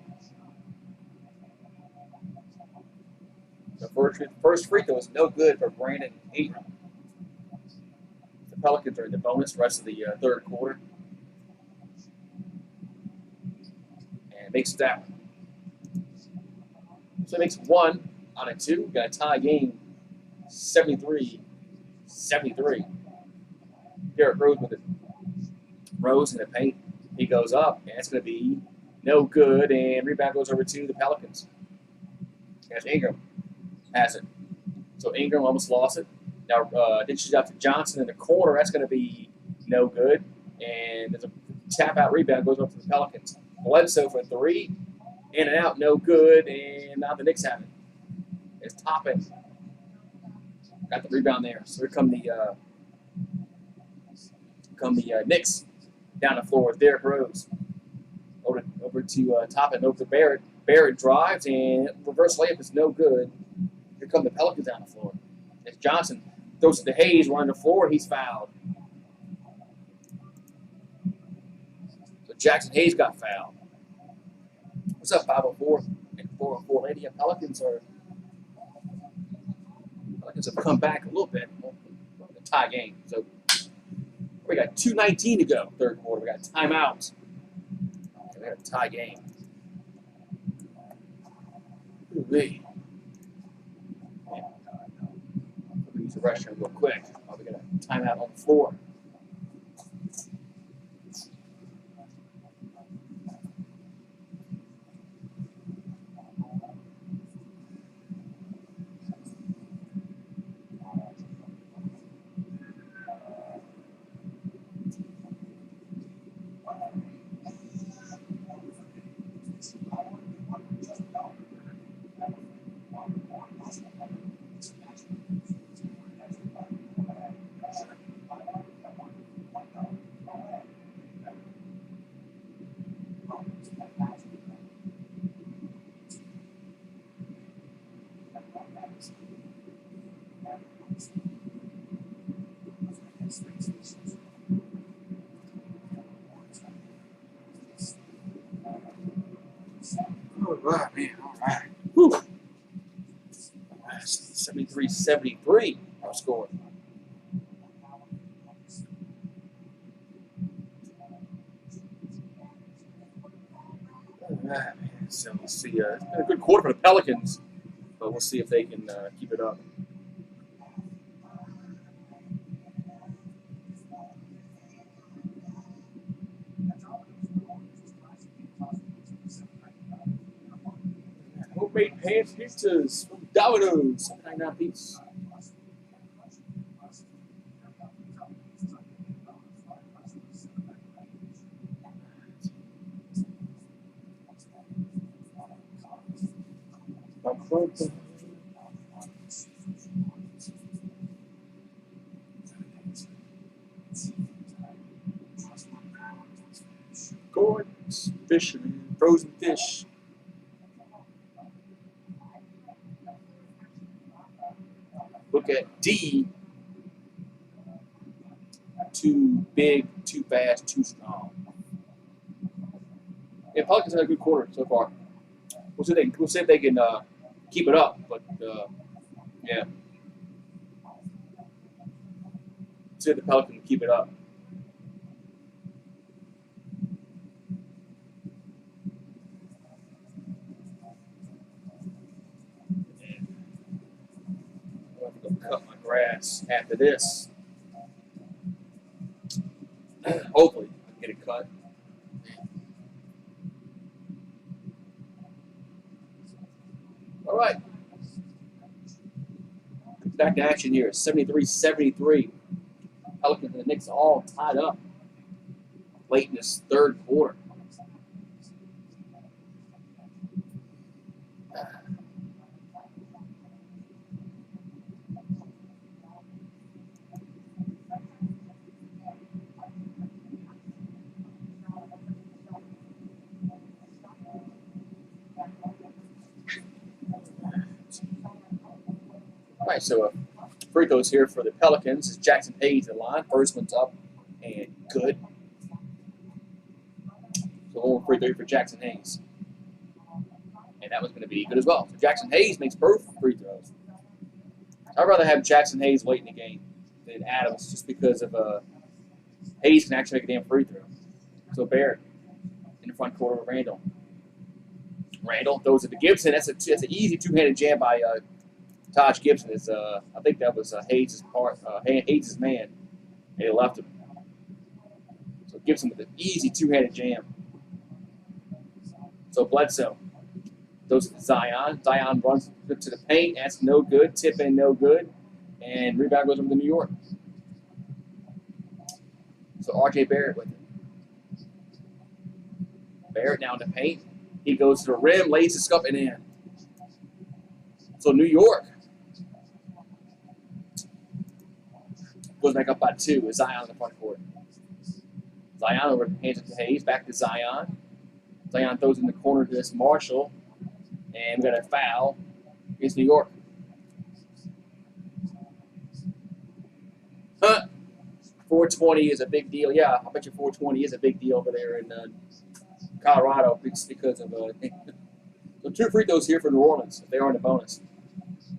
The first free throw is no good for Brandon Ingram. The Pelicans are in the bonus the rest of the third quarter. And makes that one. So it makes 1 out of 2. Got a tie game, 73-73. Derrick Rose with it. Rose in the paint. He goes up, and it's going to be no good. And rebound goes over to the Pelicans. As Ingram has it. So Ingram almost lost it. Now dishes out to Johnson in the corner. That's going to be no good. And there's a tap-out rebound goes up to the Pelicans. Bledsoe for 3. In and out, no good. And now the Knicks have it. It's Toppin. Got the rebound there. So here come the Knicks down the floor with Derrick Rose. Over to Toppin, over to Barrett. Barrett drives, and reverse layup is no good. Here come the Pelicans down the floor. As Johnson throws it to Hayes, running the floor, he's fouled. So Jackson Hayes got fouled. What's up, 504 and 404 Lady? Pelicans have come back a little bit. A tie game. So we got 2:19 to go, third quarter. We got timeout. Okay, we got a tie game. Ooh-wee. refresher real quick. We got a timeout on the floor. All right, man. All right. Whew. 73-73 our score. All right, man. So we'll see. It's been a good quarter for the Pelicans, but we'll see if they can keep it up. Homemade pan pizzas from Domino's. $7.99 piece. Corns, fish, and frozen fish. Look at D. Too big, too fast, too strong. Yeah, Pelicans had a good quarter so far. We'll see if they can keep it up. But yeah, see if the Pelicans can keep it up. I'm going to go cut my grass after this. Hopefully, I can get it cut. All right. Back to action here. 73-73. Pelicans and the Knicks all tied up late in this third quarter. All right, so free throws here for the Pelicans is Jackson Hayes in line. First one's up and good. So one more free throw for Jackson Hayes. And that was going to be good as well. So Jackson Hayes makes both free throws. I'd rather have Jackson Hayes late in the game than Adams just because of Hayes can actually make a damn free throw. So Barrett in the front court with Randall. Randall throws it to Gibson. That's an easy two-handed jam by Taj Gibson. I think that was Hayes' man, and he left him. So Gibson with an easy two-handed jam. So Bledsoe throws it to Zion. Zion runs to the paint. That's no good. Tip in, no good. And rebound goes over to New York. So R.J. Barrett with it. Barrett now in the paint. He goes to the rim, lays his scuffing in. So New York goes back up by 2 with Zion in the front court. Zion over hands it to Hayes, back to Zion. Zion throws in the corner to this Marshall, and we got a foul against New York. 420 is a big deal. Yeah, I bet you 420 is a big deal over there in Colorado because of so 2 free throws here for New Orleans if they are in the bonus.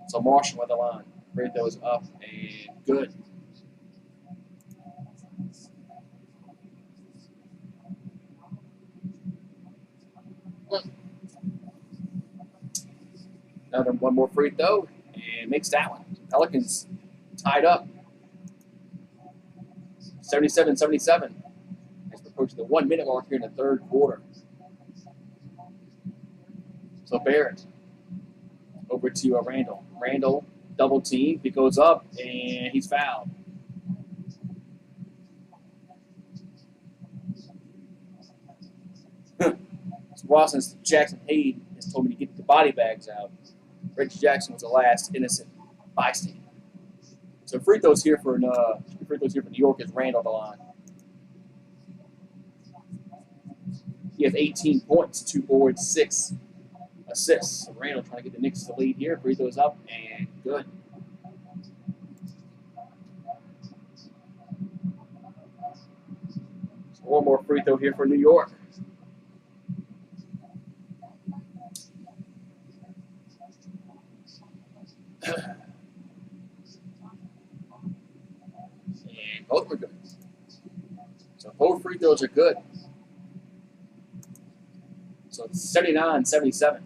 So Marshall with the line. Free throws up and good. Another one more free throw and makes that one. Pelicans tied up. 77-77. As we're approaching the 1 minute mark here in the third quarter. So Barrett over to Randall. Randall double team. He goes up and he's fouled. Watson's Jackson Hayden has told me to get the body bags out. Reggie Jackson was the last innocent bystander. So free throws here for New York is Randall the line. He has 18 points, 2 boards, 6 assists. So Randall trying to get the Knicks to lead here. Free throws up and good. So one more free throw here for New York. And both were good. So both free throws are good. So it's 79-77.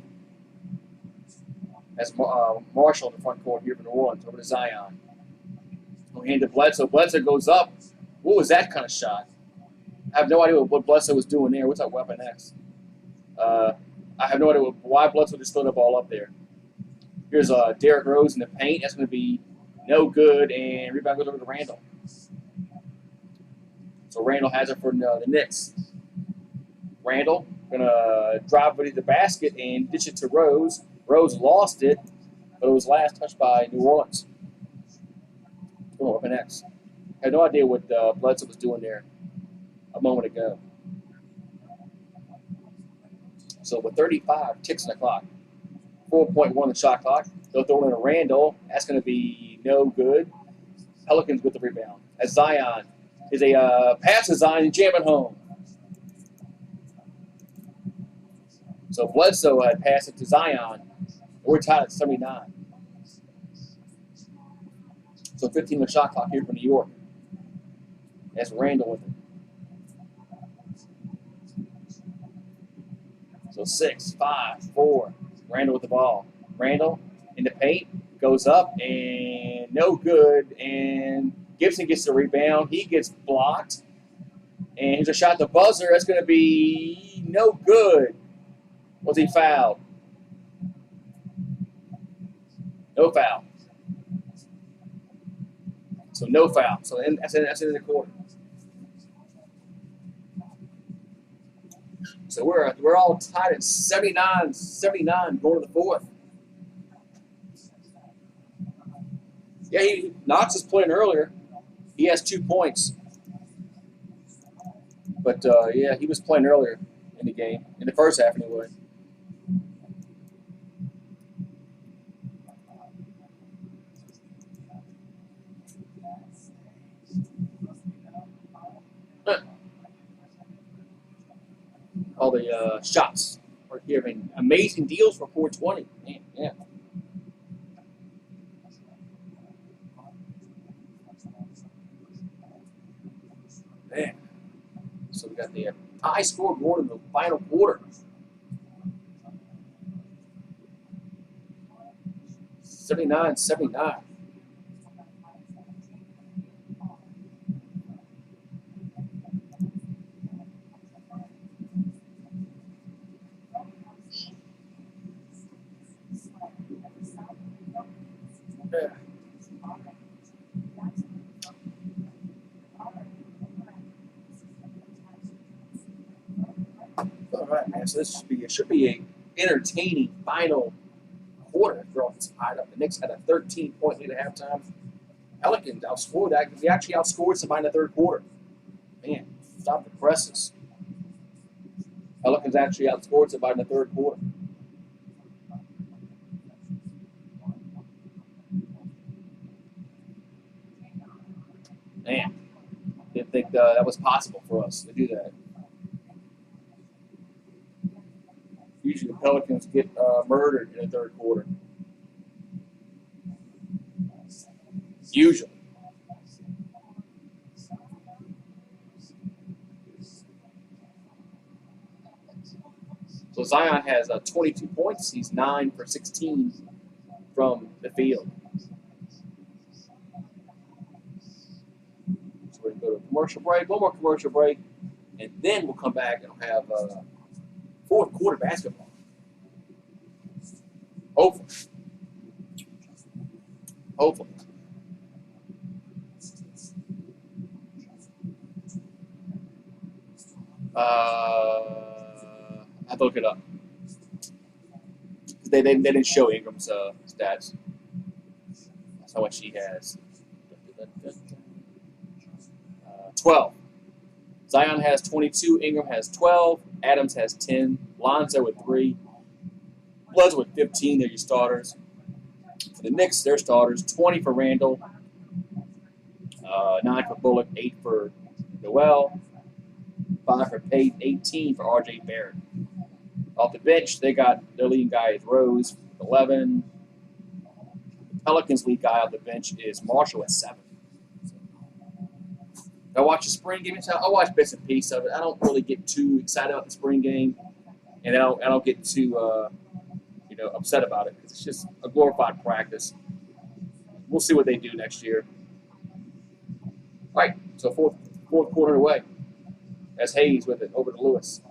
That's Marshall in the front court here for New Orleans over to Zion. We'll hand to Bledsoe. Bledsoe goes up. What was that kind of shot? I have no idea what Bledsoe was doing there. What's that weapon X? I have no idea why Bledsoe just threw the ball up there. Here's Derrick Rose in the paint. That's going to be no good, and rebound goes over to Randall. So Randall has it for the Knicks. Randall going to drive it to the basket and dish it to Rose. Rose lost it, but it was last touched by New Orleans. Oh, up next. I had no idea what Bledsoe was doing there a moment ago. So with 35 ticks on the clock, 4.1 the shot clock. They'll throw in a Randall. That's going to be no good. Pelicans with the rebound. As Zion is a pass to Zion and jam it home. So Bledsoe had passed it to Zion. We're tied at 79. So 15 the shot clock here for New York. That's Randall with it. So 6, 5, 4. Randall with the ball. Randall in the paint, goes up, and no good. And Gibson gets the rebound. He gets blocked. And here's a shot at the buzzer. That's going to be no good. Was he fouled? No foul. So no foul. So that's in the quarter. So we're all tied at 79-79 going to the fourth. Yeah, Knox is playing earlier. He has 2 points. But, yeah, he was playing earlier in the game, in the first half anyway. All the shots are giving amazing deals for 420. Man, yeah. Man. So we got the high scoreboard in the final quarter. 79-79. Yeah. All right, man. So this should be a entertaining final quarter. They're all tied up. The Knicks had a 13-point lead at halftime. Pelicans outscored that. They actually outscored somebody in the third quarter. Man, stop the presses. Pelicans actually outscored somebody in the third quarter. Man, didn't think that was possible for us to do that. Usually the Pelicans get murdered in the third quarter. Usually. So Zion has 22 points. He's 9 for 16 from the field. go to commercial break, one more commercial break, and then we'll come back and have fourth quarter basketball. Hopefully. Hopefully. I have to look it up. They didn't show Ingram's stats. That's how much he has. 12. Zion has 22. Ingram has 12. Adams has 10. Lonzo with 3. Bledsoe with 15. They're your starters. For the Knicks, their starters: 20 for Randall, 9 for Bullock, 8 for Noel, 5 for Payton, 18 for R.J. Barrett. Off the bench, they got their leading guy is Rose with 11. The Pelicans' lead guy off the bench is Marshall at 7. I watch the spring game. I watch bits and pieces of it. I don't really get too excited about the spring game, and I don't get too upset about it because it's just a glorified practice. We'll see what they do next year. All right, so fourth quarter away. That's Hayes with it over to Lewis.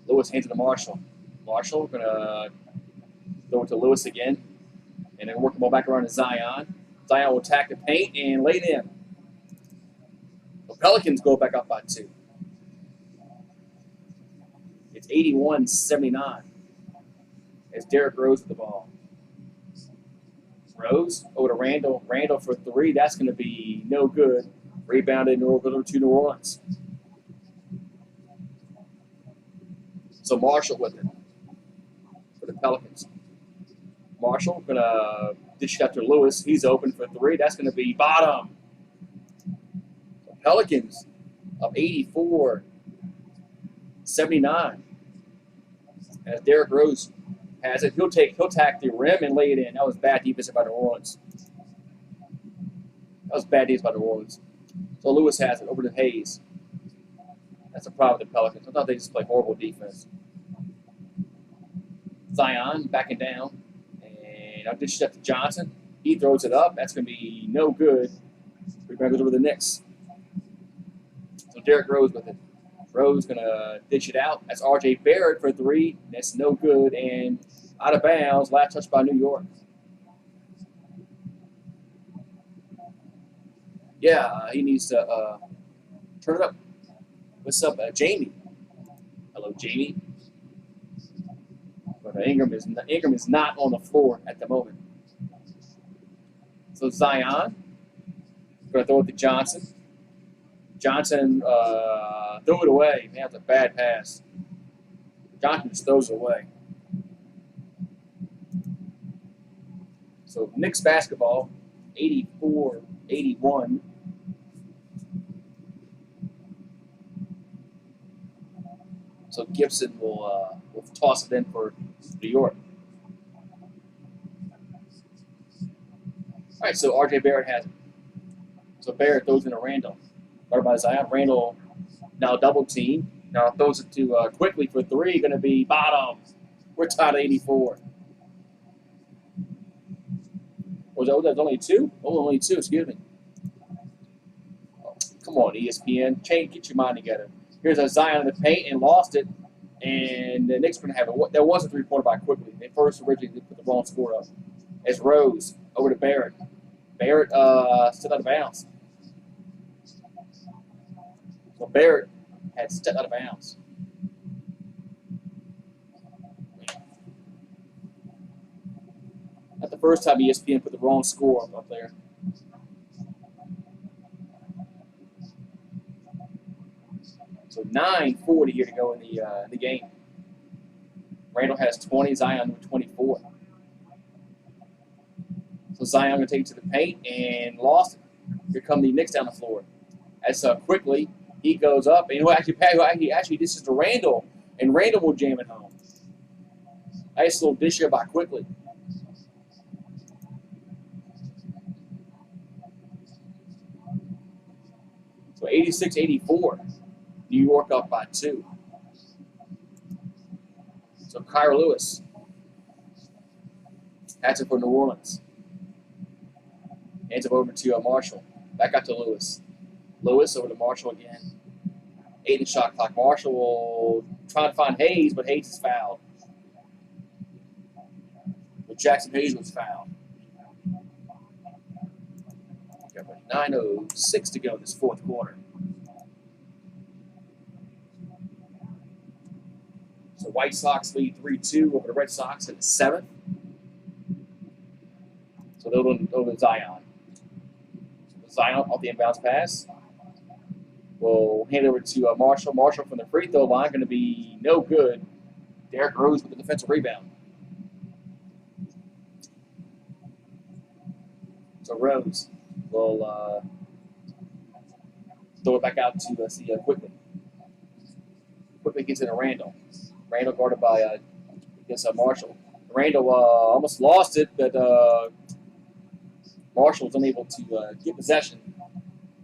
Lewis hands it to Marshall. Marshall gonna throw it to Lewis again, and then work the ball back around to Zion. Zion will attack the paint and lay it in. The Pelicans go back up by 2. It's 81-79 as Derrick Rose with the ball. Rose over to Randall. Randall for 3. That's going to be no good. Rebounded over to New Orleans. So Marshall with it for the Pelicans. Marshall going to dish it out to Lewis. He's open for 3. That's going to be bottom. The Pelicans up 84-79. As Derrick Rose has it, he'll tack the rim and lay it in. That was bad defense by New Orleans. So Lewis has it over to Hayes. That's a problem with the Pelicans. I thought they just play horrible defense. Zion backing down. And I'll dish it up to Johnson. He throws it up. That's going to be no good. Rebound goes over the Knicks. So Derrick Rose with it. Rose going to dish it out. That's R.J. Barrett for 3. That's no good. And out of bounds. Last touch by New York. Yeah, he needs to turn it up. What's up, Jamie? Hello, Jamie. But Ingram is not on the floor at the moment. So Zion going to throw it to Johnson. Johnson threw it away. Man, that's a bad pass. Johnson just throws it away. So Knicks basketball, 84-81. So Gibson will toss it in for New York. All right, so R.J. Barrett has it. So Barrett throws in to Randall. Guarded by Zion. Randall now double team. Now throws it to Quickly for 3. Going to be bottom. We're tied at 84. Was that only 2? Oh, only 2. Excuse me. Oh, come on, ESPN. Get your mind together. Here's a Zion in the paint and lost it. And the Knicks are going to have it. There was a 3-pointer by Quickly. They originally put the wrong score up. It's Rose over to Barrett. Barrett still out of bounds. So Barrett had stepped out of bounds. Not the first time ESPN put the wrong score up there. So 9:40 here to go in the game. Randall has 20. Zion with 24. So Zion going to take it to the paint and lost it. Here come the Knicks down the floor. As Quickly, he goes up and actually this is to Randall, and Randall will jam it home. Nice little dish here by Quickly. So 86-84. New York up by 2. So Kyra Lewis has it for New Orleans. Hands it over to Marshall. Back out to Lewis. Lewis over to Marshall again. 8 in shot clock. Marshall will try to find Hayes, but Hayes is fouled. But Jackson Hayes was fouled. 9:06 to go in this fourth quarter. So White Sox lead 3-2 over the Red Sox in the seventh. So they'll go to Zion. Zion off the inbounds pass. We'll hand it over to Marshall. Marshall from the free throw line, going to be no good. Derrick Rose with the defensive rebound. So Rose will throw it back out to see Quickly. Quickly gets into Randall. Randall guarded by against Marshall. Randall almost lost it, but Marshall was unable to get possession.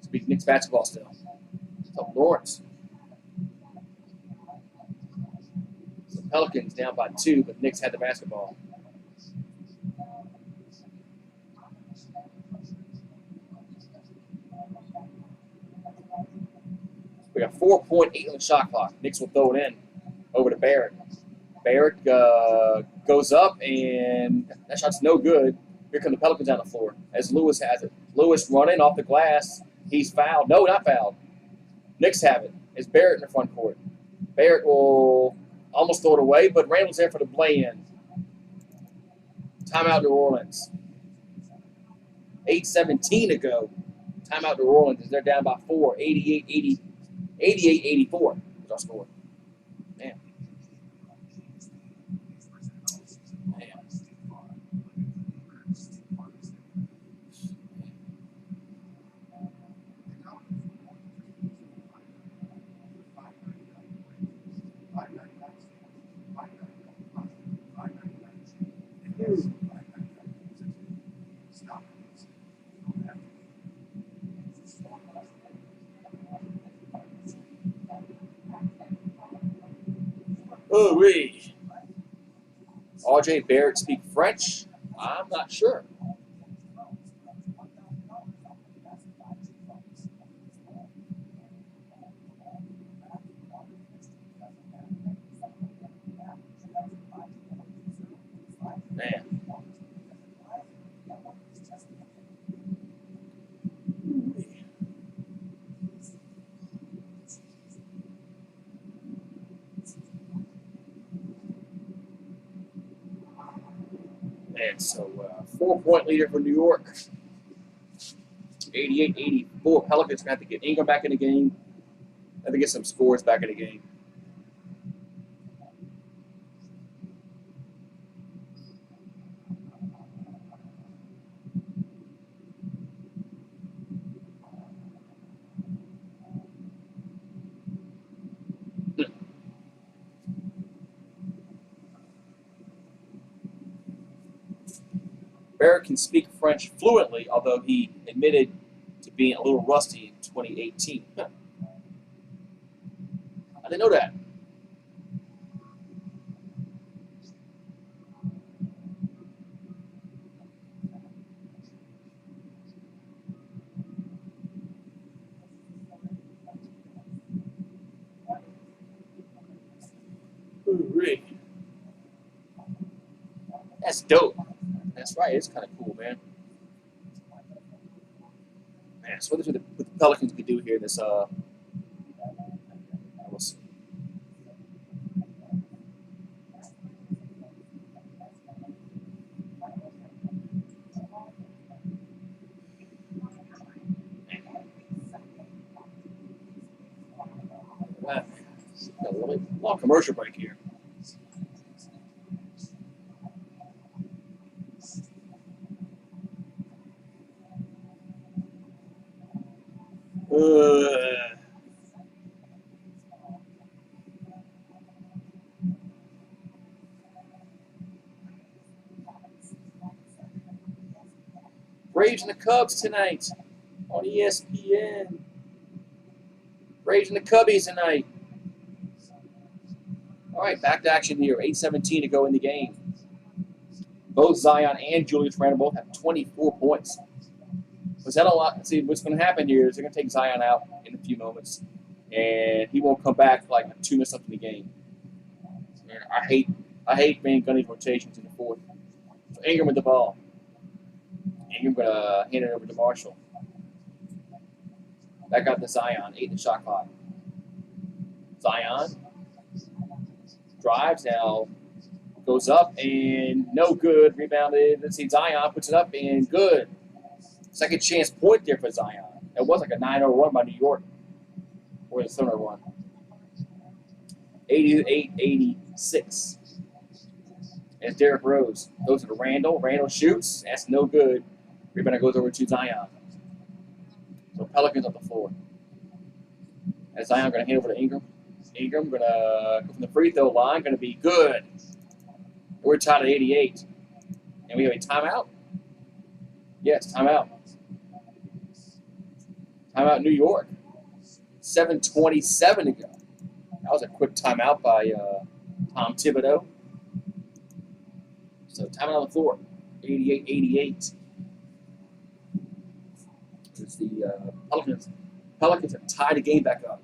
Speak Knicks basketball still. So Lawrence. So Pelicans down by 2, but Knicks had the basketball. We got 4.8 on the shot clock. Knicks will throw it in over to Barrett. Barrett goes up, and that shot's no good. Here come the Pelicans down the floor as Lewis has it. Lewis running off the glass. He's fouled. No, not fouled. Knicks have it. It's Barrett in the front court. Barrett will almost throw it away, but Randall's there for the play-in. Timeout New Orleans. 8:17 to go. Timeout New Orleans as they're down by 4. 88-84 is our score. Man. Ooh-wee. RJ Barrett speak French? I'm not sure. Man. And so 4-point leader for New York. 88-84. Pelicans going to have to get Ingram back in the game. Have to get some scores back in the game. Barrett can speak French fluently, although he admitted to being a little rusty in 2018. I didn't know that. Ooh-wee. That's dope. That's right. It's kind of cool, man. Man, so what the Pelicans could do here in this we'll see. Got a really long commercial break here. Braves and the Cubs tonight on ESPN. Braves and the Cubbies tonight. All right, back to action here. 8:17 to go in the game. Both Zion and Julius Randle both have 24 points. But that a lot. See, what's going to happen here is they're going to take Zion out in a few moments, and he won't come back like 2 minutes left in the game. And I hate Van Gundy's rotations in the fourth. So Ingram with the ball. Ingram going to hand it over to Marshall. Back out to Zion, 8 in the shot clock. Zion drives now, goes up and no good. Rebounded. Let's see, Zion puts it up and good. Second chance point there for Zion. It was like a 9-0 run by New York. Or the 7-0 run. 88-86. As Derrick Rose goes to Randall. Randall shoots. That's no good. Rebound goes over to Zion. So Pelicans on the floor. As Zion going to hand over to Ingram. Ingram going to go from the free throw line. Going to be good. We're tied at 88. And we have a timeout? Yes, timeout. Timeout New York. 7:27 to go. That was a quick timeout by Tom Thibodeau. So timeout on the floor. 88-88. It's the Pelicans. Pelicans have tied the game back up.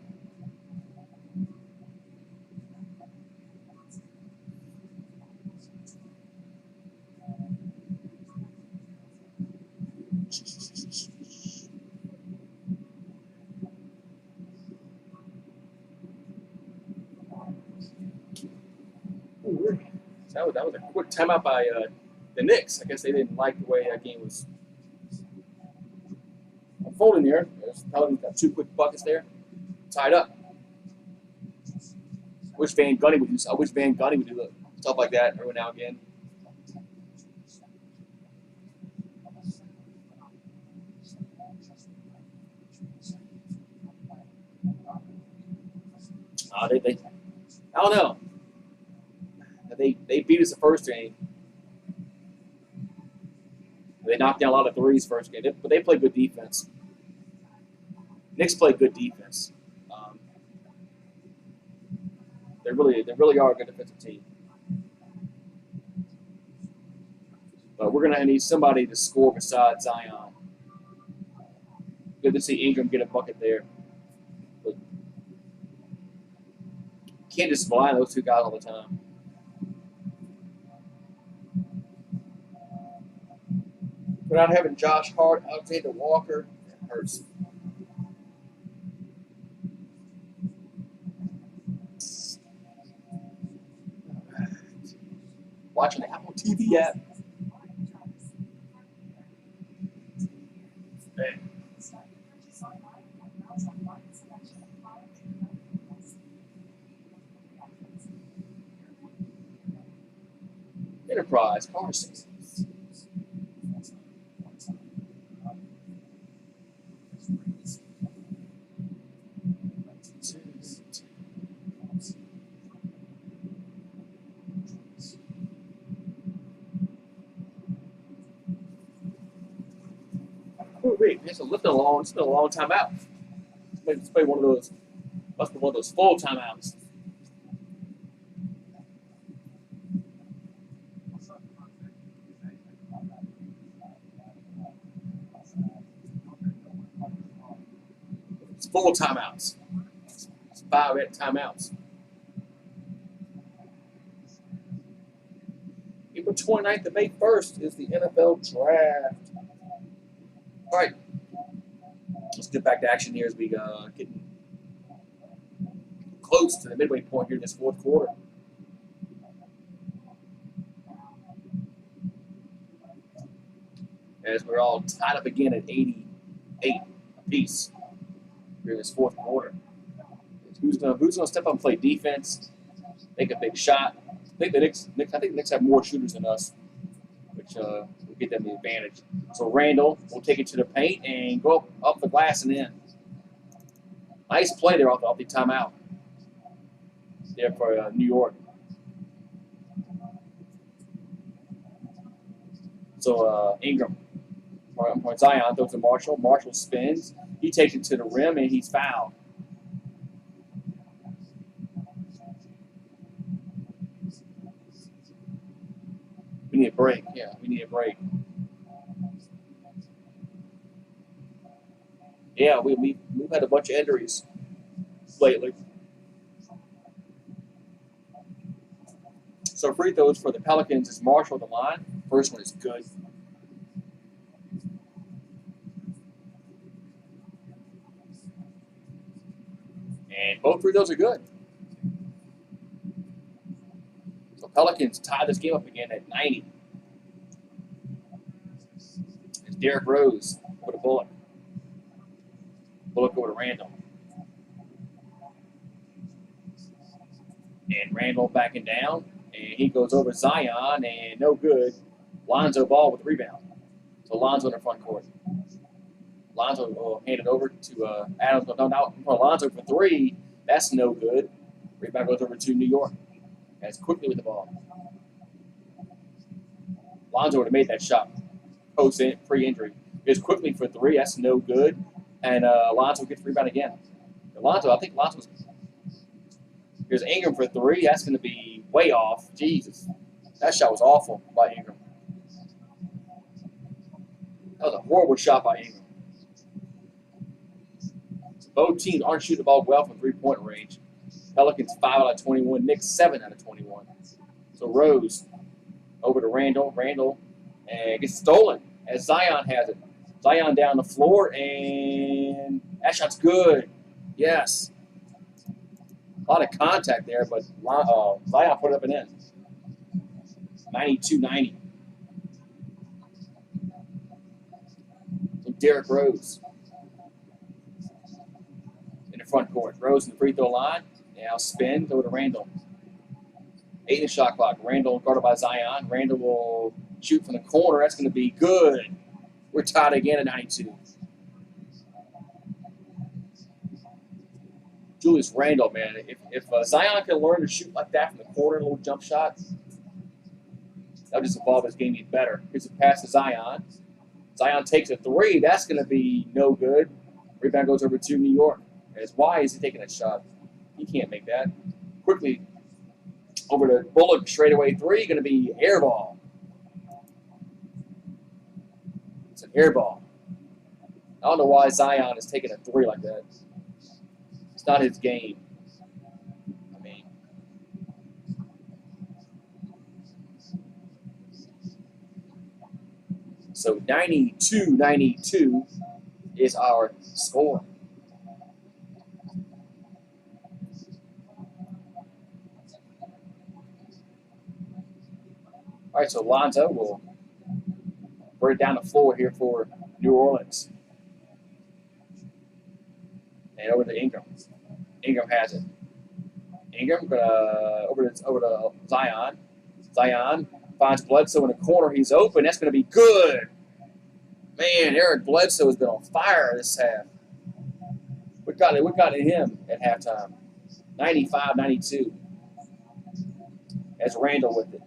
So that was a quick timeout by the Knicks. I guess they didn't like the way that game was unfolding there. Pelicans got 2 quick buckets there, tied up. I wish Van Gundy would do stuff like that every now and again. I don't know. They beat us the first game. They knocked down a lot of threes first game, but they played good defense. Knicks played good defense. They really are a good defensive team. But we're gonna need somebody to score besides Zion. Good to see Ingram get a bucket there. But can't just rely on those 2 guys all the time. Without having Josh Hart, Alexander Walker, it hurts. Watching the Apple TV app. Hey. Enterprise, Parsons. It's been a long time out. It's been one of those. Must be one of those full timeouts. It's full timeouts. It's 5 timeouts. April 29th to May 1st is the NFL Draft. All right. Let's get back to action here as we get close to the midway point here in this fourth quarter. As we're all tied up again at 88 apiece here in this fourth quarter. Who's gonna step up and play defense, make a big shot? I think the Knicks have more shooters than us, which will get them the advantage. So Randall will take it to the paint and go up the glass and in. Nice play there off the timeout there for New York. So Ingram, or Zion throws to Marshall. Marshall spins. He takes it to the rim and he's fouled. We need a break. Yeah, we need a break. Yeah, we've had a bunch of injuries lately. So free throws for the Pelicans is Marshall at the line. First one is good. And both free throws are good. So Pelicans tie this game up again at 90. It's Derrick Rose over to Bullock. Bullock over to Randall. And Randall backing down. And he goes over Zion, and no good. Lonzo Ball with the rebound. So Lonzo in the front court. Lonzo will hand it over to Adams. No, now Lonzo for three. That's no good. Rebound goes over to New York. As quickly with the ball. Lonzo would have made that shot pre-injury. It's quickly for three. That's no good. And Lonzo gets the rebound again. I think Lonzo's. Here's Ingram for three. That's going to be way off. Jesus. That shot was awful by Ingram. That was a horrible shot by Ingram. So both teams aren't shooting the ball well from three-point range. Pelicans 5 out of 21. Knicks 7 out of 21. So Rose over to Randall. Randall and gets stolen as Zion has it. Zion down the floor, and that shot's good. Yes. A lot of contact there, but Zion put it up and in. 92-90. So Derrick Rose in the front court. Rose in the free throw line. Now spins over to Randall. 8 in the shot clock. Randall guarded by Zion. Randall will shoot from the corner. That's going to be good. We're tied again at 92. Julius Randall, man. If Zion can learn to shoot like that from the corner, a little jump shot, that would just evolve his game even better. Here's a pass to Zion. Zion takes a three. That's going to be no good. Rebound goes over to New York. Why is he taking that shot? He can't make that. Quickly over to Bullock, straightaway three. Going to be air ball. It's an air ball. I don't know why Zion is taking a three like that. It's not his game. I mean, so 92-92 is our score. All right, so Lonzo will bring it down the floor here for New Orleans. And over to Ingram. Ingram has it. Ingram over to Zion. Zion finds Bledsoe in the corner. He's open. That's going to be good. Man, Eric Bledsoe has been on fire this half. What got him at halftime? 95-92. As Randall with it.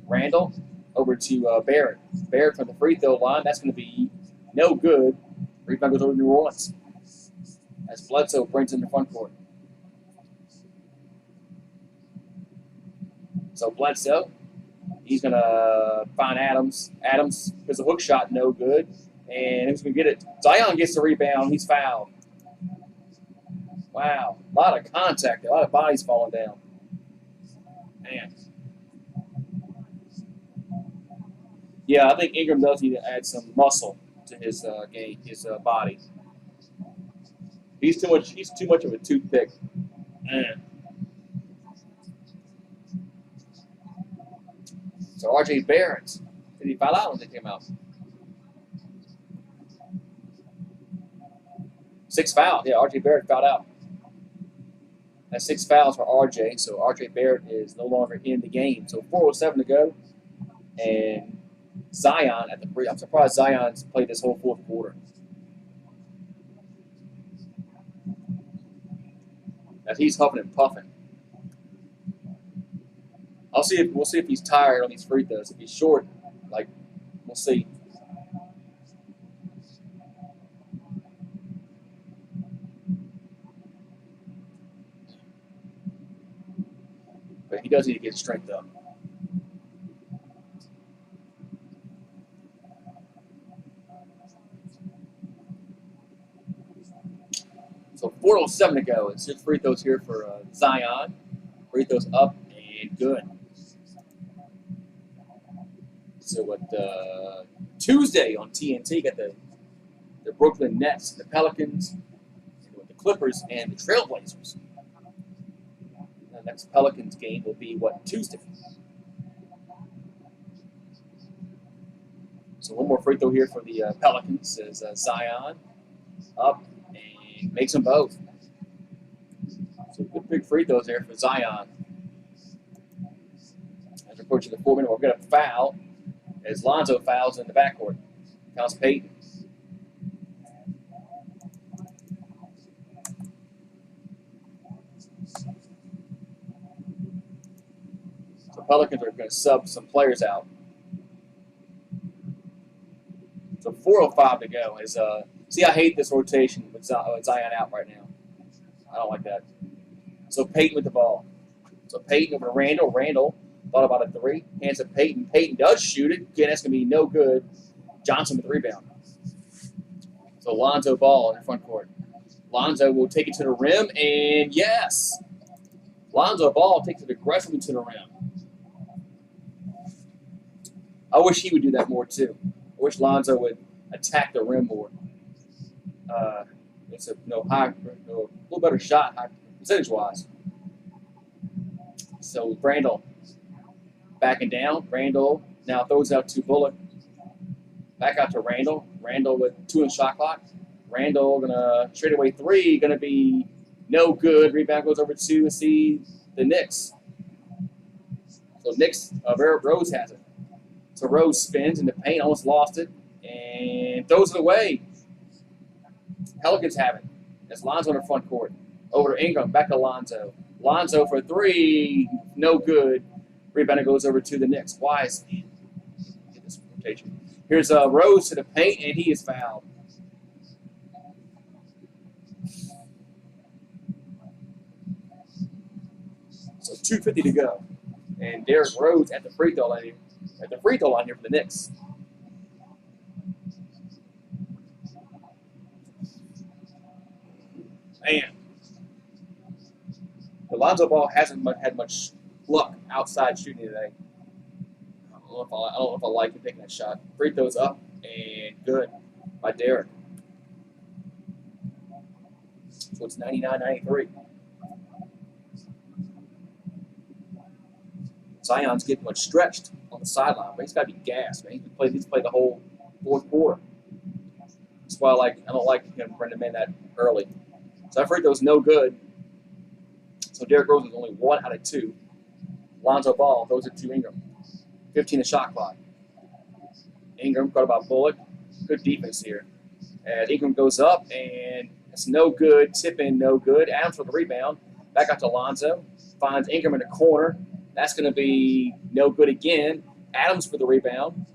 Randall over to Barrett. Barrett from the free throw line. That's going to be no good. Rebound goes over to New Orleans. As Bledsoe brings in the front court. So Bledsoe, he's going to find Adams. Adams gets a hook shot, no good. And who's going to get it? Zion gets the rebound. He's fouled. Wow. A lot of contact. A lot of bodies falling down. Man. Yeah, I think Ingram does need to add some muscle to his game, his body. He's too much of a toothpick. Man. So R.J. Barrett, did he foul out when they came out? 6 fouls. Yeah, R.J. Barrett fouled out. That's 6 fouls for R.J. So R.J. Barrett is no longer in the game. So 4:07 to go, and Zion at the free. I'm surprised Zion's played this whole fourth quarter. As he's huffing and puffing. We'll see if he's tired on these free throws. If he's short, we'll see. But he does need to get his strength up. So 4:07 to go. It's just free throws here for Zion. Free throws up and good. So what? Tuesday on TNT, got the Brooklyn Nets, the Pelicans, the Clippers, and the Trailblazers. The next Pelicans game will be what, Tuesday. So one more free throw here for the Pelicans as Zion up and makes them both. So good big free throws there for Zion. As we're approaching the 4-minute, we're going to foul as Lonzo fouls in the backcourt. Counts Payton. So Pelicans are going to sub some players out. So 4:05 to go. See, I hate this rotation with Zion out right now. I don't like that. So Payton with the ball. So Payton over to Randall. Randall thought about a three. Hands it Payton. Payton does shoot it. Again, that's going to be no good. Johnson with the rebound. So Lonzo Ball in the front court. Lonzo will take it to the rim, and yes! Lonzo Ball takes it aggressively to the rim. I wish he would do that more, too. I wish Lonzo would attack the rim more. It's a little better shot, percentage-wise. So Randall backing down. Randall now throws out to Bullock. Back out to Randall. Randall with 2 in shot clock. Randall gonna straight away three. Gonna be no good. Rebound goes over to the Knicks. So Knicks, Rose has it. So Rose spins in the paint, almost lost it, and throws it away. Pelicans have it. That's Lonzo in the front court. Over to Ingram, back to Lonzo. Lonzo for three, no good. Rebound goes over to the Knicks. Wise, get this rotation. Here's Rose to the paint, and he is fouled. So 2:50 to go, and Derrick Rose at the free throw line. At the free throw line here for the Knicks. Man, Lonzo Ball hasn't had much luck outside shooting today. I don't know if I like him taking that shot. Free throws up and good by Derrick. So it's 99-93. Zion's getting much stretched on the sideline, but he's got to be gassed, man. He's played the whole fourth quarter. That's why I don't like him bringing him in that early. So that free throw's no good. So Derrick Rose is only 1 out of 2. Lonzo Ball throws it to Ingram. 15 to shot clock. Ingram caught about Bullock. Good defense here. As Ingram goes up, and it's no good. Tip in, no good. Adams for the rebound. Back out to Lonzo. Finds Ingram in the corner. That's going to be no good again. Adams for the rebound.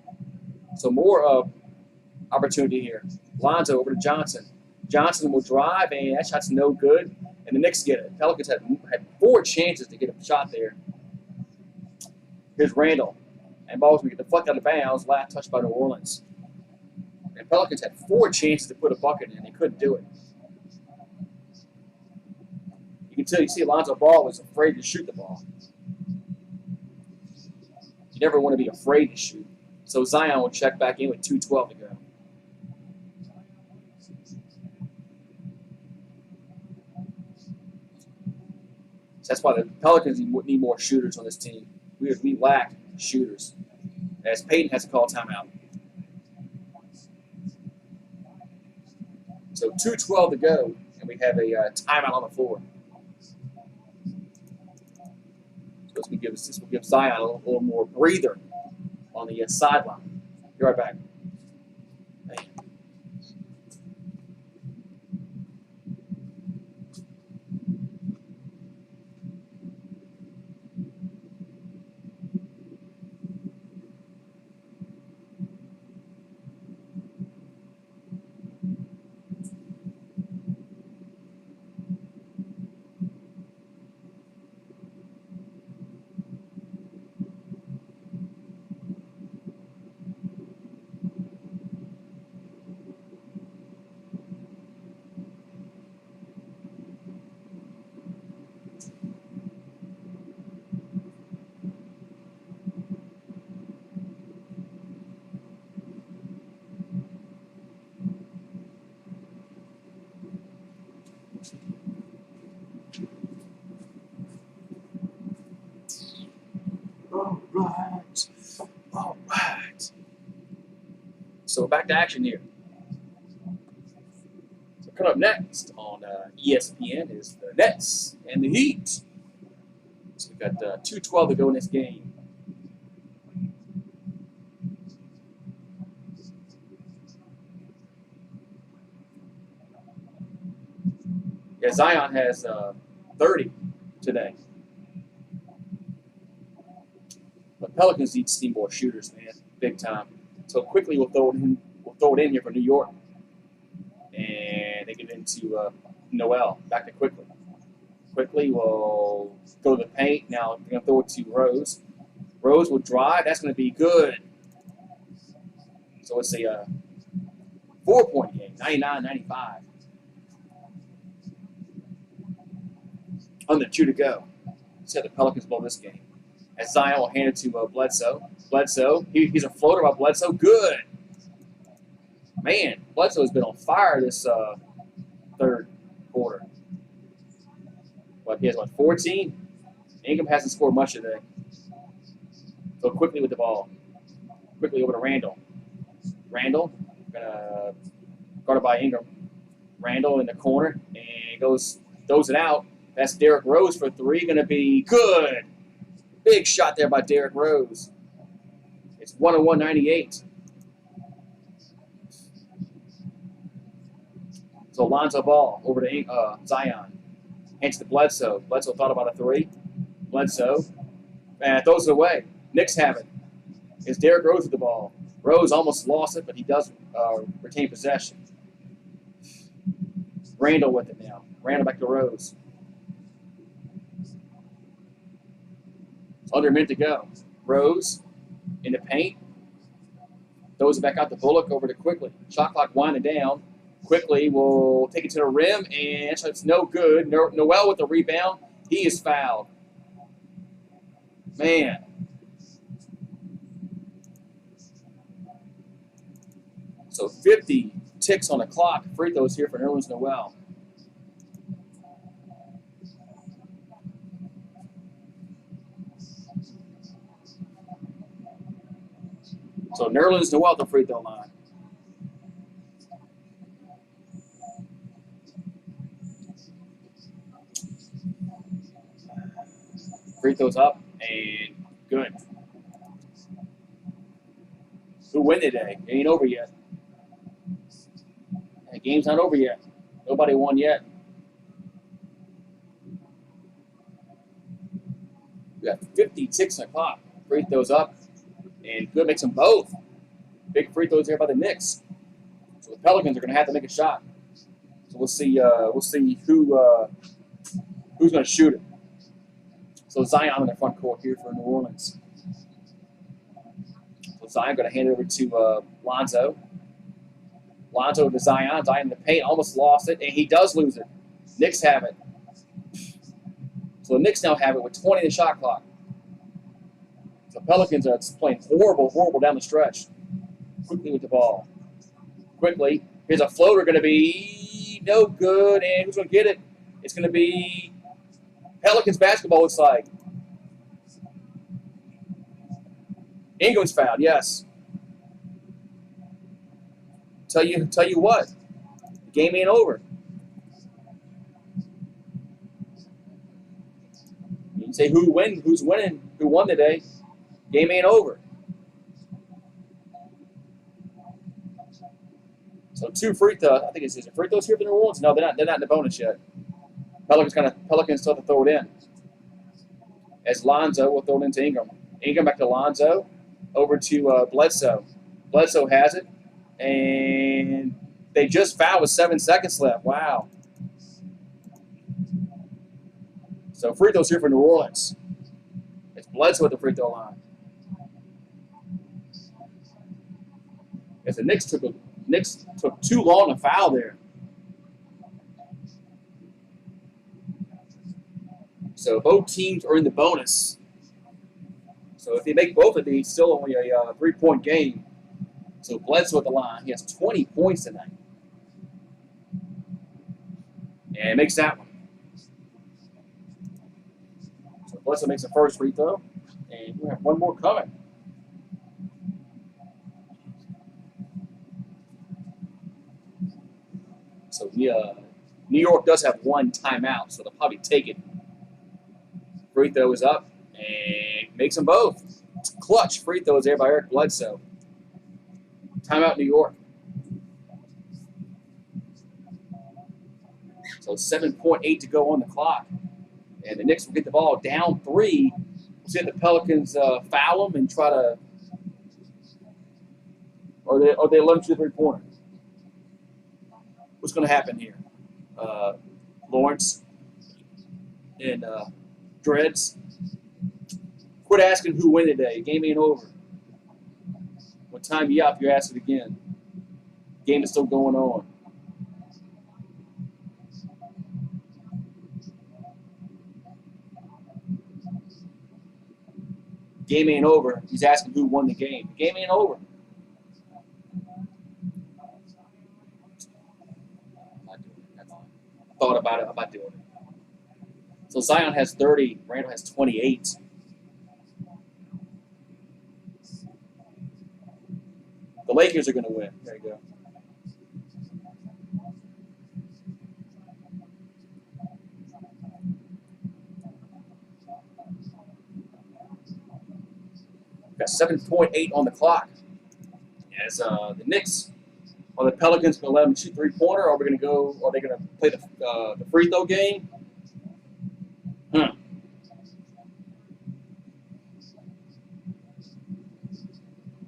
So more opportunity here. Lonzo over to Johnson. Johnson will drive, and that shot's no good. And the Knicks get it. Pelicans had 4 chances to get a shot there. Here's Randall. And ball's going to get deflected out of bounds. Last touch by New Orleans. And Pelicans had 4 chances to put a bucket in. They couldn't do it. You see Lonzo Ball was afraid to shoot the ball. You never want to be afraid to shoot. So Zion will check back in with 2:12 to go. So that's why the Pelicans need more shooters on this team. We lack shooters. As Payton has to call timeout. So 2:12 to go, and we have a timeout on the floor. So this will give Zion a little more breather on the sideline. Be right back. Man. So back to action here. So coming up next on ESPN is the Nets and the Heat. So we've got 2:12 to go in this game. Yeah, Zion has 30 today. But Pelicans need to see more shooters, man, big time. So quickly we'll throw it in here for New York, and they get into Noel. Back to Quickly. Quickly will go to the paint. Now they're gonna throw it to Rose. Rose will drive. That's gonna be good. So it's a 4-point game, 99-95. Under 2 to go. Let's have the Pelicans blow this game. As Zion will hand it to Bledsoe. Bledsoe, he's a floater by Bledsoe. Good. Man, Bledsoe has been on fire this third quarter. But he has, 14? Ingram hasn't scored much today. So Quickly with the ball. Quickly over to Randall. Randall, guarded by Ingram. Randall in the corner, and throws it out. That's Derrick Rose for 3. Going to be good. Big shot there by Derrick Rose. It's 101-98. So Lonzo Ball over to Zion. Hands to Bledsoe. Bledsoe thought about a 3. Bledsoe throws it away. Knicks have it. It's Derrick Rose with the ball. Rose almost lost it, but he does retain possession. Randall with it now. Randall back to Rose. Under a minute to go. Rose in the paint. Throws it back out to Bullock over to Quickly. Shot clock winding down. Quickly will take it to the rim, and it's no good. Noel with the rebound. He is fouled. Man. So 50 ticks on the clock. Free throws here for Nerlens Noel. So Nerlens Noel at the free throw line. Free throws up and good. Who win today? It ain't over yet. The game's not over yet. Nobody won yet. We got 50 ticks on the clock. Free throws up. And good makes them both. Big free throws there by the Knicks. So the Pelicans are going to have to make a shot. So we'll see. Who's going to shoot it. So Zion in the front court here for New Orleans. So Zion going to hand it over to Lonzo. Lonzo to Zion. Zion in the paint, almost lost it, and he does lose it. Knicks have it. So the Knicks now have it with 20 in the shot clock. The Pelicans are playing horrible down the stretch. Quickly with the ball. Quickly. Here's a floater going to be no good. And who's going to get it? It's going to be Pelicans basketball, looks like. Ingram's fouled, yes. Tell you what. The game ain't over. You say who's winning, who won today. Game ain't over. So 2 free throws. I think it's free throws here for New Orleans. No, they're not in the bonus yet. Pelicans still have to throw it in. As Lonzo will throw it into Ingram. Ingram back to Lonzo. Over to Bledsoe. Bledsoe has it. And they just fouled with 7 seconds left. Wow. So free throws here for New Orleans. It's Bledsoe at the free throw line. As the Knicks took too long to foul there. So both teams are in the bonus. So if they make both of these, still only a 3-point game. So Bledsoe at the line. He has 20 points tonight. And makes that one. So Bledsoe makes the first free throw. And we have one more coming. So New York does have one timeout, so they'll probably take it. Free throw is up and makes them both. Clutch free throws there by Eric Bledsoe. Timeout New York. So 7.8 to go on the clock. And the Knicks will get the ball down 3. We'll see if the Pelicans foul them and try to, or they let them to the three-pointer. What's going to happen here? Lawrence and Dreads. Quit asking who win today. Game ain't over. What time you out if you ask it again? Game is still going on. Game ain't over. He's asking who won the game. The game ain't over. I'm not doing it. That's all. I thought about it. I'm not doing it. So Zion has 30. Randall has 28. The Lakers are going to win. There you go. Got 7.8 on the clock. As the Knicks or the Pelicans going to let them shoot three-pointer, or are we going to go? Are they going to play the free throw game?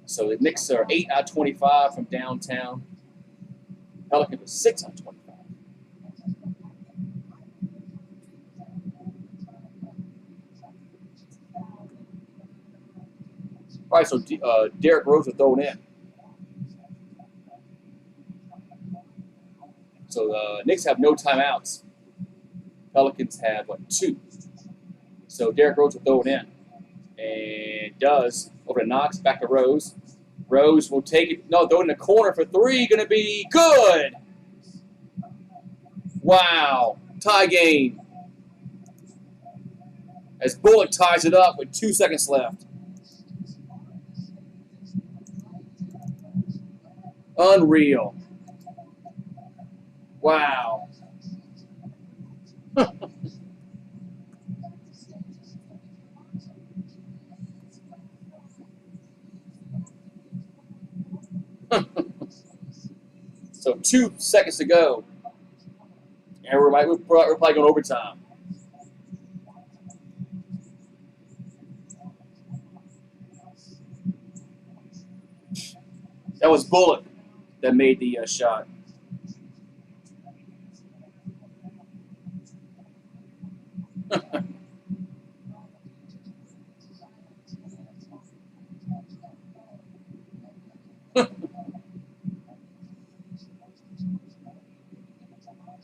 So the Knicks are 8 out of 25 from downtown. Pelicans are 6 out of 25. All right, so Derrick Rose will throw it in. So the Knicks have no timeouts. Pelicans have, 2. So Derrick Rose will throw it in. And does. Over to Knox, back to Rose. Rose will take it. No, throw it in the corner for 3. Going to be good. Wow. Tie game. As Bullock ties it up with 2 seconds left. Unreal. Wow. So 2 seconds to go. And we're probably going overtime. That was Bullock that made the shot.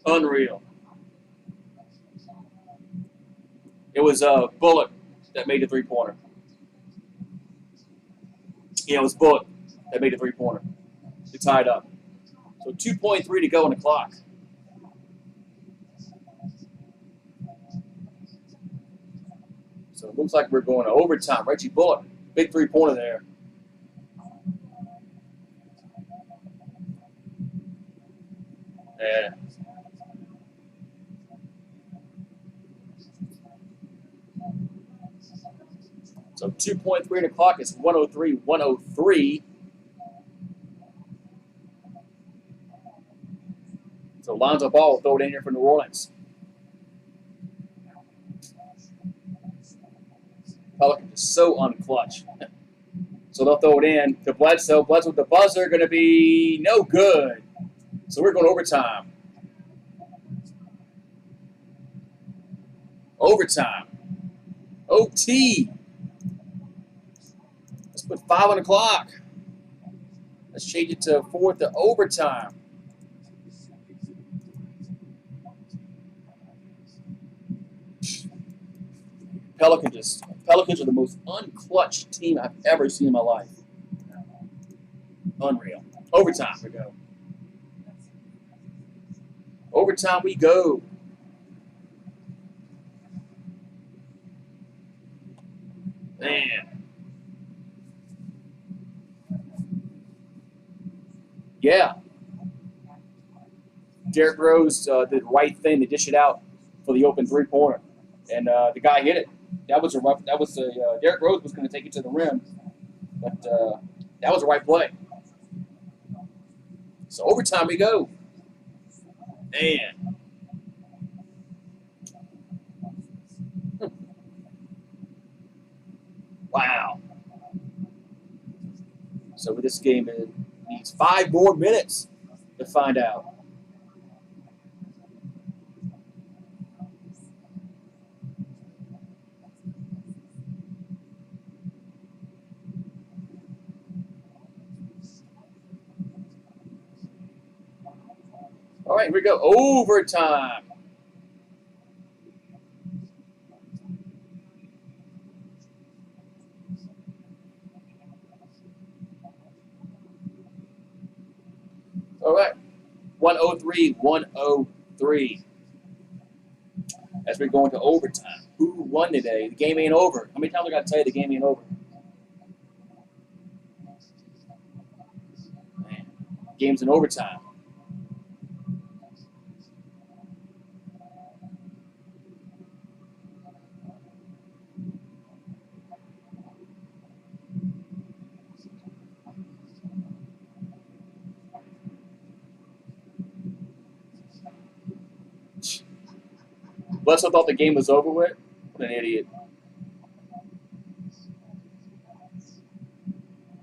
Unreal. It was Bullock that made the three-pointer. Yeah, it was Bullock that made the three-pointer. They tied up. So 2.3 to go on the clock. So it looks like we're going to overtime. Reggie Bullock, big three-pointer there. Yeah. So 2.3 on the clock is 103-103. So Lonzo Ball will throw it in here for New Orleans. Pelicans is so unclutch. So they'll throw it in to Bledsoe. Bledsoe with the buzzer, going to be no good. So we're going overtime. Overtime. OT. Let's put 5 on the clock. Let's change it to 4 to overtime. Pelicans are the most unclutched team I've ever seen in my life. Unreal. Overtime we go. Overtime we go. Man. Yeah. Derrick Rose did the right thing to dish it out for the open three-pointer, and the guy hit it. Derrick Rose was going to take it to the rim, but that was the right play. So overtime we go. Man. Wow. So this game needs 5 more minutes to find out. All right, here we go. Overtime. All right. 103. As we're going to overtime. Who won today? The game ain't over. How many times I got to tell you the game ain't over? Man, game's in overtime. Bledsoe thought the game was over with. What an idiot.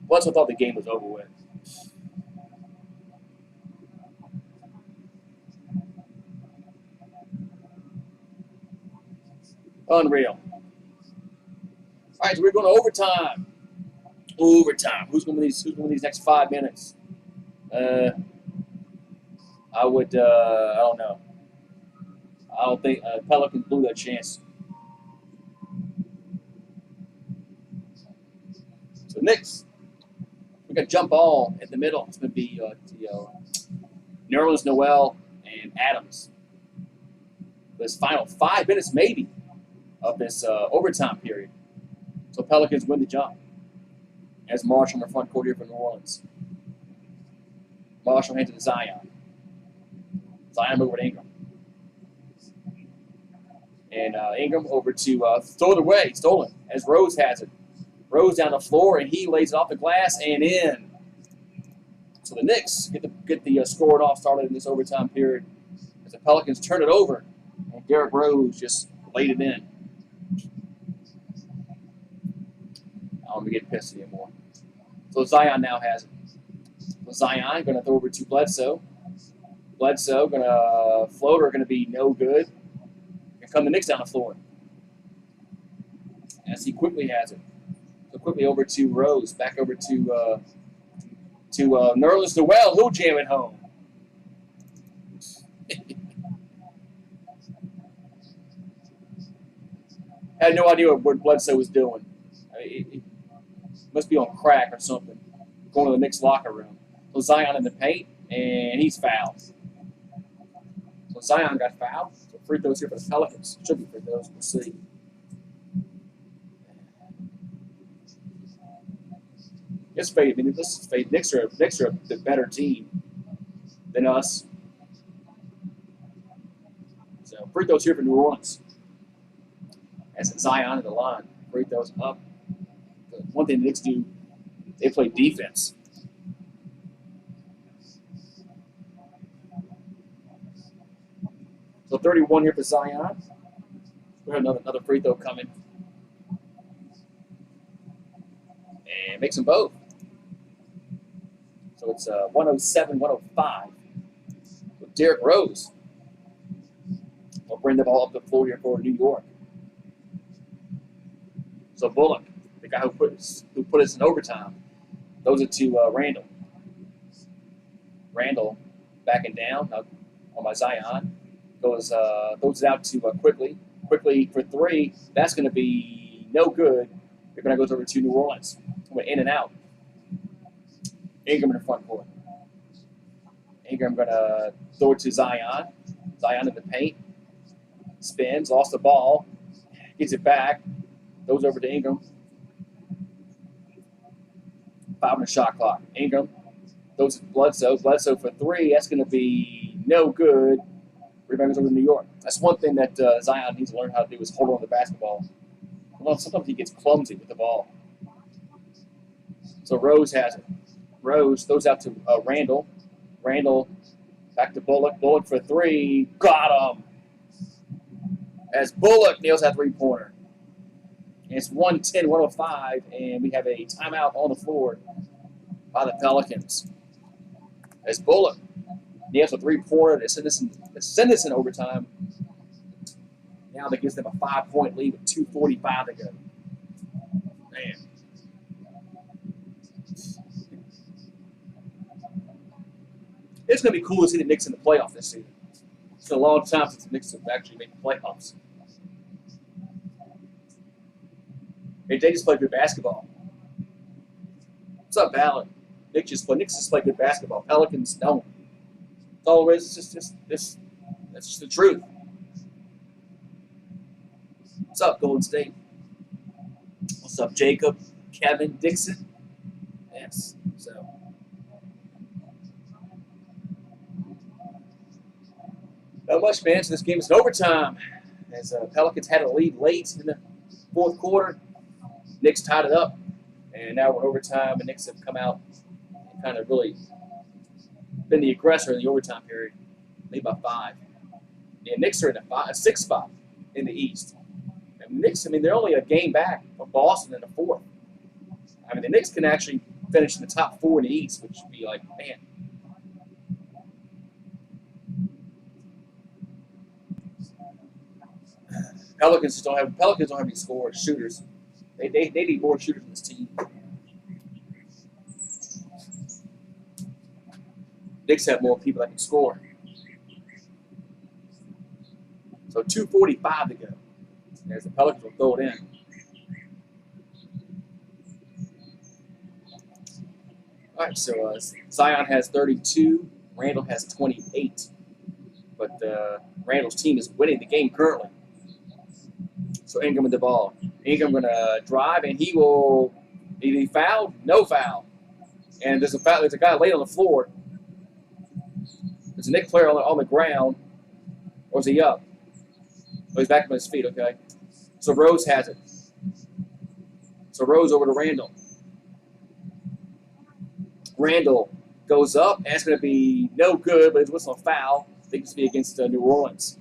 Bledsoe thought the game was over with. Unreal. All right, so we're going to overtime. Overtime. Who's going to win these next 5 minutes? I don't know. I don't think Pelicans blew their chance. So Knicks, we got jump ball in the middle. It's going to be Nerlens Noel and Adams. This final 5 minutes maybe of this overtime period. So Pelicans win the jump. As Marshall in the front court here for New Orleans. Marshall hands it to Zion. Zion over to Ingram. And Ingram over to throw it away, stolen, as Rose has it. Rose down the floor, and he lays it off the glass and in. So the Knicks get the scoring off started in this overtime period as the Pelicans turn it over, and Derrick Rose just laid it in. I don't get pissed anymore. So Zion now has it. So Zion going to throw over to Bledsoe. Bledsoe going to floater, going to be no good. Come the Knicks down the floor. As he quickly has it. So quickly over to Rose. Back over to Nerlens Noel. He'll jam it home. I had no idea what Bledsoe was doing. He must be on crack or something. Going to the Knicks locker room. So Zion in the paint, and he's fouled. So Zion got fouled. So free throws here for the Pelicans. Should be free throws. We'll see. It's fade. I mean, this is fade. Knicks are the better team than us. So free throws here for New Orleans. As Zion in the line. Free throws up. One thing the Knicks do, they play defense. So 31 here for Zion. We have another free throw coming. And makes them both. So it's 107-105. With Derrick Rose will bring the ball up the floor here for New York. So Bullock, the guy who put us in overtime, throws it to Randall. Randall backing down on my Zion. Throws it out to Quickly. Quickly for three. That's going to be no good. It goes over to New Orleans. Went in and out. Ingram in the front court. Ingram going to throw it to Zion. Zion in the paint. Spins, lost the ball. Gets it back. Goes over to Ingram. 5 on the shot clock. Ingram throws it to Bledsoe. Bledsoe for three. That's going to be no good. Rebound goes over to New York. That's one thing that Zion needs to learn how to do is hold on to the basketball. Well, sometimes he gets clumsy with the ball. So Rose has it. Rose throws out to Randall. Randall back to Bullock. Bullock for three. Got him. As Bullock nails that three-pointer. And it's 110-105, and we have a timeout on the floor by the Pelicans. As Bullock nails a three-pointer to send us in overtime. Now that gives them a 5-point lead with 2:45 to go. Man. It's going to be cool to see the Knicks in the playoff this season. It's been a long time since the Knicks have actually made the playoffs. Hey, they just play good basketball. What's up, Ballard? Knicks just play good basketball. Pelicans don't. It's all it is. It's just that's just the truth. What's up, Golden State? What's up, Jacob? Kevin Dixon? Yes. So. Not much, man. So this game is in overtime. As Pelicans had a lead late in the fourth quarter. Knicks tied it up. And now we're in overtime. The Knicks have come out and kind of really been the aggressor in the overtime period. Lead by 5. The Knicks are in a 6th spot in the East. And the Knicks, they're only a game back from Boston in the 4th. The Knicks can actually finish in the top 4 in the East, which would be like, man. Pelicans don't have any shooters. They need more shooters in this team. Knicks have more people that can score. So 2:45 to go. As the Pelicans will throw it in. All right, so Zion has 32. Randall has 28. But Randall's team is winning the game currently. So Ingram with the ball. Ingram going to drive, and he will either foul, no foul. And there's a foul. There's a guy laid on the floor. There's a Knicks player on the ground. Or is he up? Oh, he's back on his feet, okay. So Rose has it. So Rose over to Randall. Randall goes up, and it's going to be no good, but it's whistle a foul. I think it's going to be against New Orleans.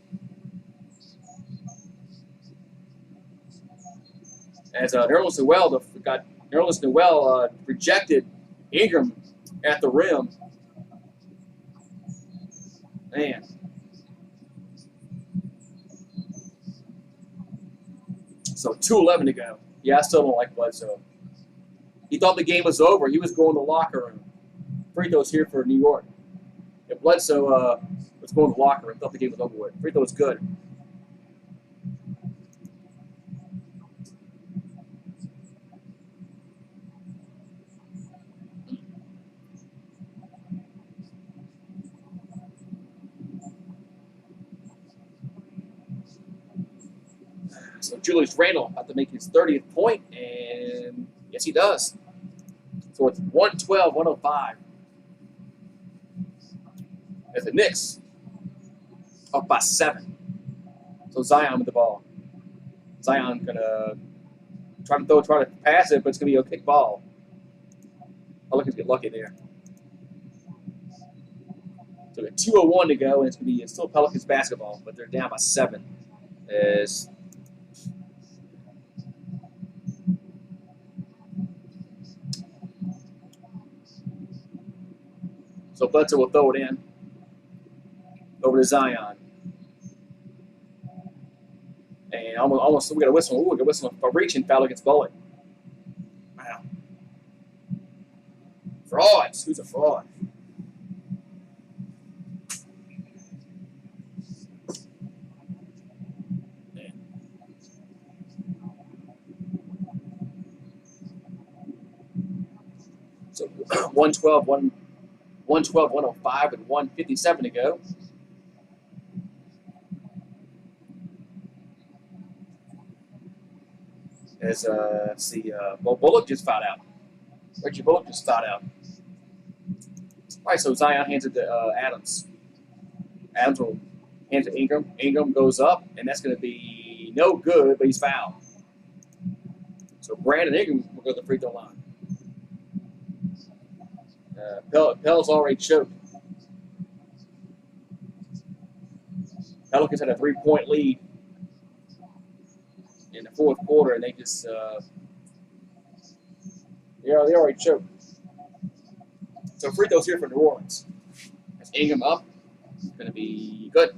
As Nerlens Noel rejected Ingram at the rim. Man. So 2:11 to go. Yeah, I still don't like Bledsoe. He thought the game was over. He was going to the locker room. Free throws here for New York. If Bledsoe was going to the locker room, thought the game was over with. Free throw was good. So Julius Randle about to make his 30th point, and yes, he does. So it's 112-105. As the Knicks up by 7. So Zion with the ball. Zion gonna try to pass it, but it's gonna be a kick ball. Pelicans get lucky there. So we got 2:01 to go, and it's gonna be still Pelicans basketball, but they're down by 7. As so Bledsoe will throw it in over to Zion. And almost we got a whistle. Ooh, we got a whistle. A reaching foul against Bullock. Wow. Frauds. Who's a fraud? Man. So 112-105 with 1:57 to go. As let's see, Bullock just fouled out. Reggie Bullock just fouled out. All right, so Zion hands it to Adams. Adams will hand to Ingram. Ingram goes up, and that's going to be no good, but he's fouled. So Brandon Ingram will go to the free throw line. Pell's already choked. Pelicans had a 3-point lead in the fourth quarter, and they just, they already choked. So free throws here for New Orleans. That's Ingram up. It's going to be good.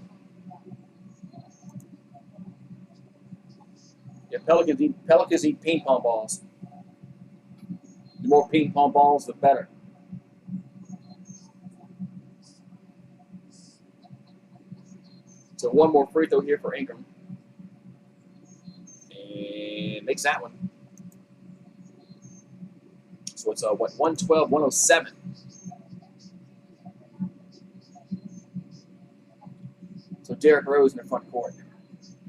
Yeah, Pelicans eat ping pong balls. The more ping pong balls, the better. So one more free throw here for Ingram. And makes that one. So it's 112, 107. So Derrick Rose in the front court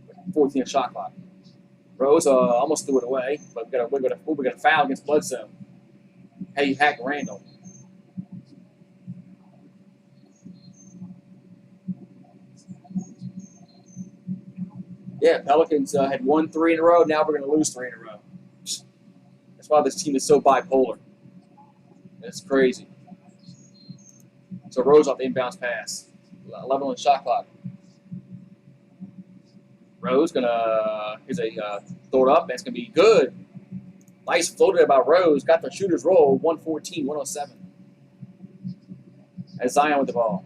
with 14 shot clock. Rose almost threw it away, but we're gonna foul against Bledsoe. Hey, hack Randall. Yeah, Pelicans had won 3 in a row. Now we're going to lose 3 in a row. That's why this team is so bipolar. It's crazy. So Rose off the inbounds pass. 11 on the shot clock. Rose here's a throw it up. That's going to be good. Nice floated by Rose. Got the shooter's roll. 114, 107. As Zion with the ball.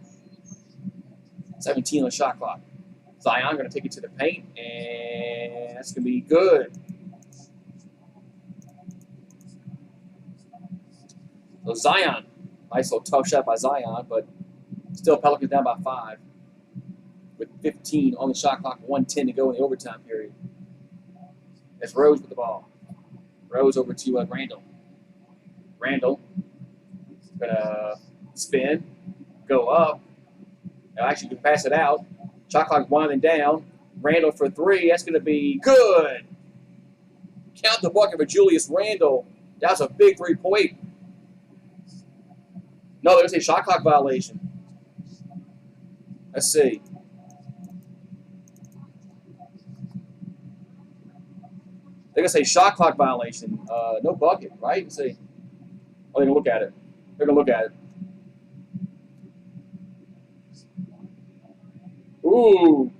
17 on the shot clock. Zion going to take it to the paint, and that's going to be good. So Zion, nice little tough shot by Zion, but still Pelicans down by 5 with 15 on the shot clock, 1:10 to go in the overtime period. That's Rose with the ball. Rose over to Randall. Randall going to spin, go up. Now actually, you can pass it out. Shot clock winding down. Randall for 3. That's going to be good. Count the bucket for Julius Randall. That was a big 3-point. No, they're going to say shot clock violation. Let's see. They're going to say shot clock violation. No bucket, right? Let's see. Oh, they're going to look at it. They're going to look at it. Ooh.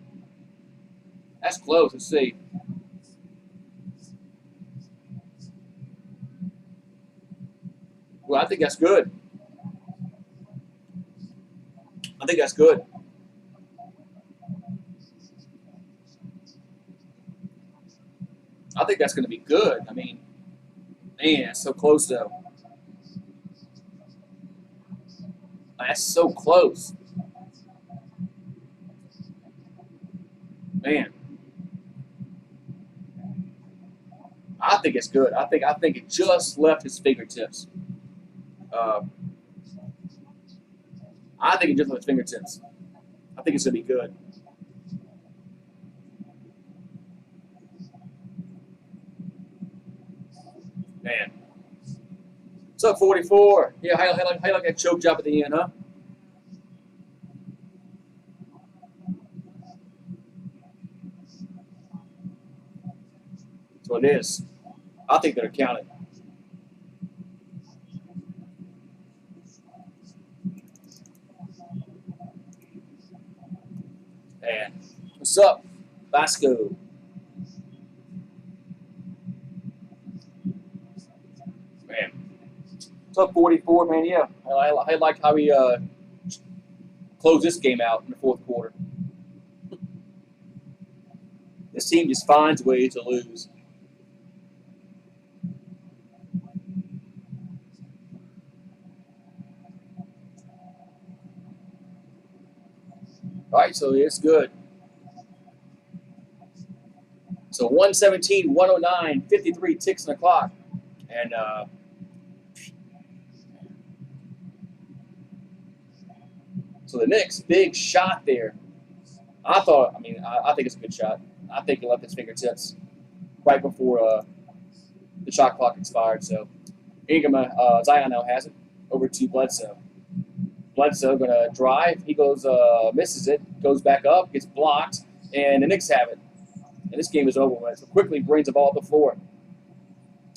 That's close. Let's see. Well, I think that's good. I think that's good. I think that's going to be good. I mean, man, that's so close, though. That's so close. Man, I think it's good. I think it just left his fingertips. I think it just left his fingertips. I think it's gonna be good. Man, what's up, 44? Yeah, how you like that choke job at the end, huh? That's what it is. I think they're counted. And what's up, Vasco? Man, what's up, 44? Man, yeah, I like how we closed this game out in the fourth quarter. This team just finds ways to lose. All right, so it's good. So 117, 109, 53 ticks on the clock. And so the Knicks, big shot there. I think it's a good shot. I think he left his fingertips right before the shot clock expired. So Ingram, Zion now has it over to Bledsoe. Bledsoe going to drive. He goes, misses it, goes back up, gets blocked, and the Knicks have it. And this game is over with. So quickly brings the ball up the floor.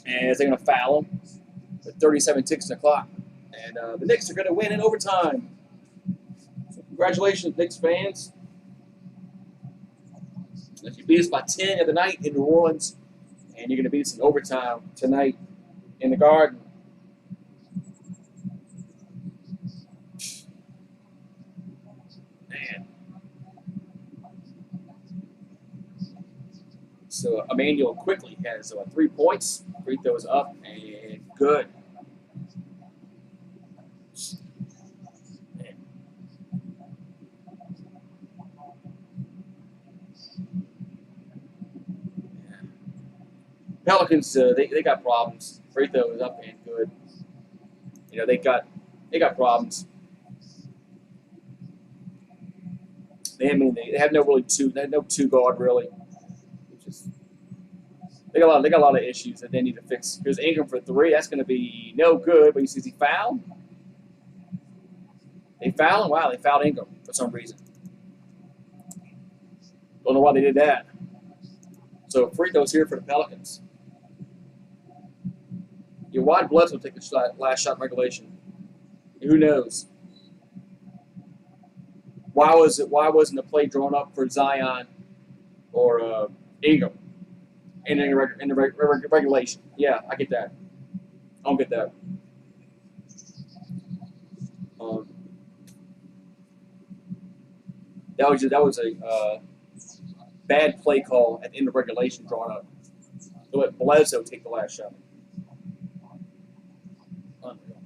And they're going to foul him with 37 ticks on the clock. And the Knicks are going to win in overtime. So congratulations, Knicks fans. If you beat us by 10 the other night in New Orleans, and you're going to beat us in overtime tonight in the Garden. Man. So Emmanuel quickly has 3 points. Free throws up and good. Man. Pelicans, they got problems. Free throws up and good. You know, they got problems. They have no two guard really. They got a lot of issues that they need to fix. Here's Ingram for 3. That's going to be no good. But you see, he fouled. They fouled him. Wow, they fouled Ingram for some reason. Don't know why they did that. So free throws here for the Pelicans. Your wide Bledsoe will take the last shot in regulation. Who knows? Why wasn't the play drawn up for Zion or Ingram in the regulation? Yeah, I get that. I don't get that. That was a bad play call at the end of regulation drawn up. So let Bledsoe take the last shot. Unreal.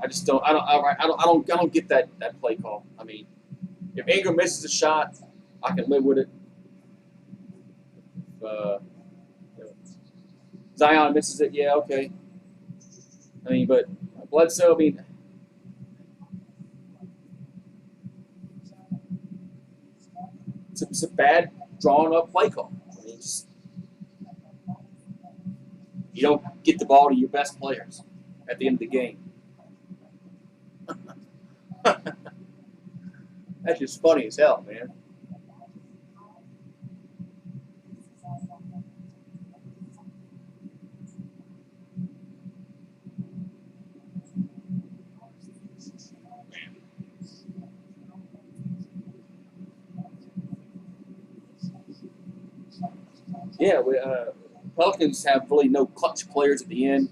I just don't. I don't get that play call. I mean, if Ingram misses a shot, I can live with it. Zion misses it, yeah, okay. I mean, but Bledsoe, I mean, it's a bad drawn up play call. I mean, you don't get the ball to your best players at the end of the game. That's just funny as hell, man. Yeah, Pelicans have really no clutch players at the end.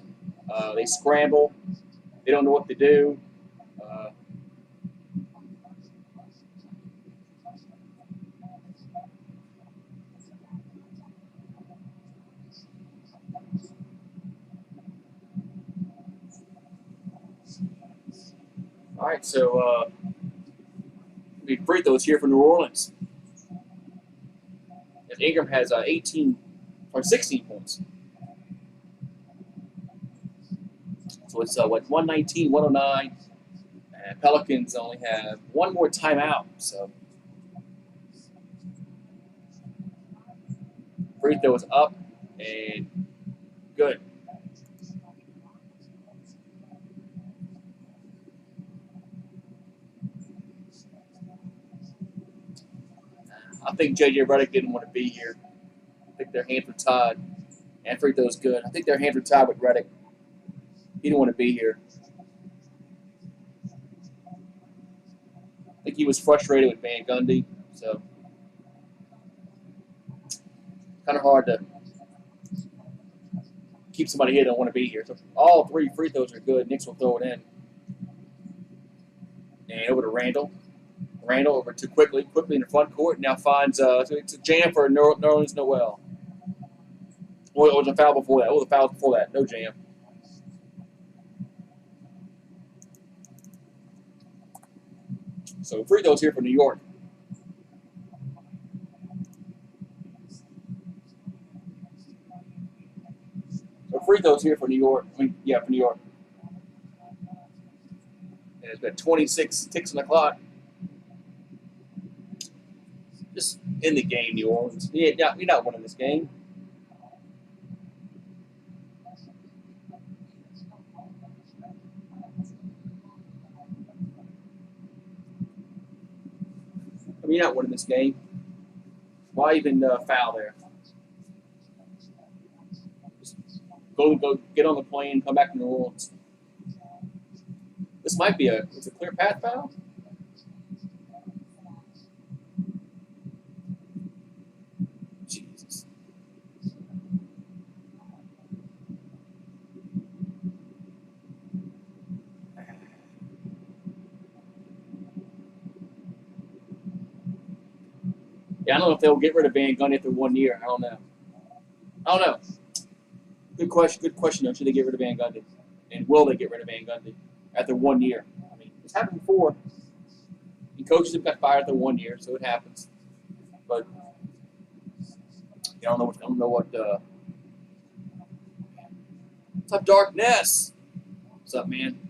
They scramble. They don't know what to do. All right, so we free throws here for New Orleans. And Ingram has 16 points. So it's 119, 109. And Pelicans only have one more timeout. So free throw is up and good. I think J.J. Redick didn't want to be here. I think their hands were tied. And free throw's good. I think their hands were tied with Redick. He didn't want to be here. I think he was frustrated with Van Gundy. So, kind of hard to keep somebody here that don't want to be here. So, all 3 free throws are good. Knicks will throw it in. And over to Randall. Randall over to quickly in the front court. Now finds it's a jam for Nerlens Noel. Or it was a foul before that. Oh, the foul before that. No jam. So free throws here for New York. So free throws here for New York. For New York. And it's been 26 ticks on the clock. Just in the game, New Orleans. You're not winning this game. You're not winning this game. Why even foul there? Just go get on the plane, come back to New Orleans. This might be it's a clear path foul. Jesus. Yeah, I don't know if they'll get rid of Van Gundy after 1 year. I don't know. Good question. Good question. Should they get rid of Van Gundy? And will they get rid of Van Gundy after 1 year? I mean, it's happened before. And coaches have got fired after 1 year, so it happens. But I don't know what. What's up, Darkness? What's up, man?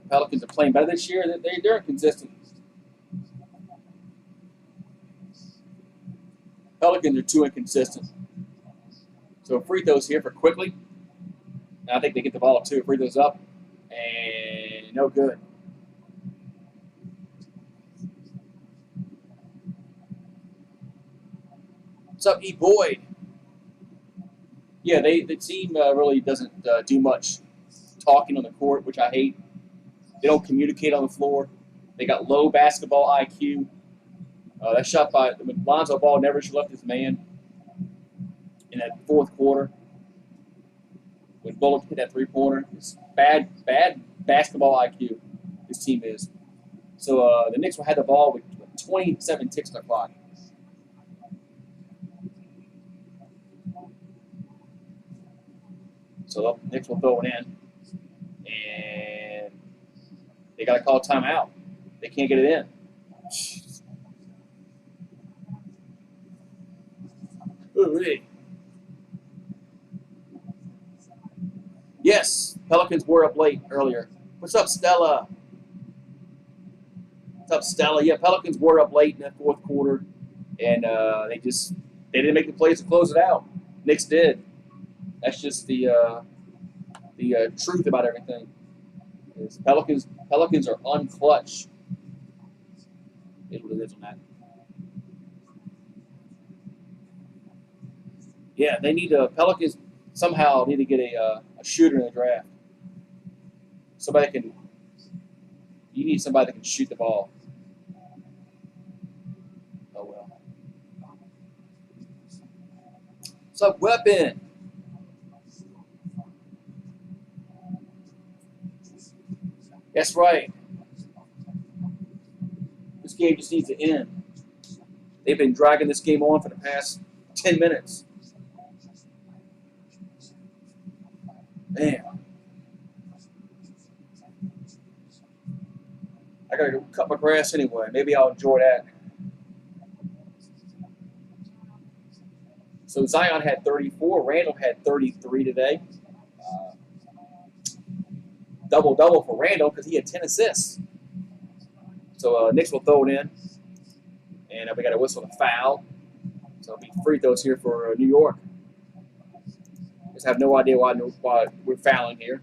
Pelicans are playing better this year. They're inconsistent. Pelicans are too inconsistent. So free throws here for quickly. And I think they get the ball too. Free throws up. And no good. What's up, E. Boyd? Yeah, the team really doesn't do much talking on the court, which I hate. They don't communicate on the floor. They got low basketball IQ. That shot by Lonzo Ball never should have left his man in that fourth quarter. When Bullock hit that three-pointer, it's bad basketball IQ. This team is. So the Knicks will have the ball with 27 ticks on the clock. So the Knicks will throw it in, and they got to call a timeout. They can't get it in. Ooh-wee. Yes, Pelicans were up late earlier. What's up, Stella? What's up, Stella? Yeah, Pelicans were up late in that fourth quarter, and they didn't make the plays to close it out. Knicks did. That's just the truth about everything. Pelicans are unclutch. Is what it is on that. Yeah, they need Pelicans somehow need to get a shooter in the draft. You need somebody that can shoot the ball. Oh well. What's up, Weapon? That's right. This game just needs to end. They've been dragging this game on for the past 10 minutes. Man. I gotta go cut my grass anyway. Maybe I'll enjoy that. So Zion had 34. Randall had 33 today. Double-double for Randall because he had 10 assists. So Knicks will throw it in. And we got to whistle a foul. So it'll be free throws here for New York. Just have no idea why we're fouling here.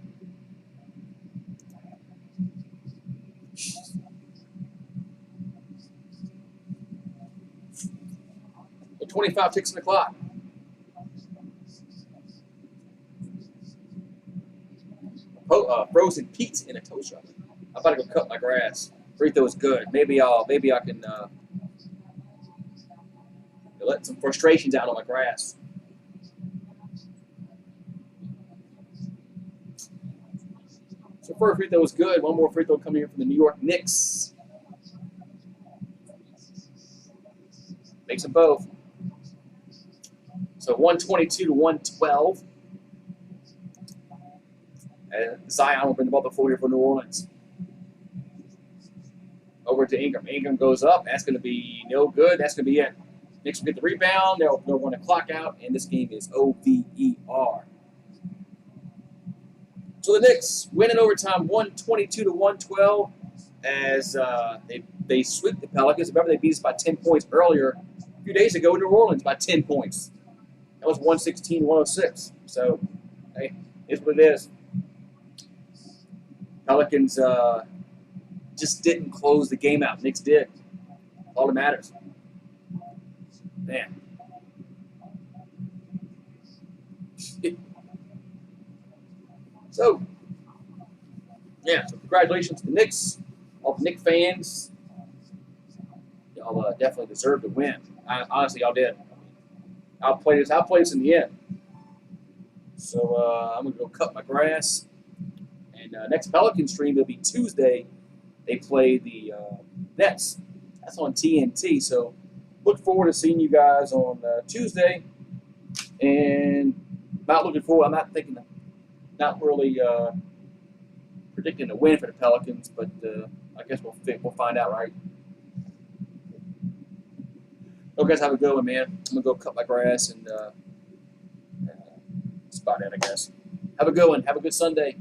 So 25 ticks on the clock. Frozen pizza in a toast oven. I'm about to go cut my grass. Free throw is good. Maybe I can let some frustrations out on my grass. So first free throw is good. One more free throw coming here from the New York Knicks. Makes them both. So 122 to 112. And Zion will bring the ball to the floor here for New Orleans. Over to Ingram. Ingram goes up. That's going to be no good. That's going to be it. Knicks will get the rebound. They'll run the clock out, and this game is over. So the Knicks win in overtime, 122 to 112, as they sweep the Pelicans. Remember, they beat us by 10 points earlier, a few days ago in New Orleans by 10 points. That was 116-106. So, hey, it's what it is. Pelicans just didn't close the game out. Knicks did. All that matters. Man. So, yeah, so congratulations to the Knicks. All the Knicks fans. Y'all definitely deserve to win. Honestly, y'all did. I'll play this in the end. So I'm going to go cut my grass. And next Pelican stream will be Tuesday. They play the Nets. That's on TNT. So look forward to seeing you guys on Tuesday. And not looking forward. I'm not thinking, not really predicting a win for the Pelicans, but I guess we'll find out, right? You guys have a good one, man. I'm gonna go cut my grass and that's about it, I guess. Have a good one. Have a good Sunday.